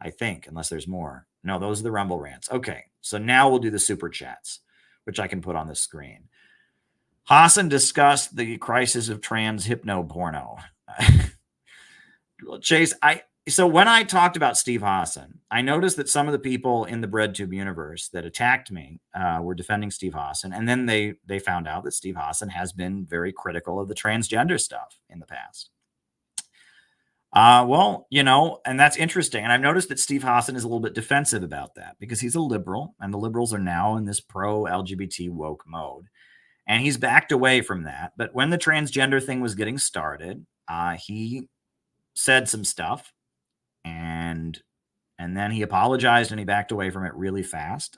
I think, unless there's more. No, those are the Rumble rants. Okay, so now we'll do the super chats, which I can put on the screen. Hassan discussed the crisis of trans hypno porno. Chase, so when I talked about Steve Hassan, I noticed that some of the people in the Breadtube universe that attacked me were defending Steve Hassan, and then they found out that Steve Hassan has been very critical of the transgender stuff in the past. And that's interesting. And I've noticed that Steve Hassan is a little bit defensive about that because he's a liberal, and the liberals are now in this pro-LGBT woke mode. And he's backed away from that. But when the transgender thing was getting started, he said some stuff, and then he apologized and he backed away from it really fast.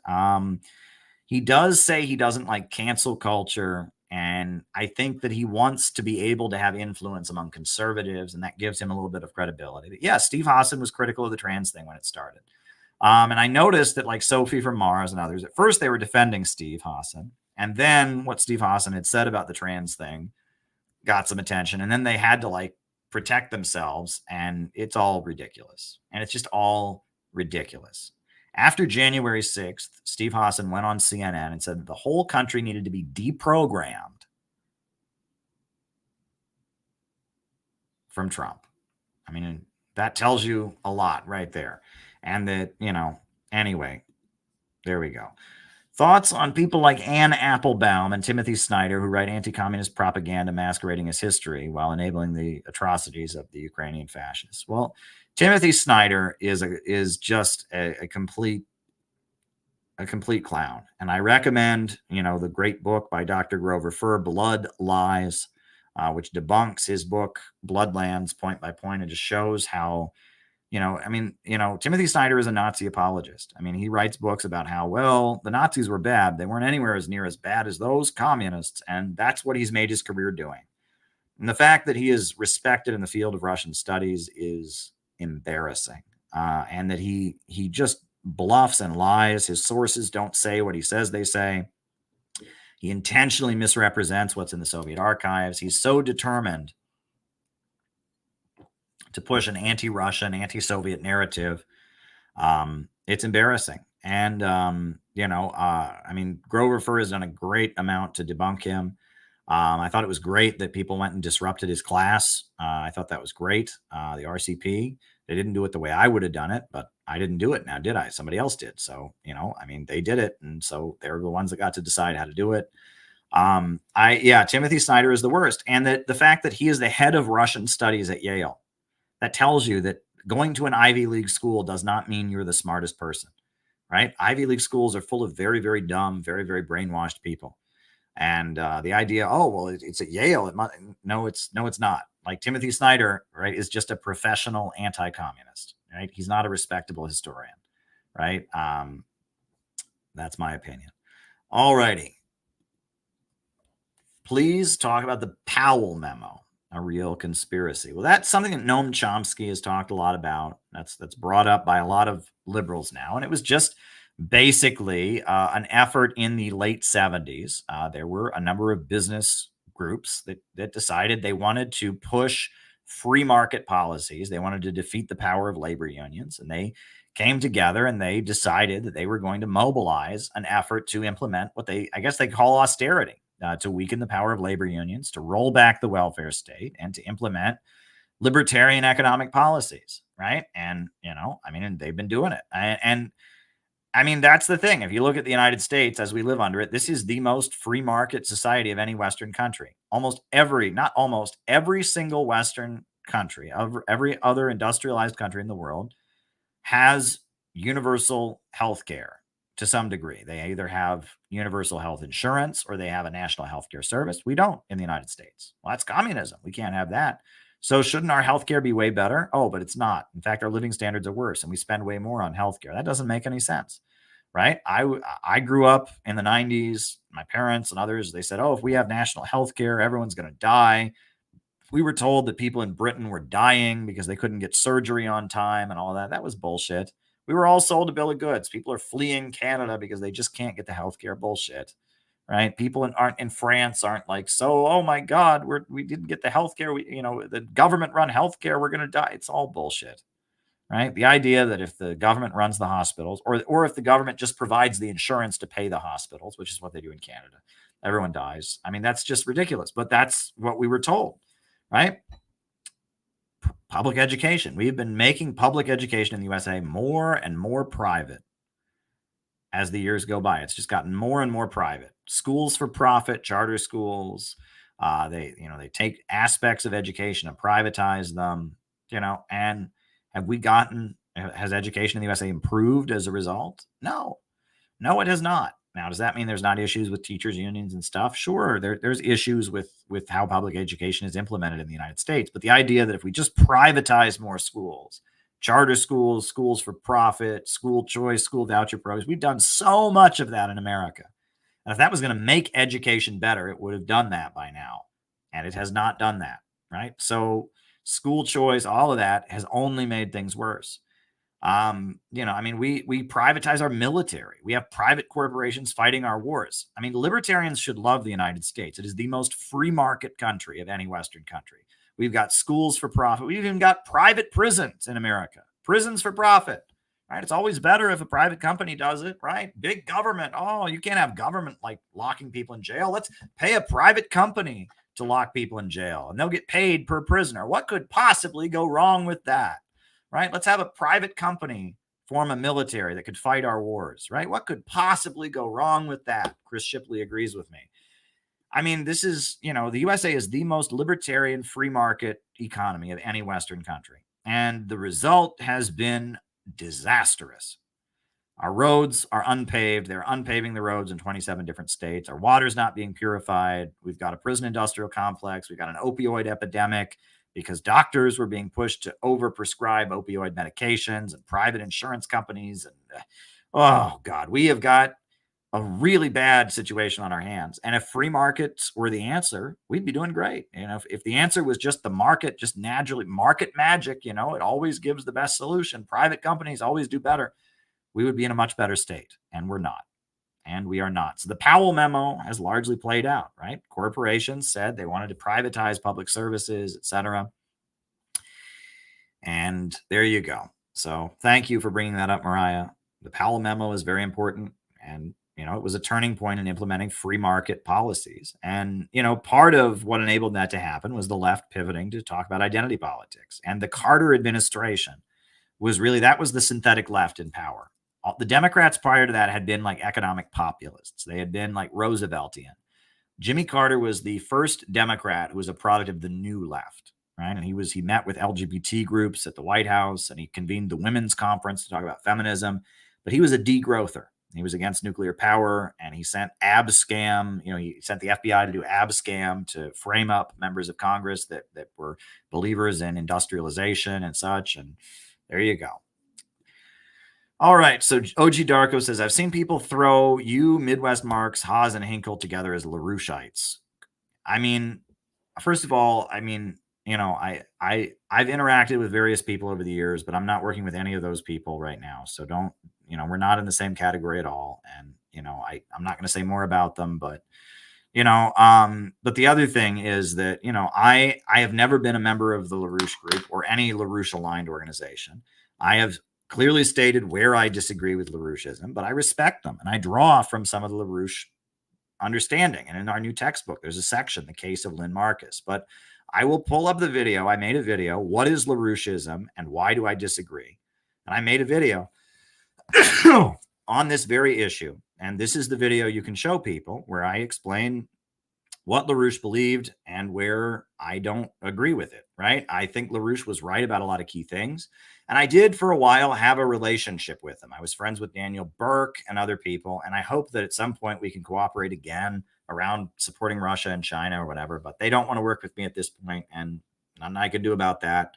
He does say he doesn't like cancel culture. And I think that he wants to be able to have influence among conservatives, and that gives him a little bit of credibility. But yeah, Steve Hassan was critical of the trans thing when it started. And I noticed that Sophie from Mars and others, at first they were defending Steve Hassan. And then what Steve Hassan had said about the trans thing got some attention. And then they had to protect themselves. And it's all ridiculous. And it's just all ridiculous. After January 6th, Steve Hassan went on CNN and said that the whole country needed to be deprogrammed from Trump. I mean, that tells you a lot right there. And that, anyway, there we go. Thoughts on people like Anne Applebaum and Timothy Snyder, who write anti-communist propaganda masquerading as history while enabling the atrocities of the Ukrainian fascists? Well, Timothy Snyder is just a complete clown. And I recommend, the great book by Dr. Grover Furr, Blood Lies, which debunks his book, Bloodlands, point by point, and just shows how, Timothy Snyder is a Nazi apologist. I mean, he writes books about how, well, the Nazis were bad. They weren't anywhere as near as bad as those communists. And that's what he's made his career doing. And the fact that he is respected in the field of Russian studies is embarrassing. And that he just bluffs and lies. His sources don't say what he says they say. He intentionally misrepresents what's in the Soviet archives. He's so determined to push an anti-Russian, anti-Soviet narrative. It's embarrassing. And, Grover Furr has done a great amount to debunk him. I thought it was great that people went and disrupted his class. I thought that was great. The RCP, they didn't do it the way I would have done it, but I didn't do it now, did I? Somebody else did. So, they did it. And so they're the ones that got to decide how to do it. Timothy Snyder is the worst. And the fact that he is the head of Russian studies at Yale, that tells you that going to an Ivy League school does not mean you're the smartest person, right? Ivy League schools are full of very, very dumb, very, very brainwashed people. And the idea, it's at Yale. No, it's not. Like Timothy Snyder, right, is just a professional anti-communist, right? He's not a respectable historian, right? That's my opinion. All righty. Please talk about the Powell memo, a real conspiracy. Well, that's something that Noam Chomsky has talked a lot about. That's brought up by a lot of liberals now. And it was just basically an effort in the late 70s. There were a number of business groups that decided they wanted to push free market policies. They wanted to defeat the power of labor unions. And they came together and they decided that they were going to mobilize an effort to implement what they call austerity. To weaken the power of labor unions, to roll back the welfare state, and to implement libertarian economic policies, right? And, they've been doing it. And that's the thing. If you look at the United States as we live under it, this is the most free market society of any Western country. Every single Western country, every other industrialized country in the world has universal health care. To some degree, they either have universal health insurance or they have a national healthcare service. We don't in the United States. Well, that's communism. We can't have that. So shouldn't our healthcare be way better? Oh, but it's not. In fact, our living standards are worse and we spend way more on healthcare. That doesn't make any sense, right? I grew up in the 90s. My parents and others, they said, if we have national healthcare, everyone's going to die. We were told that people in Britain were dying because they couldn't get surgery on time and all that. That was bullshit. We were all sold a bill of goods. People are fleeing Canada because they just can't get the healthcare. Bullshit, right? People in France aren't like, oh my God, we didn't get the healthcare. The government run healthcare. We're going to die. It's all bullshit, right? The idea that if the government runs the hospitals or if the government just provides the insurance to pay the hospitals, which is what they do in Canada, everyone dies. That's just ridiculous, but that's what we were told, right? Public education. We've been making public education in the USA more and more private as the years go by. It's just gotten more and more private. Schools for profit, charter schools. They take aspects of education and privatize them. And has education in the USA improved as a result? No, it has not. Now, does that mean there's not issues with teachers' unions and stuff? Sure, there's issues with how public education is implemented in the United States. But the idea that if we just privatize more schools, charter schools, schools for profit, school choice, school voucher programs, we've done so much of that in America. And if that was going to make education better, it would have done that by now. And it has not done that, right? So school choice, all of that has only made things worse. We privatize our military. We have private corporations fighting our wars. Libertarians should love the United States. It is the most free market country of any Western country. We've got schools for profit. We've even got private prisons in America. Prisons for profit, right? It's always better if a private company does it, right? Big government. Oh, you can't have government like locking people in jail. Let's pay a private company to lock people in jail and they'll get paid per prisoner. What could possibly go wrong with that? Right? Let's have a private company form a military that could fight our wars, right? What could possibly go wrong with that? Chris Shipley agrees with me. I mean, this is, the USA is the most libertarian free market economy of any Western country. And the result has been disastrous. Our roads are unpaved. They're unpaving the roads in 27 different states. Our water's not being purified. We've got a prison industrial complex. We've got an opioid epidemic because doctors were being pushed to overprescribe opioid medications and private insurance companies. And oh, God, we have got a really bad situation on our hands. And if free markets were the answer, we'd be doing great. If the answer was just the market, just naturally market magic, it always gives the best solution. Private companies always do better. We would be in a much better state, and we're not. And we are not. So the Powell memo has largely played out, right? Corporations said they wanted to privatize public services, etc. And there you go. So thank you for bringing that up, Mariah. The Powell memo is very important. And, it was a turning point in implementing free market policies. And, part of what enabled that to happen was the left pivoting to talk about identity politics. And the Carter administration was that was the synthetic left in power. The Democrats prior to that had been like economic populists. They had been like Rooseveltian. Jimmy Carter was the first Democrat who was a product of the new left, right? And he met with LGBT groups at the White House, and he convened the women's conference to talk about feminism, but he was a degrowther. He was against nuclear power, and he sent abscam. He sent the FBI to do abscam to frame up members of Congress that were believers in industrialization and such. And there you go. All right. So OG Darko says, I've seen people throw you, Midwest Marks, Haas, and Hinkle together as LaRoucheites. I mean, first of all, I've interacted with various people over the years, but I'm not working with any of those people right now. So don't, we're not in the same category at all. And, I'm not going to say more about them, but, but the other thing is that, I have never been a member of the LaRouche group or any LaRouche aligned organization. I have clearly stated where I disagree with LaRoucheism, but I respect them and I draw from some of the LaRouche understanding. And in our new textbook, there's a section, The Case of Lynn Marcus. But I will pull up the video. I made a video. What is LaRoucheism and why do I disagree? And I made a video on this very issue. And this is the video you can show people where I explain what LaRouche believed and where I don't agree with it, right? I think LaRouche was right about a lot of key things. And I did for a while have a relationship with him. I was friends with Daniel Burke and other people. And I hope that at some point we can cooperate again around supporting Russia and China or whatever, but they don't want to work with me at this point, and nothing I can do about that.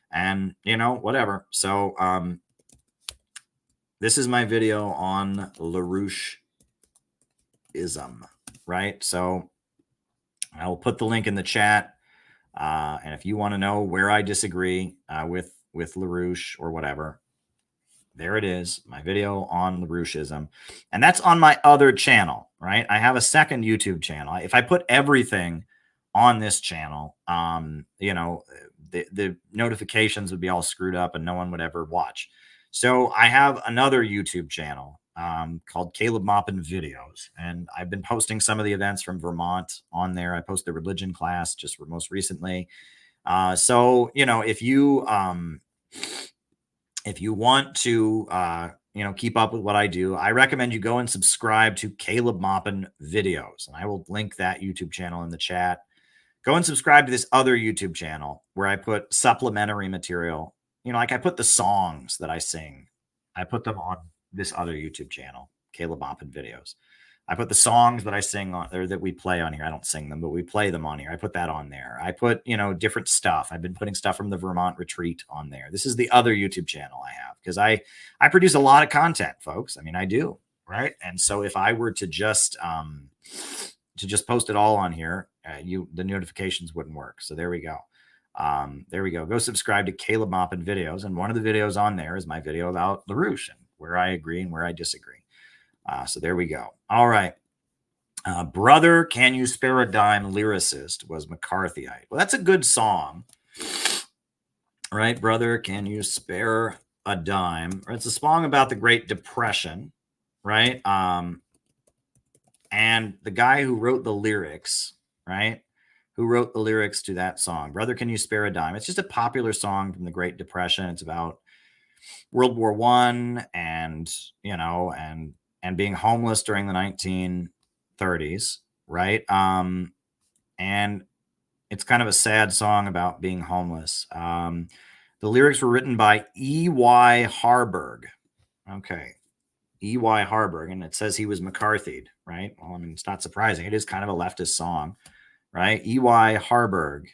And, whatever. So this is my video on LaRoucheism, right? So I will put the link in the chat. And if you want to know where I disagree with LaRouche or whatever, there it is, my video on LaRoucheism. And that's on my other channel, right? I have a second YouTube channel. If I put everything on this channel, the notifications would be all screwed up and no one would ever watch. So I have another YouTube channel called Caleb Maupin Videos. And I've been posting some of the events from Vermont on there. I posted the religion class just most recently. So, if you want to, keep up with what I do, I recommend you go and subscribe to Caleb Maupin Videos. And I will link that YouTube channel in the chat. Go and subscribe to this other YouTube channel where I put supplementary material. Like I put the songs that I sing, I put them on this other YouTube channel, Caleb Maupin Videos. I put the songs that I sing on or that we play on here. I don't sing them, but we play them on here. I put that on there. I put, different stuff. I've been putting stuff from the Vermont retreat on there. This is the other YouTube channel I have because I produce a lot of content, folks. I mean, I do, right? And so if I were to just post it all on here, the notifications wouldn't work. So there we go. Go subscribe to Caleb Maupin Videos. And one of the videos on there is my video about LaRouche and where I agree and where I disagree. So there we go. All right. Brother, Can You Spare a Dime lyricist was McCarthyite. Well, that's a good song. Right? Brother, Can You Spare a Dime? It's a song about the Great Depression. Right? And the guy who wrote the lyrics, right? Who wrote the lyrics to that song? Brother, Can You Spare a Dime? It's just a popular song from the Great Depression. It's about World War I and, you know, and being homeless during the 1930s, right? And it's kind of a sad song about being homeless. The lyrics were written by E.Y. Harburg. Okay. E.Y. Harburg, and it says he was McCarthy'd, right? Well, I mean, it's not surprising. It is kind of a leftist song, right? E.Y. Harburg,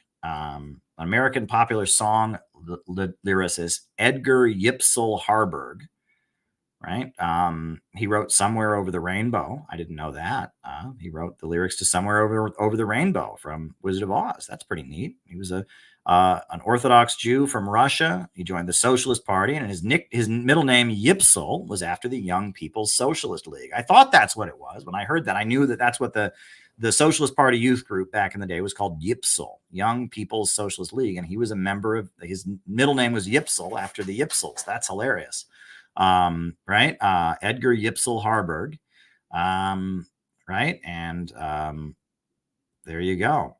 American popular song lyricist Edgar Yipsel Harburg, right? He wrote Somewhere Over the Rainbow. I didn't know that. He wrote the lyrics to Somewhere Over the Rainbow from Wizard of Oz. That's pretty neat. He was an Orthodox Jew from Russia. He joined the Socialist Party, and his middle name Yipsel was after the Young People's Socialist League. I thought that's what it was. When I heard that, I knew that that's what the Socialist Party youth group back in the day was called, Yipsel, Young People's Socialist League, and he was a member of. His middle name was Yipsel after the Yipsels. That's hilarious. Right? Edgar Yipsel Harburg. Right? And there you go.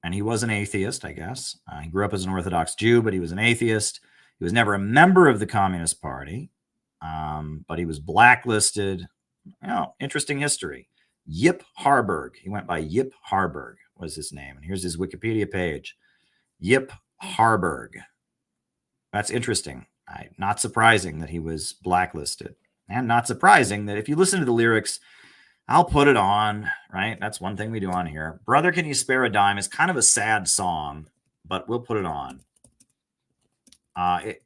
And he was an atheist, I guess. He grew up as an Orthodox Jew, but he was an atheist. He was never a member of the Communist Party, but he was blacklisted. You know, interesting history. Yip Harburg. He went by Yip Harburg was his name. And here's his Wikipedia page. Yip Harburg. That's interesting. Not surprising that he was blacklisted. And not surprising that if you listen to the lyrics, I'll put it on, right? That's one thing we do on here. Brother, Can You Spare a Dime is kind of a sad song, but we'll put it on.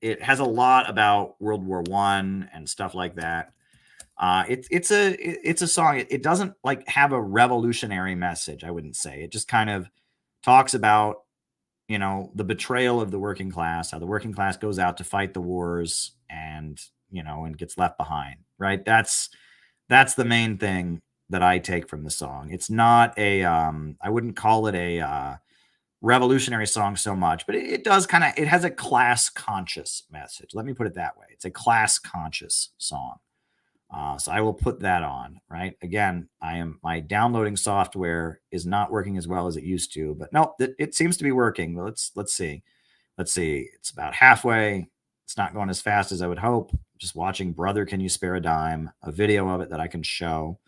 It has a lot about World War I and stuff like that. It's a song. It doesn't like have a revolutionary message, I wouldn't say. It just kind of talks about, you know, the betrayal of the working class, how the working class goes out to fight the wars and, you know, and gets left behind, right? That's the main thing that I take from the song. It's not a, I wouldn't call it a revolutionary song so much, but it does kind of, it has a class conscious message. Let me put it that way. It's a class conscious song. So I will put that on, right? Again, my downloading software is not working as well as it used to, but no, it seems to be working. Well, let's see. It's about halfway. It's not going as fast as I would hope. Just watching Brother, Can You Spare a Dime, a video of it that I can show.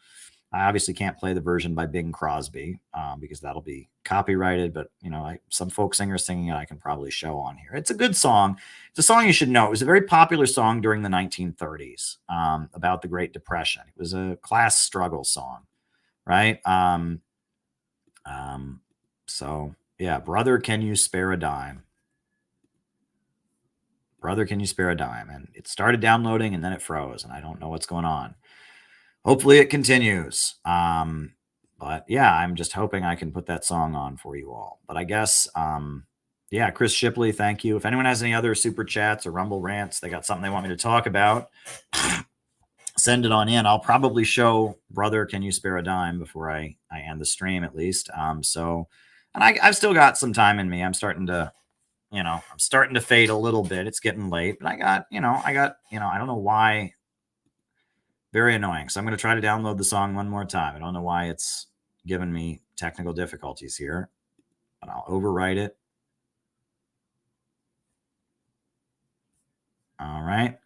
I obviously can't play the version by Bing Crosby because that'll be copyrighted, but you know, some folk singers singing it I can probably show on here. It's a good song. It's a song you should know. It was a very popular song during the 1930s about the Great Depression. It was a class struggle song, right? So yeah, Brother, Can You Spare a Dime? Brother, Can You Spare a Dime? And it started downloading and then it froze, and I don't know what's going on. Hopefully it continues. But yeah, I'm just hoping I can put that song on for you all. But I guess, yeah, Chris Shipley, thank you. If anyone has any other super chats or Rumble rants, they got something they want me to talk about, send it on in. I'll probably show Brother, Can You Spare a Dime before I end the stream at least. And I've still got some time in me. I'm starting to fade a little bit. It's getting late, but I got, I don't know why. Very annoying. So I'm going to try to download the song one more time. I don't know why it's giving me technical difficulties here, but I'll overwrite it. All right.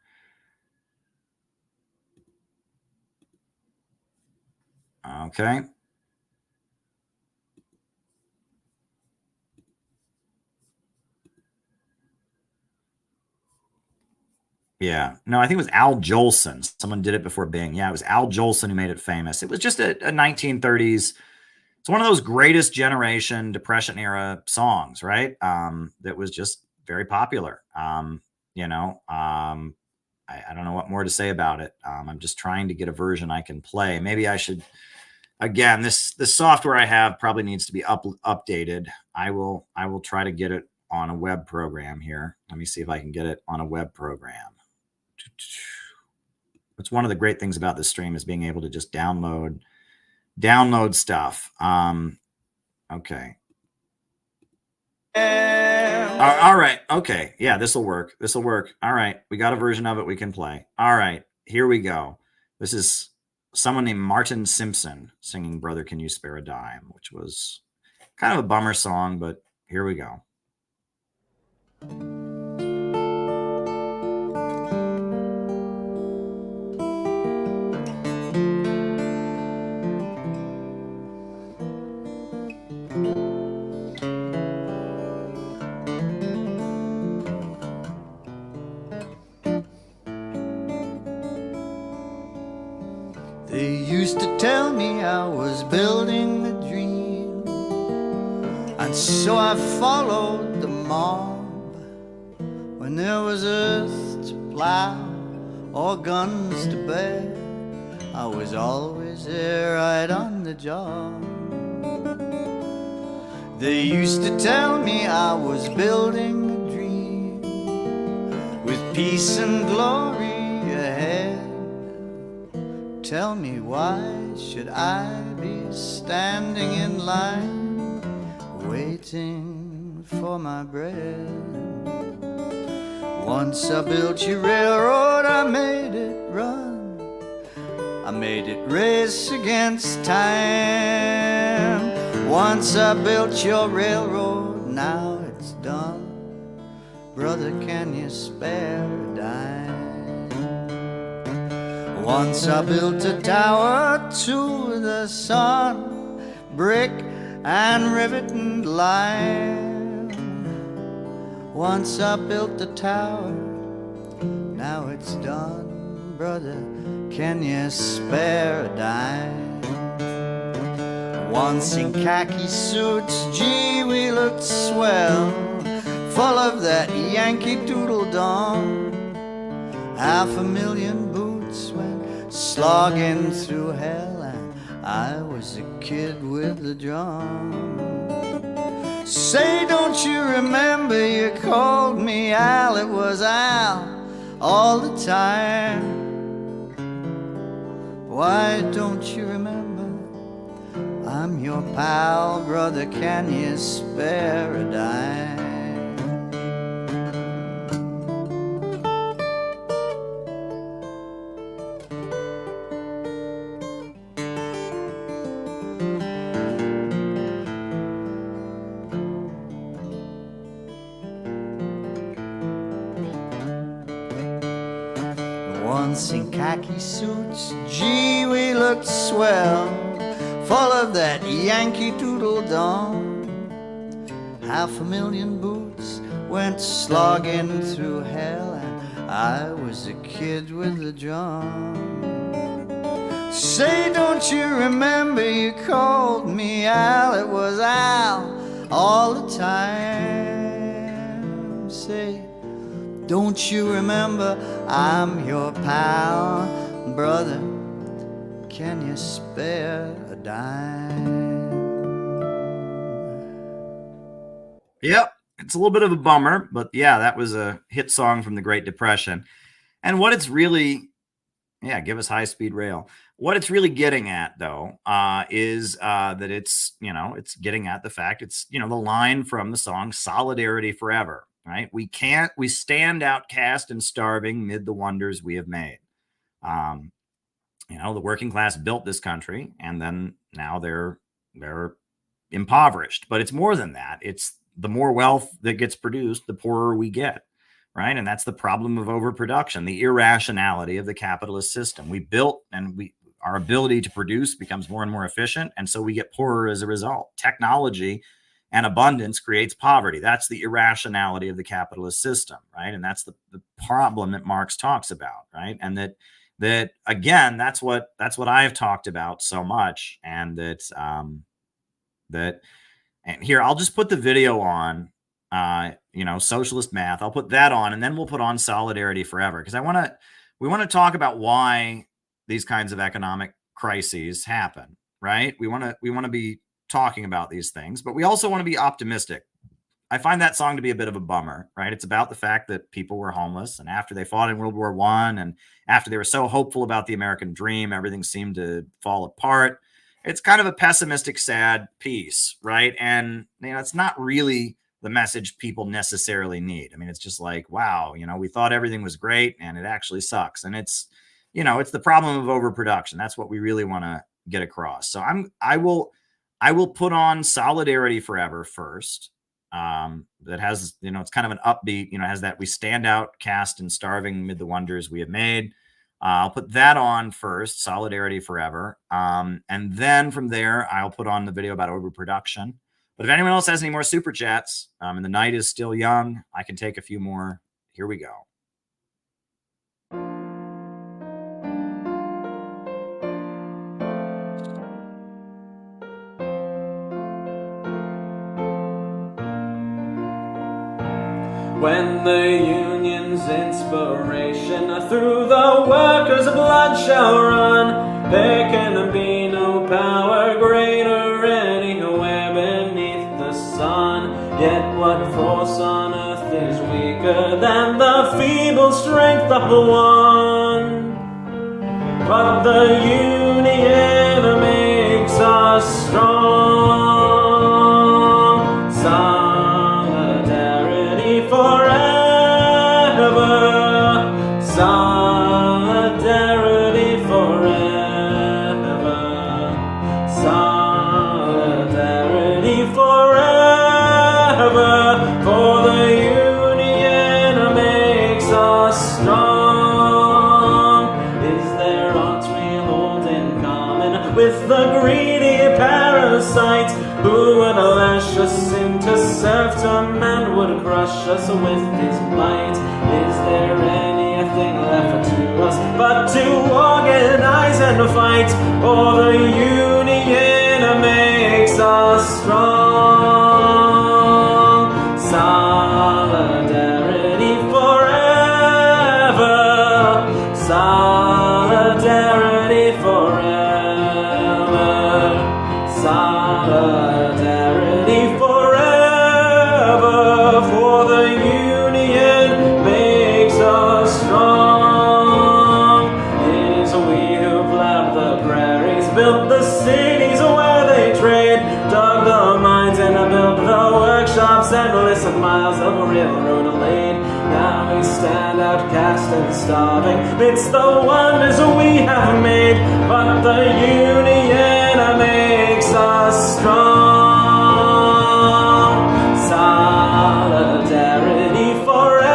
Okay. Yeah. No, I think it was Al Jolson. Someone did it before Bing. Yeah, it was Al Jolson who made it famous. It was just a 1930s. It's one of those greatest generation Depression era songs, right? That was just very popular. I don't know what more to say about it. I'm just trying to get a version I can play. Maybe I should, again, the software I have probably needs to be updated. I will try to get it on a web program here. Let me see if I can get it on a web program. It's one of the great things about this stream is being able to just download stuff. Okay. All right. Okay. Yeah, this will work. All right. We got a version of it we can play. All right. Here we go. This is someone named Martin Simpson singing Brother, Can You Spare a Dime, which was kind of a bummer song, but here we go. used to tell me I was building a dream, and so I followed the mob. When there was earth to plow or guns to bear, I was always there right on the job. They used to tell me I was building a dream with peace and glory ahead. Tell me, why should I be standing in line waiting for my bread? Once I built your railroad, I made it run, I made it race against time. Once I built your railroad, now it's done. Brother, can you spare a dime? Once I built a tower to the sun, brick and rivet and lime. Once I built the tower, now it's done. Brother, can you spare a dime? Once in khaki suits, gee, we looked swell, full of that Yankee Doodle Dum. 500,000 boots went slogging through hell, and I was a kid with the drum. Say, don't you remember you called me Al? It was Al all the time. Why don't you remember I'm your pal? Brother, can you spare a dime? Once in khaki suits, gee, we looked swell, full of that Yankee Doodle Dum. 500,000 boots went slogging through hell, and I was a kid with a drum. Say, don't you remember you called me Al? It was Al all the time. Say, don't you remember I'm your pal? Brother, can you spare a dime? Yep, it's a little bit of a bummer, but yeah, that was a hit song from the Great Depression. And what it's really, yeah, give us high-speed rail. What it's really getting at, though, is that it's, it's getting at the fact, it's, the line from the song Solidarity Forever, right? We stand outcast and starving mid the wonders we have made. The working class built this country, and then now they're impoverished. But it's more than that. It's the more wealth that gets produced, the poorer we get, right? And that's the problem of overproduction, the irrationality of the capitalist system. We built, and our ability to produce becomes more and more efficient, and so we get poorer as a result. Technology and abundance creates poverty. That's the irrationality of the capitalist system, right? And that's the problem that Marx talks about, right? And that again, that's what I've talked about so much, and and here I'll just put the video on, socialist math. I'll put that on, and then we'll put on Solidarity Forever, because we want to talk about why these kinds of economic crises happen, right? We want to be talking about these things, but we also want to be optimistic. I find that song to be a bit of a bummer, right? It's about the fact that people were homeless, and after they fought in World War I, and after they were so hopeful about the American dream, everything seemed to fall apart. It's kind of a pessimistic, sad piece, right? And it's not really the message people necessarily need. I mean, it's just like, wow, we thought everything was great, and it actually sucks. And it's the problem of overproduction. That's what we really want to get across. So I will put on Solidarity Forever first. That has, it's kind of an upbeat, has that we stand out, cast and starving mid the wonders we have made. I'll put that on first, Solidarity Forever. And then from there, I'll put on the video about overproduction. But if anyone else has any more super chats, and the night is still young, I can take a few more. Here we go. when the union's inspiration through the workers' blood shall run. There can be no power greater anywhere beneath the sun. Yet what force on earth is weaker than the feeble strength of one? But the union makes us strong. Solidarity forever. Solidarity forever. Solidarity forever. For the union makes us strong. Is there aught we hold in common with the greedy parasites who would lash us into serfdom and would crush us with his might? Is there anything left to us but to organize and fight? For the union makes us strong. Solidarity forever. Solidarity forever. Solidarity forever. For the union makes us strong. It is we who plowed the prairies, built the cities where they trade, dug the mines and built the workshops, endless miles of railroad laid. Now we stand outcast and starving midst the wonders we have made. But the union makes us strong. Solidarity forever.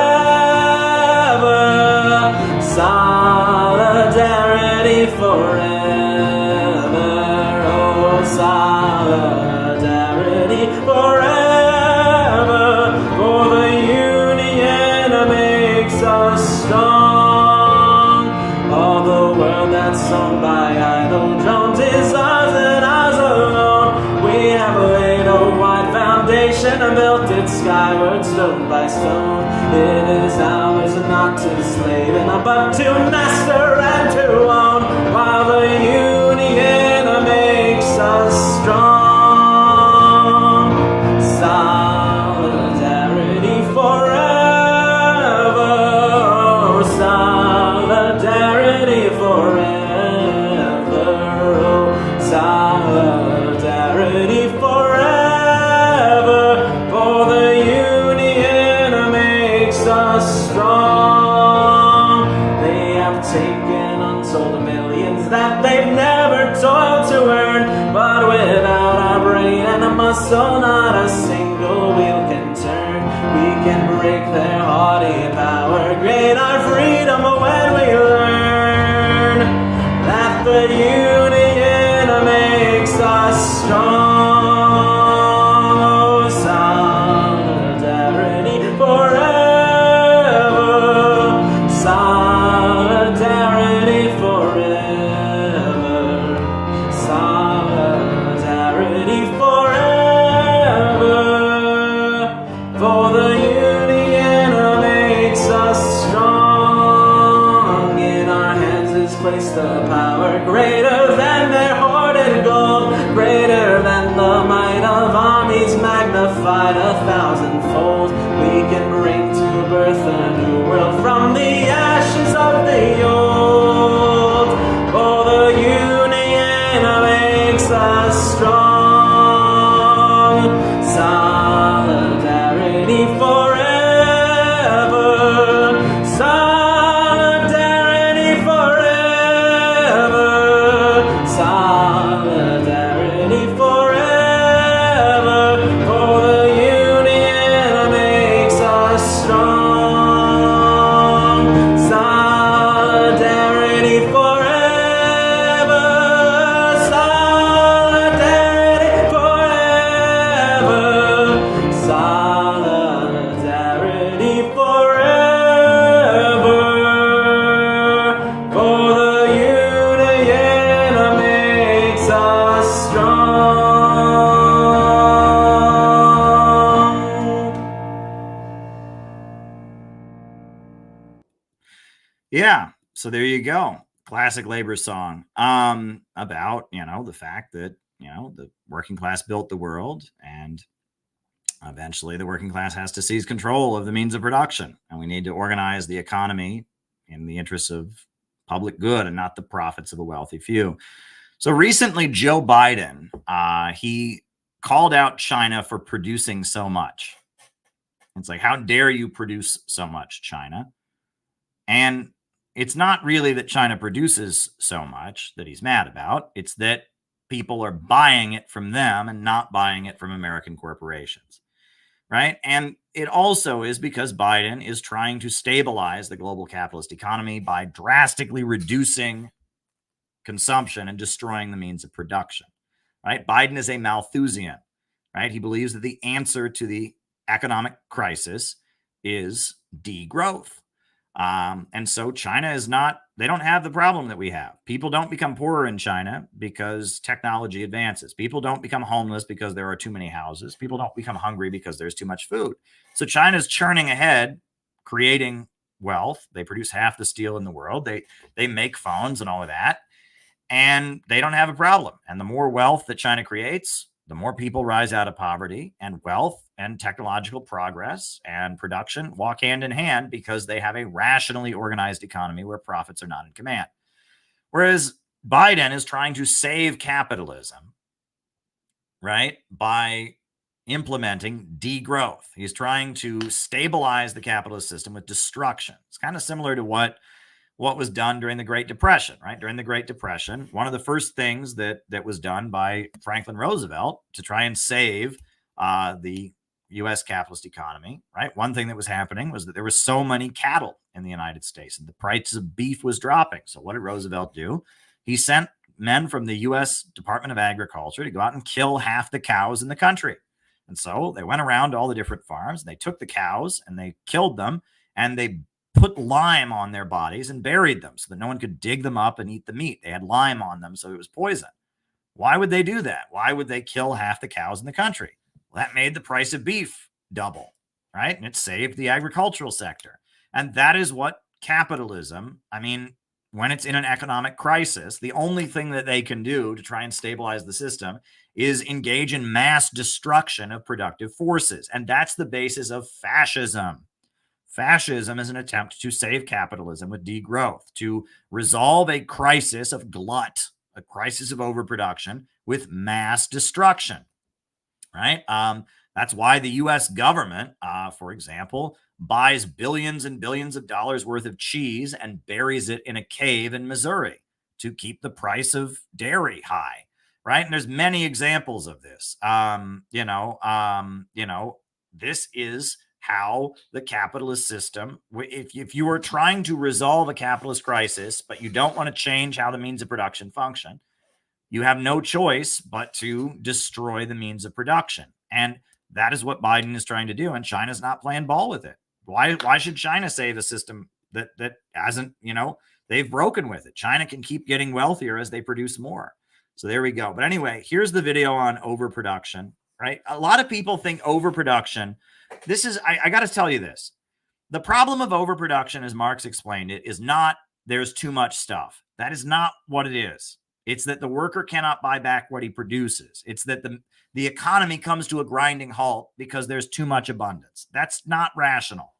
Solidarity forever. Oh, solidarity forever. For the union makes us strong. All the world that's sown by idle drones is ours and ours alone. We have laid a wide foundation and built it skyward stone by stone. It is ours not to slave in, but to master and to own, while the union makes us strong. Solidarity forever. Oh, solidarity forever. Oh, solidarity forever. For the union makes us strong. They have taken untold millions that they've never toiled to earn, but without our brain and a muscle, not a single wheel can turn. We can break their haughty power, gain our freedom when we learn that the union makes us strong. Oh, solidarity forever. Solidarity forever. Solidarity forever. For the union makes us strong. In our hands is placed the power greater than their hoarded gold, greater than the might of armies magnified 1,000-fold. We can bring Yeah. So there you go. Classic labor song about, the fact that, the working class built the world, and eventually the working class has to seize control of the means of production. And we need to organize the economy in the interests of public good and not the profits of a wealthy few. So recently, Joe Biden, he called out China for producing so much. It's like, how dare you produce so much, China? And it's not really that China produces so much that he's mad about. It's that people are buying it from them and not buying it from American corporations, right? And it also is because Biden is trying to stabilize the global capitalist economy by drastically reducing consumption and destroying the means of production, right? Biden is a Malthusian, right? He believes that the answer to the economic crisis is degrowth. And so China is not, they don't have the problem that we have. People don't become poorer in China because technology advances. People don't become homeless because there are too many houses. People don't become hungry because there's too much food. So China's churning ahead, creating wealth. They produce half the steel in the world. They make phones and all of that, and they don't have a problem. And the more wealth that China creates, the more people rise out of poverty, and wealth and technological progress and production walk hand in hand because they have a rationally organized economy where profits are not in command. Whereas Biden is trying to save capitalism, right, by implementing degrowth. He's trying to stabilize the capitalist system with destruction. It's kind of similar to what was done during the Great Depression, right? During the Great Depression, one of the first things that was done by Franklin Roosevelt to try and save the U.S. capitalist economy, right? One thing that was happening was that there was so many cattle in the United States and the price of beef was dropping. So what did Roosevelt do? He sent men from the U.S. Department of Agriculture to go out and kill half the cows in the country. And so they went around to all the different farms and they took the cows and they killed them and they put lime on their bodies and buried them so that no one could dig them up and eat the meat. They had lime on them, so it was poison. Why would they do that? Why would they kill half the cows in the country? Well, that made the price of beef double, right? And it saved the agricultural sector. And that is what capitalism, I mean, when it's in an economic crisis, the only thing that they can do to try and stabilize the system is engage in mass destruction of productive forces. And that's the basis of fascism. Fascism is an attempt to save capitalism with degrowth, to resolve a crisis of glut, a crisis of overproduction with mass destruction, right? That's why the U.S. government, for example, buys billions and billions of dollars worth of cheese and buries it in a cave in Missouri to keep the price of dairy high, right? And there's many examples of this. This is how the capitalist system, if you are trying to resolve a capitalist crisis, but you don't want to change how the means of production function, you have no choice but to destroy the means of production. And that is what Biden is trying to do. And China's not playing ball with it. Why should China save a system that hasn't, they've broken with it? China can keep getting wealthier as they produce more. So there we go. But anyway, here's the video on overproduction, right? A lot of people think overproduction. This is, I got to tell you this. The problem of overproduction, as Marx explained it, is not there's too much stuff. That is not what it is. It's that the worker cannot buy back what he produces. It's that the economy comes to a grinding halt because there's too much abundance. That's not rational.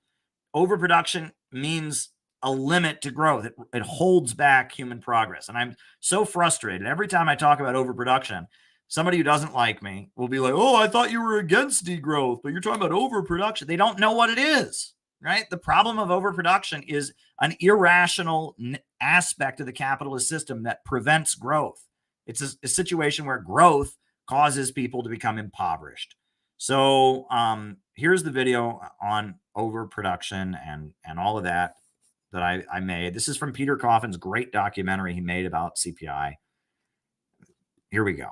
Overproduction means a limit to growth. It holds back human progress. And I'm so frustrated. Every time I talk about overproduction, somebody who doesn't like me will be like, oh, I thought you were against degrowth, but you're talking about overproduction. They don't know what it is, right? The problem of overproduction is an irrational aspect of the capitalist system that prevents growth. It's a situation where growth causes people to become impoverished. So here's the video on overproduction and all of that I made. This is from Peter Coffin's great documentary he made about CPI. Here we go.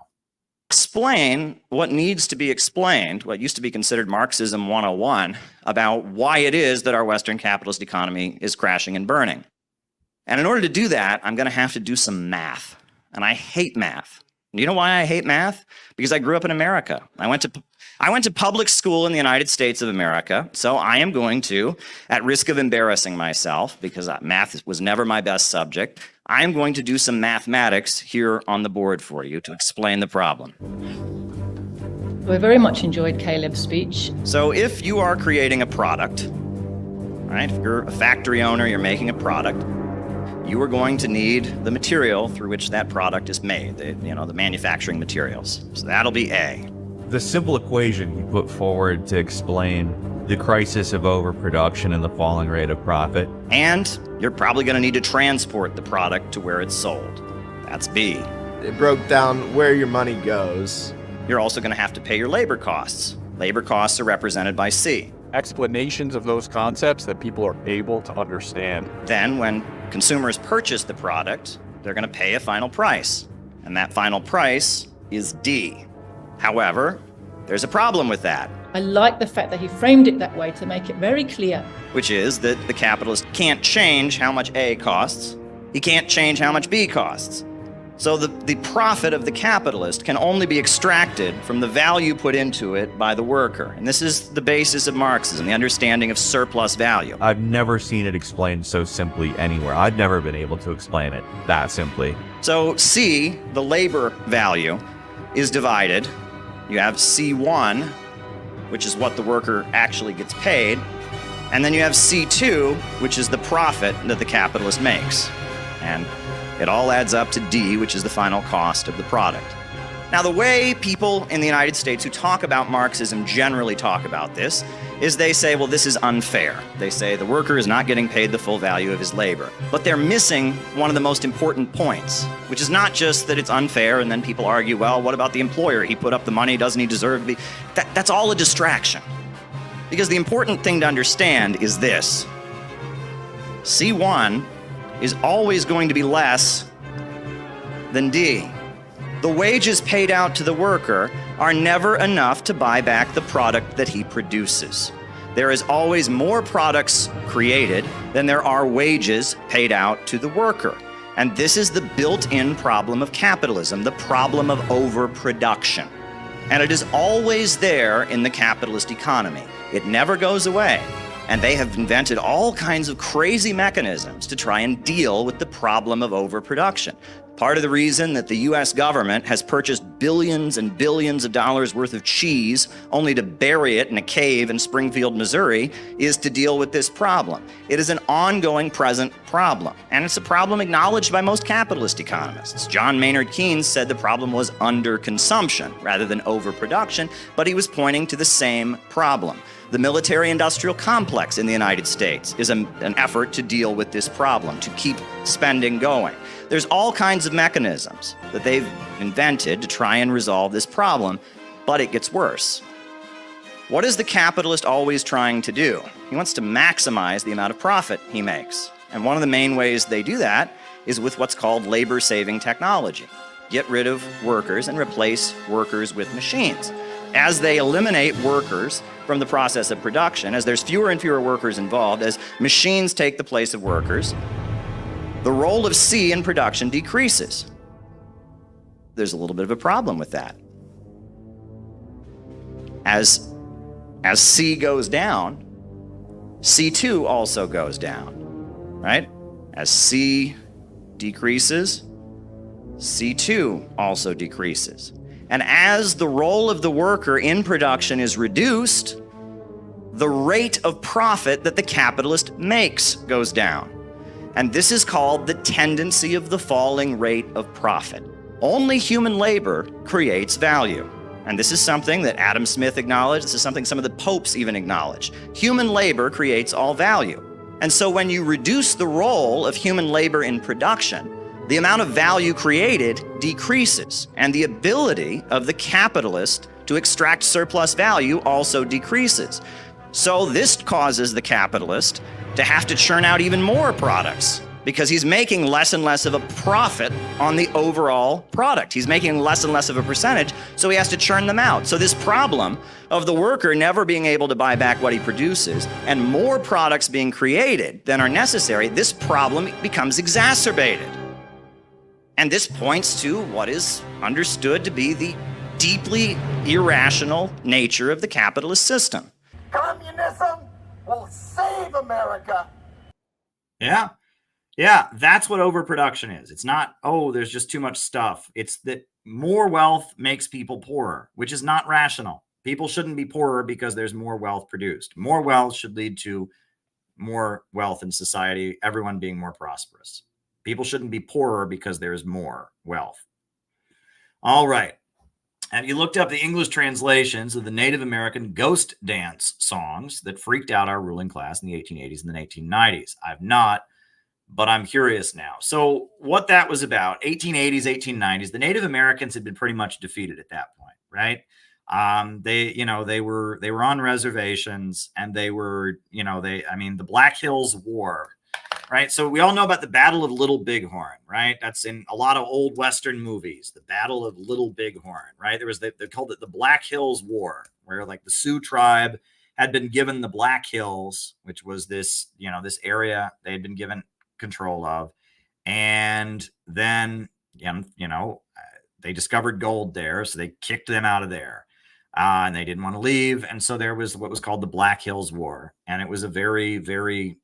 Explain what needs to be explained, what used to be considered Marxism 101, about why it is that our Western capitalist economy is crashing and burning. And in order to do that, I'm going to have to do some math. And I hate math. You know why I hate math? Because I grew up in America. I went to public school in the United States of America, so I am going to, at risk of embarrassing myself, because math was never my best subject, I am going to do some mathematics here on the board for you to explain the problem. I very much enjoyed Caleb's speech. So if you are creating a product, right, if you're a factory owner, you're making a product, you are going to need the material through which that product is made, the manufacturing materials. So that'll be A. The simple equation you put forward to explain the crisis of overproduction and the falling rate of profit. And you're probably going to need to transport the product to where it's sold. That's B. It broke down where your money goes. You're also going to have to pay your labor costs. Labor costs are represented by C. Explanations of those concepts that people are able to understand. Then when consumers purchase the product, they're going to pay a final price. And that final price is D. However, there's a problem with that. I like the fact that he framed it that way to make it very clear. Which is that the capitalist can't change how much A costs. He can't change how much B costs. So the profit of the capitalist can only be extracted from the value put into it by the worker. And this is the basis of Marxism, the understanding of surplus value. I've never seen it explained so simply anywhere. I've never been able to explain it that simply. So C, the labor value, is divided. You have C1, which is what the worker actually gets paid. And then you have C2, which is the profit that the capitalist makes. And it all adds up to D, which is the final cost of the product. Now, the way people in the United States who talk about Marxism generally talk about this is they say, well, this is unfair. They say the worker is not getting paid the full value of his labor. But they're missing one of the most important points, which is not just that it's unfair and then people argue, well, what about the employer? He put up the money, doesn't he deserve to be? That's all a distraction. Because the important thing to understand is this. C1 is always going to be less than D. The wages paid out to the worker are never enough to buy back the product that he produces. There is always more products created than there are wages paid out to the worker. And this is the built-in problem of capitalism, the problem of overproduction. And it is always there in the capitalist economy. It never goes away. And they have invented all kinds of crazy mechanisms to try and deal with the problem of overproduction. Part of the reason that the US government has purchased billions and billions of dollars worth of cheese only to bury it in a cave in Springfield, Missouri, is to deal with this problem. It is an ongoing present problem, and it's a problem acknowledged by most capitalist economists. John Maynard Keynes said the problem was underconsumption rather than overproduction, but he was pointing to the same problem. The military-industrial complex in the United States is an effort to deal with this problem, to keep spending going. There's all kinds of mechanisms that they've invented to try and resolve this problem, but it gets worse. What is the capitalist always trying to do? He wants to maximize the amount of profit he makes. And one of the main ways they do that is with what's called labor-saving technology. Get rid of workers and replace workers with machines. As they eliminate workers from the process of production, as there's fewer and fewer workers involved, as machines take the place of workers, the role of C in production decreases. There's a little bit of a problem with that. As C goes down, C2 also goes down, right? As C decreases, C2 also decreases. And as the role of the worker in production is reduced, the rate of profit that the capitalist makes goes down. And this is called the tendency of the falling rate of profit. Only human labor creates value. And this is something that Adam Smith acknowledged. This is something some of the popes even acknowledge. Human labor creates all value. And so when you reduce the role of human labor in production, the amount of value created decreases, and the ability of the capitalist to extract surplus value also decreases. So this causes the capitalist to have to churn out even more products because he's making less and less of a profit on the overall product. He's making less and less of a percentage, so he has to churn them out. So this problem of the worker never being able to buy back what he produces and more products being created than are necessary, this problem becomes exacerbated. And this points to what is understood to be the deeply irrational nature of the capitalist system. Communism will save America. Yeah. Yeah, that's what overproduction is. It's not, oh, there's just too much stuff. It's that more wealth makes people poorer, which is not rational. People shouldn't be poorer because there's more wealth produced. More wealth should lead to more wealth in society, everyone being more prosperous. People shouldn't be poorer because there's more wealth. All right. Have you looked up the English translations of the Native American ghost dance songs that freaked out our ruling class in the 1880s and the 1890s? I've not, but I'm curious now. So what that was about, 1880s, 1890s, the Native Americans had been pretty much defeated at that point, right? They were on reservations, and they were, the Black Hills War, right? So we all know about the Battle of Little Bighorn, right? That's in a lot of old Western movies, the Battle of Little Bighorn, right? There was they called it the Black Hills War, where like the Sioux tribe had been given the Black Hills, which was this area they had been given control of. And then, they discovered gold there. So they kicked them out of there. And they didn't want to leave. And so there was what was called the Black Hills War. And it was a very, very,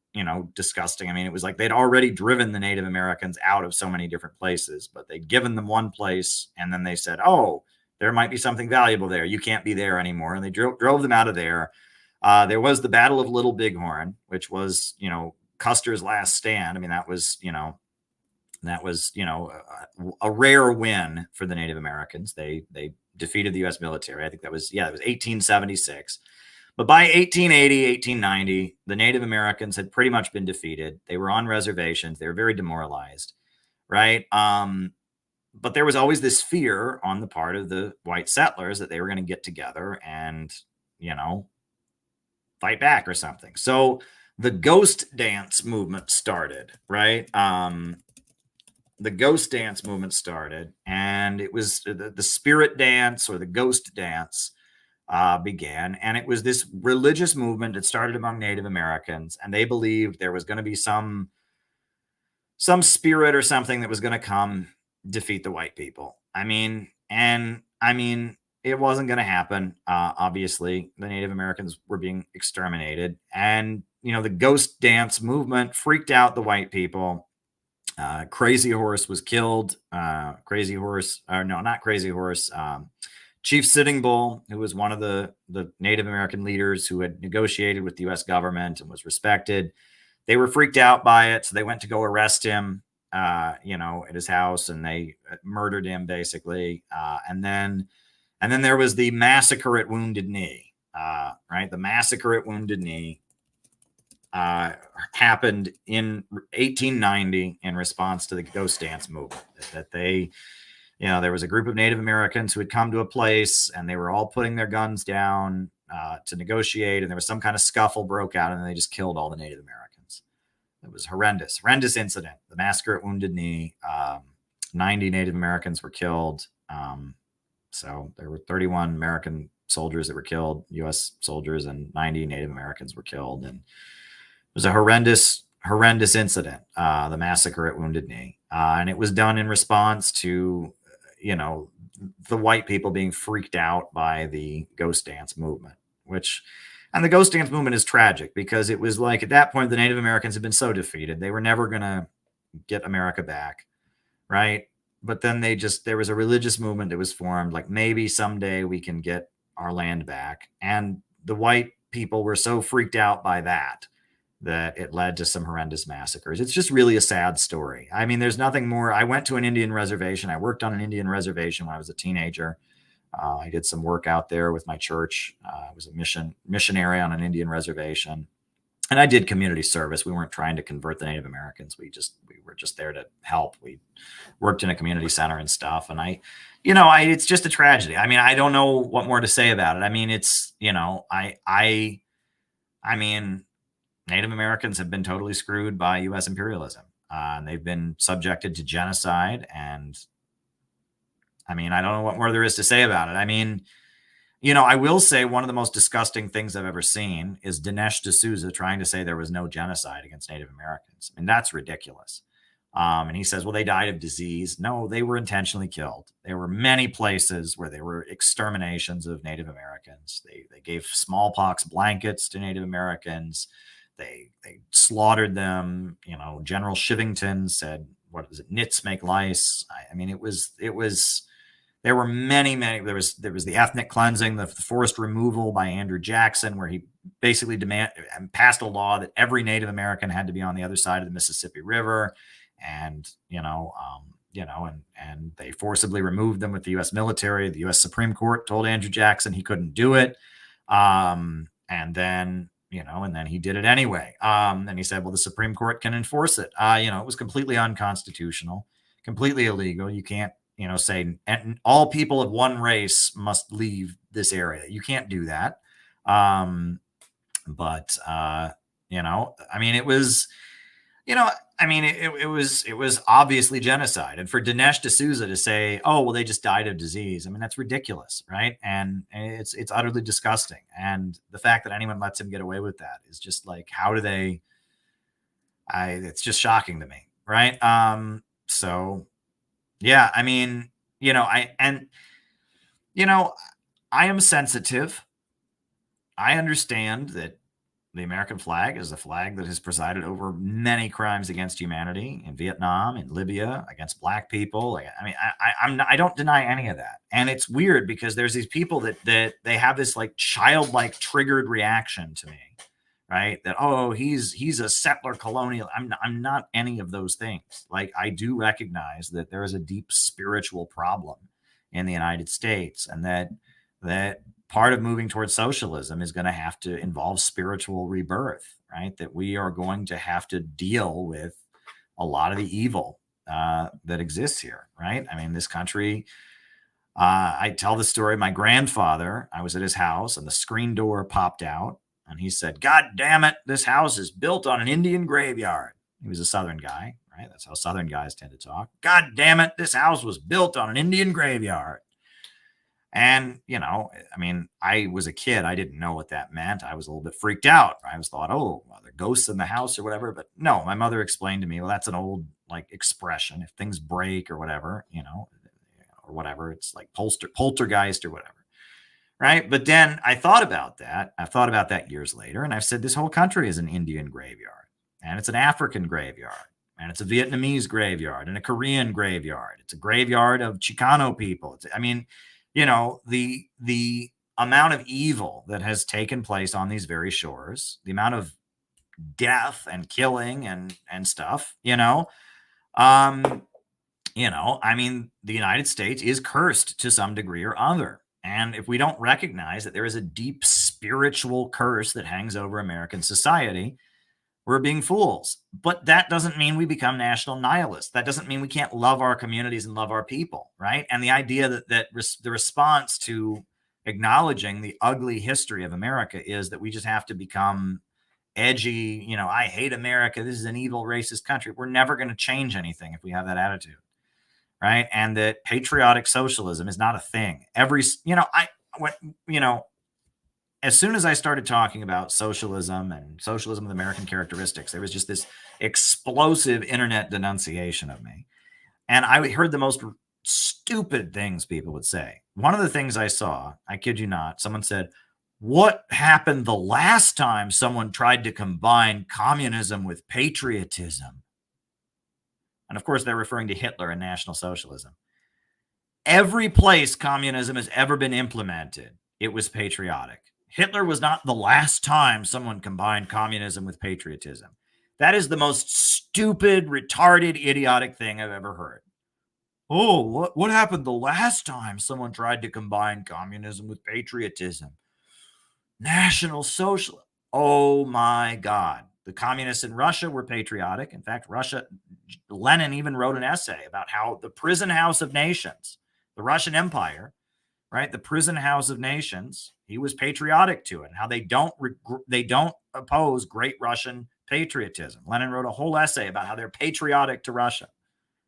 disgusting. I mean, it was like they'd already driven the Native Americans out of so many different places, but they'd given them one place. And then they said, oh, there might be something valuable there. You can't be there anymore. And they drove them out of there. There was the Battle of Little Bighorn, which was, Custer's last stand. I mean, that was a rare win for the Native Americans. They defeated the U.S. military. I think it was 1876. But by 1880, 1890, the Native Americans had pretty much been defeated. They were on reservations. They were very demoralized, right? But there was always this fear on the part of the white settlers that they were going to get together and, fight back or something. So the ghost dance movement started, right? The ghost dance movement started, and it was the spirit dance or the ghost dance began. And it was this religious movement that started among Native Americans, and they believed there was going to be some spirit or something that was going to come defeat the white people. It wasn't going to happen. Obviously, the Native Americans were being exterminated, and the ghost dance movement freaked out the white people. Crazy Horse was killed. Chief Sitting Bull, who was one of the Native American leaders who had negotiated with the U.S. government and was respected, they were freaked out by it. So they went to go arrest him, at his house, and they murdered him basically. And then there was the massacre at Wounded Knee, right? The massacre at Wounded Knee happened in 1890 in response to the ghost dance movement. That they, there was a group of Native Americans who had come to a place, and they were all putting their guns down to negotiate, and there was some kind of scuffle broke out, and they just killed all the Native Americans. It was horrendous incident. The massacre at Wounded Knee. 90 Native Americans were killed. So there were 31 American soldiers that were killed, U.S. soldiers, and 90 Native Americans were killed. And it was a horrendous incident, the massacre at Wounded Knee. And it was done in response to, the white people being freaked out by the ghost dance movement, and the ghost dance movement is tragic because it was like at that point, the Native Americans had been so defeated. They were never going to get America back, right? But then there was a religious movement that was formed, like maybe someday we can get our land back. And the white people were so freaked out by that it led to some horrendous massacres. It's just really a sad story. I mean, there's nothing more. I went to an Indian reservation. I worked on an Indian reservation when I was a teenager. I did some work out there with my church. I was a missionary on an Indian reservation. And I did community service. We weren't trying to convert the Native Americans. We were just there to help. We worked in a community center and stuff. And it's just a tragedy. I mean, I don't know what more to say about it. I mean, it's, Native Americans have been totally screwed by U.S. imperialism. And they've been subjected to genocide. And I don't know what more there is to say about it. I will say one of the most disgusting things I've ever seen is Dinesh D'Souza trying to say there was no genocide against Native Americans. That's ridiculous. And he says, well, they died of disease. No, they were intentionally killed. There were many places where there were exterminations of Native Americans. They gave smallpox blankets to Native Americans. They slaughtered them. You know, General Shivington said, what was it? Nits make lice. I mean, there were many. There was the ethnic cleansing, the forced removal by Andrew Jackson, where he basically passed a law that every Native American had to be on the other side of the Mississippi River. And, and they forcibly removed them with the U.S. military. The U.S. Supreme Court told Andrew Jackson he couldn't do it. And then he did it anyway. And he said, well, the Supreme Court can enforce it. It was completely unconstitutional, completely illegal. You can't, say all people of one race must leave this area. You can't do that. It was obviously genocide. And for Dinesh D'Souza to say, oh, well, they just died of disease. I mean, that's ridiculous, right? And it's utterly disgusting. And the fact that anyone lets him get away with that is just like, how do they, it's just shocking to me, right? So yeah, I mean, I am sensitive. I understand that the American flag is a flag that has presided over many crimes against humanity in Vietnam, in Libya, against Black people. I don't deny any of that. And it's weird because there's these people that they have this like childlike triggered reaction to me, right? That, oh, he's a settler colonial. I'm not any of those things. Like, I do recognize that there is a deep spiritual problem in the United States, and that part of moving towards socialism is going to have to involve spiritual rebirth, right? That we are going to have to deal with a lot of the evil that exists here, right? I mean, this country, I tell the story. My grandfather, I was at his house and the screen door popped out and he said, God damn it, this house is built on an Indian graveyard. He was a Southern guy, right? That's how Southern guys tend to talk. God damn it, this house was built on an Indian graveyard. And, I was a kid. I didn't know what that meant. I was a little bit freaked out. I was thought, oh, well, there are ghosts in the house or whatever. But no, my mother explained to me, well, that's an old expression. If things break or whatever, or whatever, it's like poltergeist or whatever. Right. But then I thought about that. I thought about that years later. And I've said this whole country is an Indian graveyard, and it's an African graveyard, and it's a Vietnamese graveyard, and a Korean graveyard. It's a graveyard of Chicano people. The amount of evil that has taken place on these very shores, the amount of death and killing and stuff, the United States is cursed to some degree or other. And if we don't recognize that there is a deep spiritual curse that hangs over American society, we're being fools. But that doesn't mean we become national nihilists. That doesn't mean we can't love our communities and love our people, right? And the idea that the response to acknowledging the ugly history of America is that we just have to become edgy, I hate America, this is an evil, racist country. We're never going to change anything if we have that attitude, right? And that patriotic socialism is not a thing. As soon as I started talking about socialism and socialism with American characteristics, there was just this explosive internet denunciation of me. And I heard the most stupid things people would say. One of the things I saw, I kid you not, someone said, what happened the last time someone tried to combine communism with patriotism? And of course, they're referring to Hitler and National Socialism. Every place communism has ever been implemented, it was patriotic. Hitler was not the last time someone combined communism with patriotism. That is the most stupid, retarded, idiotic thing I've ever heard. Oh, what happened the last time someone tried to combine communism with patriotism? National Socialism. Oh my God. The communists in Russia were patriotic. In fact, Lenin even wrote an essay about how the prison house of nations, the Russian Empire, right? The prison house of nations, he was patriotic to it, and how they don't oppose great Russian patriotism. Lenin wrote a whole essay about how they're patriotic to Russia,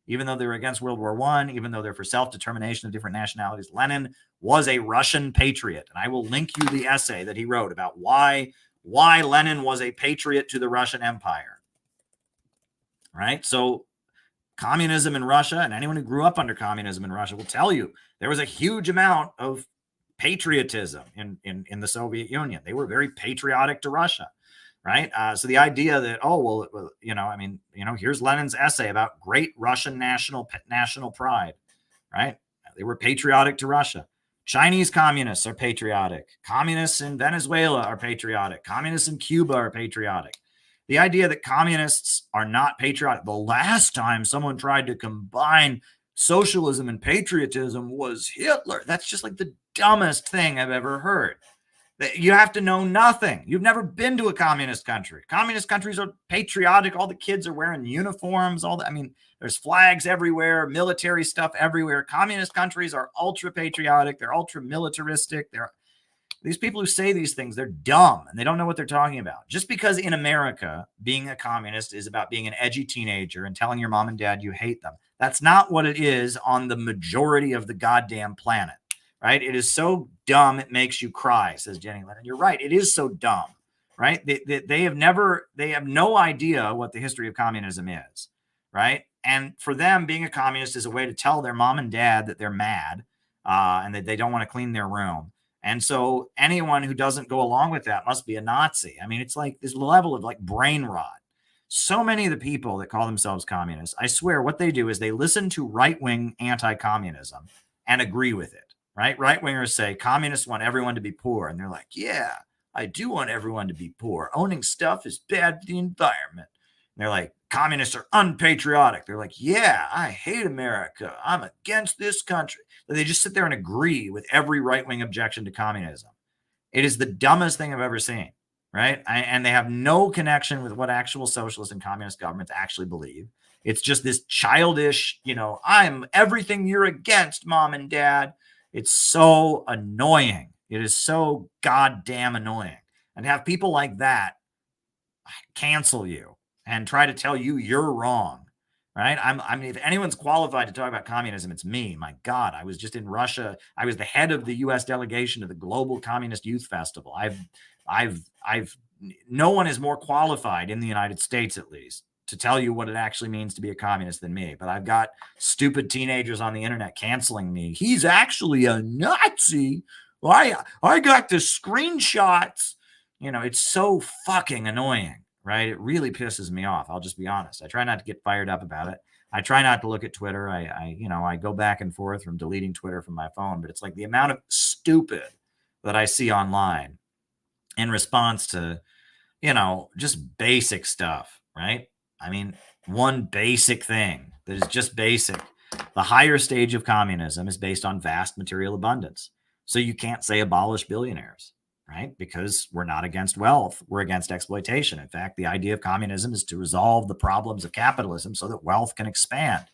even though they were against World War I, even though they're for self-determination of different nationalities. Lenin was a Russian patriot, and I will link you the essay that he wrote about why Lenin was a patriot to the Russian Empire. Right? So communism in Russia, and anyone who grew up under communism in Russia will tell you there was a huge amount of patriotism in the Soviet Union. They were very patriotic to Russia, right? So the idea that, oh, well, here's Lenin's essay about great Russian national pride, right? They were patriotic to Russia. Chinese communists are patriotic. Communists in Venezuela are patriotic. Communists in Cuba are patriotic. The idea that communists are not patriotic, the last time someone tried to combine socialism and patriotism was Hitler. That's just like the dumbest thing I've ever heard. You have to know nothing. You've never been to a communist country. Communist countries are patriotic. All the kids are wearing uniforms. There's flags everywhere, military stuff everywhere. Communist countries are ultra patriotic. They're ultra militaristic. These people who say these things, they're dumb and they don't know what they're talking about. Just because in America, being a communist is about being an edgy teenager and telling your mom and dad you hate them. That's not what it is on the majority of the goddamn planet, right? It is so dumb it makes you cry, says Jenny Lennon. You're right. It is so dumb, right? They have no idea what the history of communism is, right? And for them, being a communist is a way to tell their mom and dad that they're mad and that they don't want to clean their room. And so anyone who doesn't go along with that must be a Nazi. It's like this level of like brain rot. So many of the people that call themselves communists, I swear what they do is they listen to right-wing anti-communism and agree with it, right? Right-wingers say communists want everyone to be poor. And they're like, yeah, I do want everyone to be poor. Owning stuff is bad for the environment. And they're like, communists are unpatriotic. They're like, yeah, I hate America. I'm against this country. They just sit there and agree with every right-wing objection to communism. It is the dumbest thing I've ever seen, right? And they have no connection with what actual socialist and communist governments actually believe. It's just this childish, I'm everything you're against, mom and dad. It's so annoying. It is so goddamn annoying. And to have people like that cancel you and try to tell you you're wrong, right? If anyone's qualified to talk about communism, it's me. My God, I was just in Russia. I was the head of the U.S. delegation to the Global Communist Youth Festival. No one is more qualified in the United States, at least, to tell you what it actually means to be a communist than me. But I've got stupid teenagers on the internet canceling me. He's actually a Nazi. I got the screenshots. It's so fucking annoying. Right? It really pisses me off. I'll just be honest. I try not to get fired up about it. I try not to look at Twitter. I go back and forth from deleting Twitter from my phone, but it's like the amount of stupid that I see online in response to, just basic stuff, right? One basic thing that is just basic. The higher stage of communism is based on vast material abundance. So you can't say abolish billionaires. Right? Because we're not against wealth. We're against exploitation. In fact, the idea of communism is to resolve the problems of capitalism so that wealth can expand.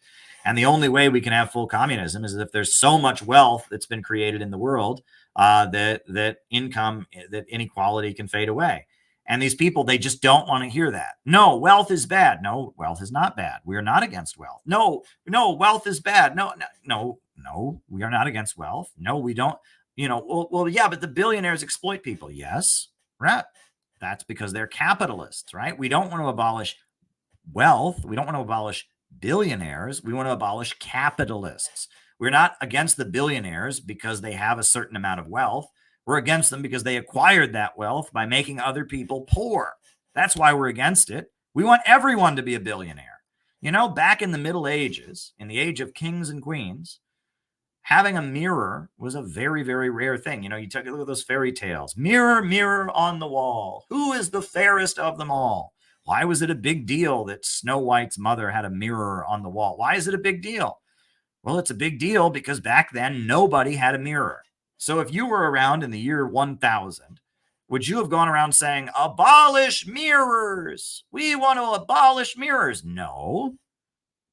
And the only way we can have full communism is if there's so much wealth that's been created in the world that inequality can fade away. And these people, they just don't want to hear that. No, wealth is bad. No, wealth is not bad. We are not against wealth. No, wealth is bad. No, we are not against wealth. No, we don't. Yeah, but the billionaires exploit people. Yes, right. That's because they're capitalists, right? We don't want to abolish wealth. We don't want to abolish billionaires. We want to abolish capitalists. We're not against the billionaires because they have a certain amount of wealth. We're against them because they acquired that wealth by making other people poor. That's why we're against it. We want everyone to be a billionaire. Back in the Middle Ages, in the age of kings and queens, having a mirror was a very, very rare thing. You take a look at those fairy tales. Mirror, mirror on the wall. Who is the fairest of them all? Why was it a big deal that Snow White's mother had a mirror on the wall? Why is it a big deal? Well, it's a big deal because back then nobody had a mirror. So if you were around in the year 1000, would you have gone around saying, abolish mirrors? We want to abolish mirrors. No.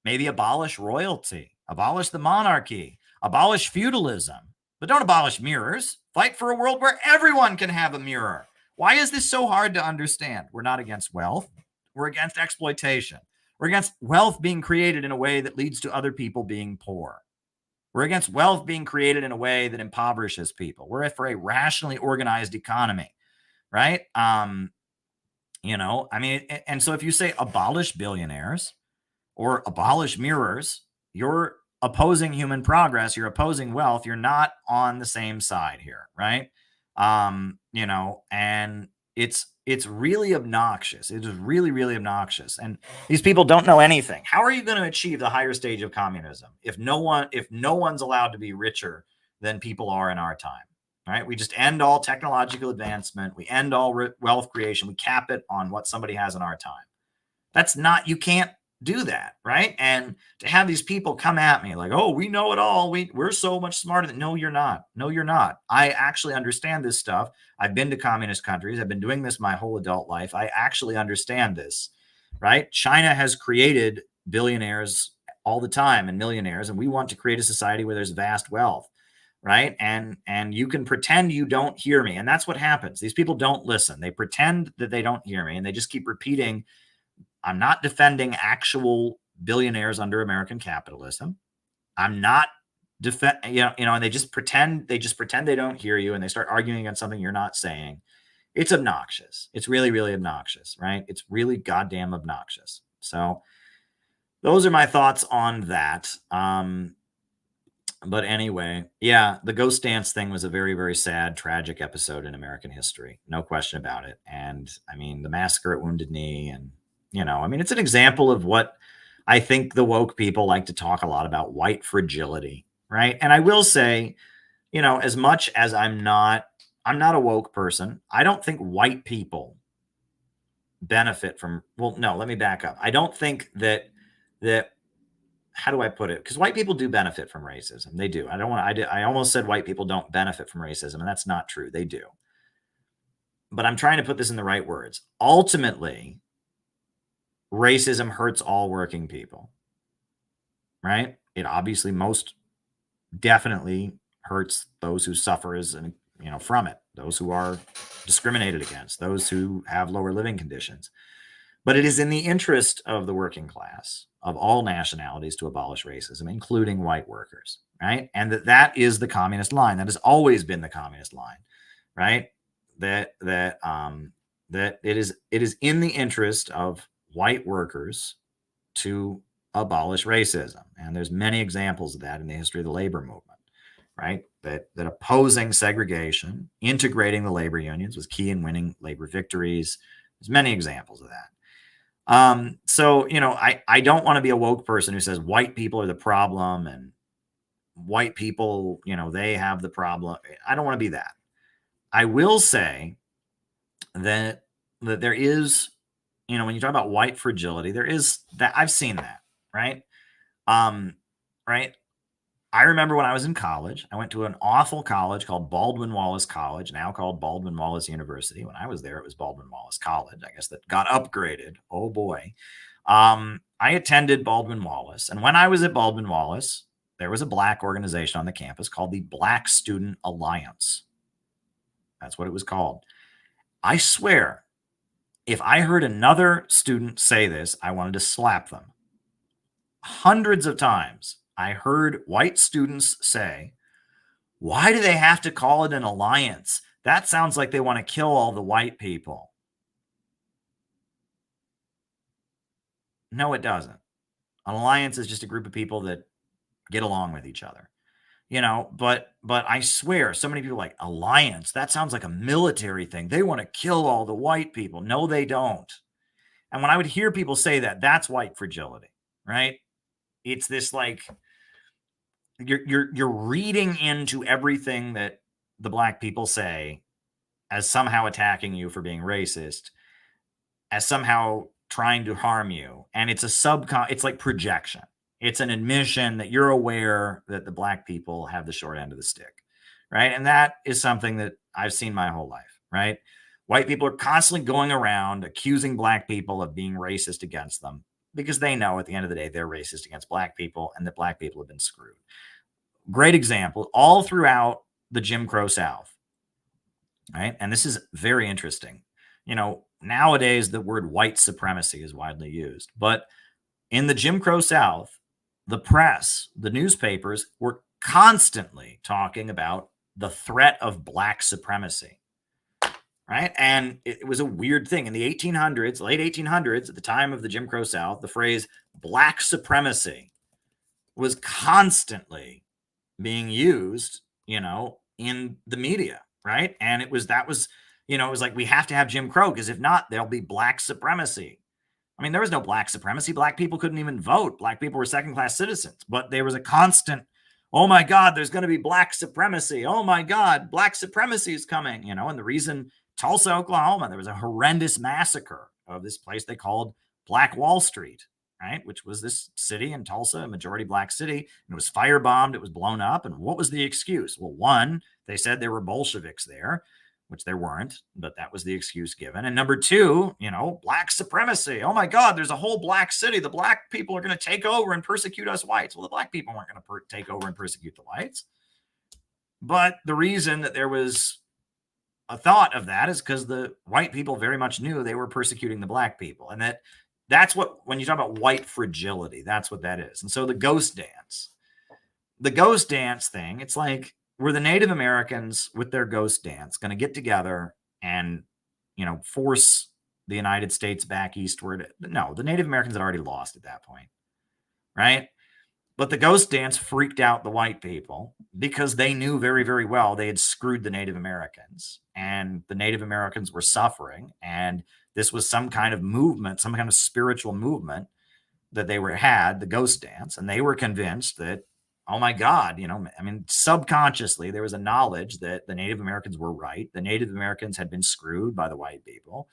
Maybe abolish royalty. Abolish the monarchy. Abolish feudalism, but don't abolish mirrors. Fight for a world where everyone can have a mirror. Why is this so hard to understand? We're not against wealth. We're against exploitation. We're against wealth being created in a way that leads to other people being poor. We're against wealth being created in a way that impoverishes people. We're for a rationally organized economy, right? And so if you say abolish billionaires, or abolish mirrors, you're opposing human progress, you're opposing wealth, you're not on the same side here, right? You know, and it's really obnoxious. It is really, really obnoxious. And these people don't know anything. How are you going to achieve the higher stage of communism if no one's allowed to be richer than people are in our time? Right? We just end all technological advancement. We end all wealth creation. We cap it on what somebody has in our time. That's not, you can't do that, right? And to have these people come at me like, oh, we know it all. We're so much smarter than, no, you're not. No, you're not. I actually understand this stuff. I've been to communist countries. I've been doing this my whole adult life. I actually understand this, right? China has created billionaires all the time and millionaires, and we want to create a society where there's vast wealth, right? And you can pretend you don't hear me. And that's what happens. These people don't listen. They pretend that they don't hear me, and they just keep repeating, I'm not defending actual billionaires under American capitalism. I'm not and they just pretend they don't hear you, and they start arguing against something you're not saying. It's obnoxious. It's really, really obnoxious, right? It's really goddamn obnoxious. So those are my thoughts on that. But anyway, yeah, the ghost dance thing was a very, very sad, tragic episode in American history. No question about it. And I mean, the massacre at Wounded Knee, and, you know, I mean, it's an example of what I think the woke people like to talk a lot about, white fragility, right? And I will say, you know, as much as I'm not a woke person, I don't think white people benefit from, well, no, let me back up. I don't think that how do I put it? Because white people do benefit from racism. They do. I almost said white people don't benefit from racism, and that's not true. They do. But I'm trying to put this in the right words. Ultimately, racism hurts all working people, right? It obviously most definitely hurts those who suffer from it, those who are discriminated against, those who have lower living conditions. But it is in the interest of the working class of all nationalities to abolish racism, including white workers, right? And that is the communist line. That has always been the communist line, right? That it is in the interest of white workers to abolish racism. And there's many examples of that in the history of the labor movement, right? That opposing segregation, integrating the labor unions was key in winning labor victories. There's many examples of that. So, you know, I don't want to be a woke person who says white people are the problem and white people, you know, they have the problem. I don't want to be that. I will say that there is, you know, when you talk about white fragility, there is that. I've seen that, right? Right. I remember when I was in college, I went to an awful college called Baldwin Wallace College, now called Baldwin Wallace University. When I was there, it was Baldwin Wallace College, I guess, that got upgraded. Oh boy. I attended Baldwin Wallace. And when I was at Baldwin Wallace, there was a black organization on the campus called the Black Student Alliance. That's what it was called. I swear, if I heard another student say this, I wanted to slap them. Hundreds of times I heard white students say, why do they have to call it an alliance? That sounds like they want to kill all the white people. No, it doesn't. An alliance is just a group of people that get along with each other, you know, but I swear so many people are like, alliance, that sounds like a military thing. They want to kill all the white people. No, they don't. And when I would hear people say that, that's white fragility, right? It's this like, you're reading into everything that the black people say as somehow attacking you for being racist, as somehow trying to harm you. And it's it's like projection. It's an admission that you're aware that the black people have the short end of the stick, right? And that is something that I've seen my whole life, right? White people are constantly going around accusing black people of being racist against them because they know at the end of the day, they're racist against black people and that black people have been screwed. Great example all throughout the Jim Crow South, right? And this is very interesting. You know, nowadays the word white supremacy is widely used, but in the Jim Crow South, the press, the newspapers were constantly talking about the threat of black supremacy. right? And it was a weird thing in the 1800s, late 1800s, at the time of the Jim Crow South. The phrase black supremacy was constantly being used, in the media, right? And it was like, we have to have Jim Crow, because if not, there'll be black supremacy. I mean, there was no black supremacy. Black people couldn't even vote. Black people were second-class citizens. But there was a constant, oh my God, there's going to be black supremacy. Oh my God, black supremacy is coming. And the reason Tulsa, Oklahoma, there was a horrendous massacre of this place they called Black Wall Street, right? Which was this city in Tulsa, a majority black city. And it was firebombed. It was blown up. And what was the excuse? Well, one, they said there were Bolsheviks there, which there weren't, but that was the excuse given. And number two, black supremacy. Oh my God, there's a whole black city. The black people are going to take over and persecute us whites. Well, the black people weren't going to take over and persecute the whites. But the reason that there was a thought of that is because the white people very much knew they were persecuting the black people. And that's what, when you talk about white fragility, that's what that is. And so the ghost dance thing, it's like, were the Native Americans with their ghost dance going to get together and, force the United States back eastward? No, the Native Americans had already lost at that point, right? But the ghost dance freaked out the white people because they knew very, very well they had screwed the Native Americans, and the Native Americans were suffering. And this was some kind of movement, some kind of spiritual movement that they had, the ghost dance. And they were convinced that, oh my God, subconsciously, there was a knowledge that the Native Americans were right. The Native Americans had been screwed by the white people.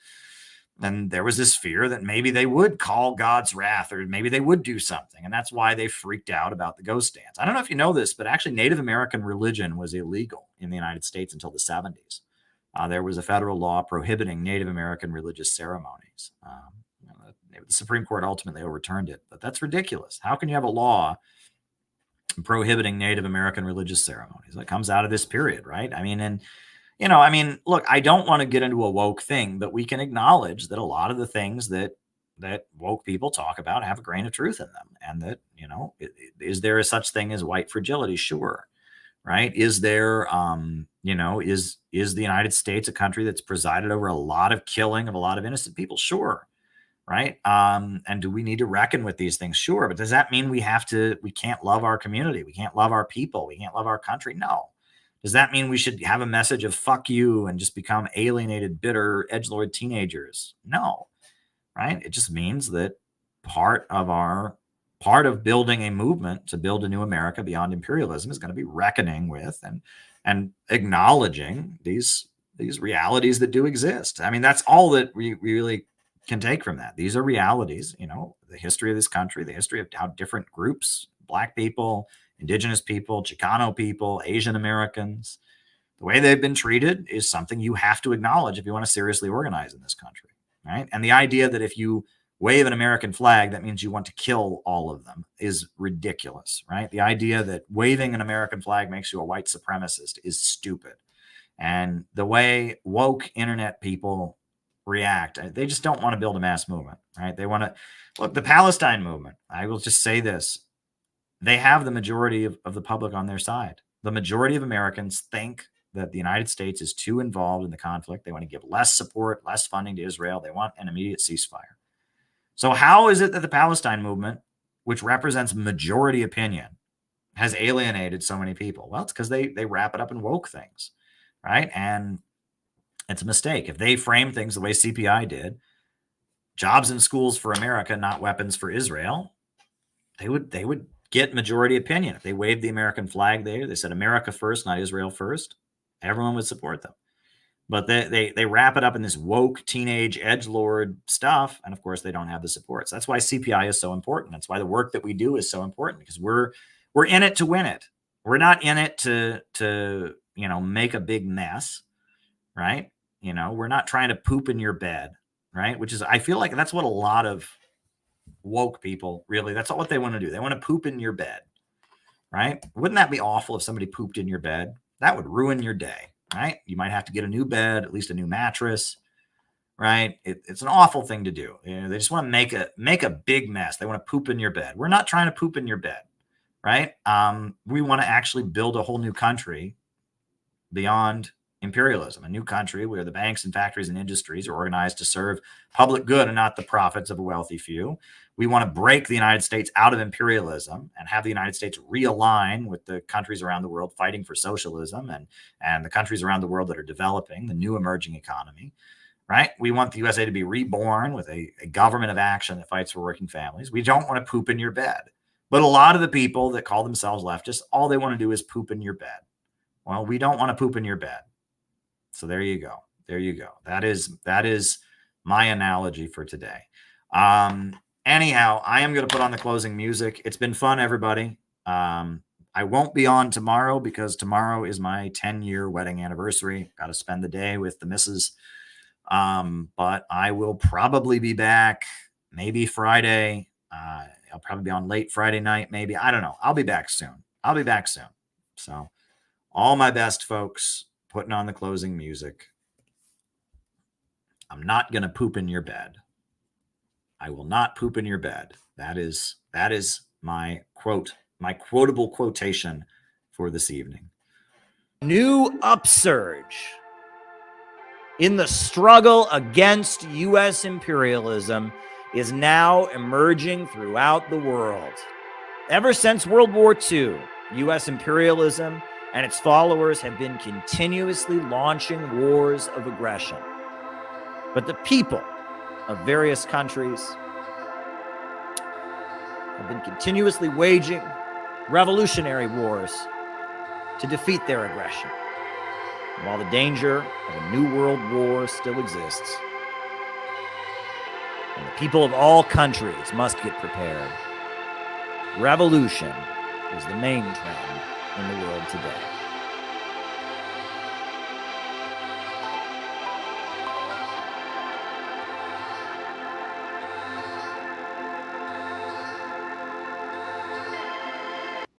And there was this fear that maybe they would call God's wrath, or maybe they would do something. And that's why they freaked out about the ghost dance. I don't know if you know this, but actually Native American religion was illegal in the United States until the 70s. There was a federal law prohibiting Native American religious ceremonies. The Supreme Court ultimately overturned it, but that's ridiculous. How can you have a law prohibiting Native American religious ceremonies? That comes out of this period, right? Look, I don't want to get into a woke thing, but we can acknowledge that a lot of the things that woke people talk about have a grain of truth in them. And that, is there a such thing as white fragility? Sure. Right. Is there, is the United States a country that's presided over a lot of killing of a lot of innocent people? Sure. Right. And do we need to reckon with these things? Sure. But does that mean we can't love our community? We can't love our people. We can't love our country? No. Does that mean we should have a message of fuck you and just become alienated, bitter, edgelord teenagers? No. Right. It just means that part of building a movement to build a new America beyond imperialism is going to be reckoning with and acknowledging these realities that do exist. That's all that we really can take from that. These are realities, the history of this country, the history of how different groups, black people, indigenous people, Chicano people, Asian Americans, the way they've been treated is something you have to acknowledge if you want to seriously organize in this country, right? And the idea that if you wave an American flag, that means you want to kill all of them is ridiculous, right? The idea that waving an American flag makes you a white supremacist is stupid. And the way woke internet people react, they just don't want to build a mass movement, right? They want to look, the Palestine movement, I will just say this, they have the majority of the public on their side. The majority of Americans think that the United States is too involved in the conflict. They want to give less support, less funding to Israel. They want an immediate ceasefire. So how is it that the Palestine movement, which represents majority opinion, has alienated so many people? Well, it's because they wrap it up in woke things, right? And it's a mistake. If they frame things the way CPI did, jobs in schools for America, not weapons for Israel, they would get majority opinion. If they waved the American flag there, they said America first, not Israel first, everyone would support them. But they wrap it up in this woke teenage edgelord stuff. And of course, they don't have the supports. That's why CPI is so important. That's why the work that we do is so important, because we're in it to win it. We're not in it to make a big mess, right? We're not trying to poop in your bed, right? Which is, I feel like that's what a lot of woke people really, that's not what they want to do. They want to poop in your bed, right? Wouldn't that be awful if somebody pooped in your bed? That would ruin your day, right? You might have to get a new bed, at least a new mattress, right? It's an awful thing to do. They just want to make a big mess. They want to poop in your bed. We're not trying to poop in your bed, right? We want to actually build a whole new country beyond imperialism, a new country where the banks and factories and industries are organized to serve public good and not the profits of a wealthy few. We want to break the United States out of imperialism and have the United States realign with the countries around the world fighting for socialism and the countries around the world that are developing, the new emerging economy, right? We want the USA to be reborn with a government of action that fights for working families. We don't want to poop in your bed. But a lot of the people that call themselves leftists, all they want to do is poop in your bed. Well, we don't want to poop in your bed. So there you go. There you go. That is my analogy for today. Anyhow, I am going to put on the closing music. It's been fun, everybody. I won't be on tomorrow because tomorrow is my 10-year wedding anniversary. Got to spend the day with the missus. But I will probably be back maybe Friday. I'll probably be on late Friday night, maybe. I don't know. I'll be back soon. So all my best, folks. Putting on the closing music. I'm not going to poop in your bed. I will not poop in your bed. That is my quote, my quotable quotation for this evening. New upsurge in the struggle against U.S. imperialism is now emerging throughout the world. Ever since World War II, U.S. imperialism and its followers have been continuously launching wars of aggression. But the people of various countries have been continuously waging revolutionary wars to defeat their aggression. And while the danger of a new world war still exists, and the people of all countries must get prepared, revolution is the main trend in the world today.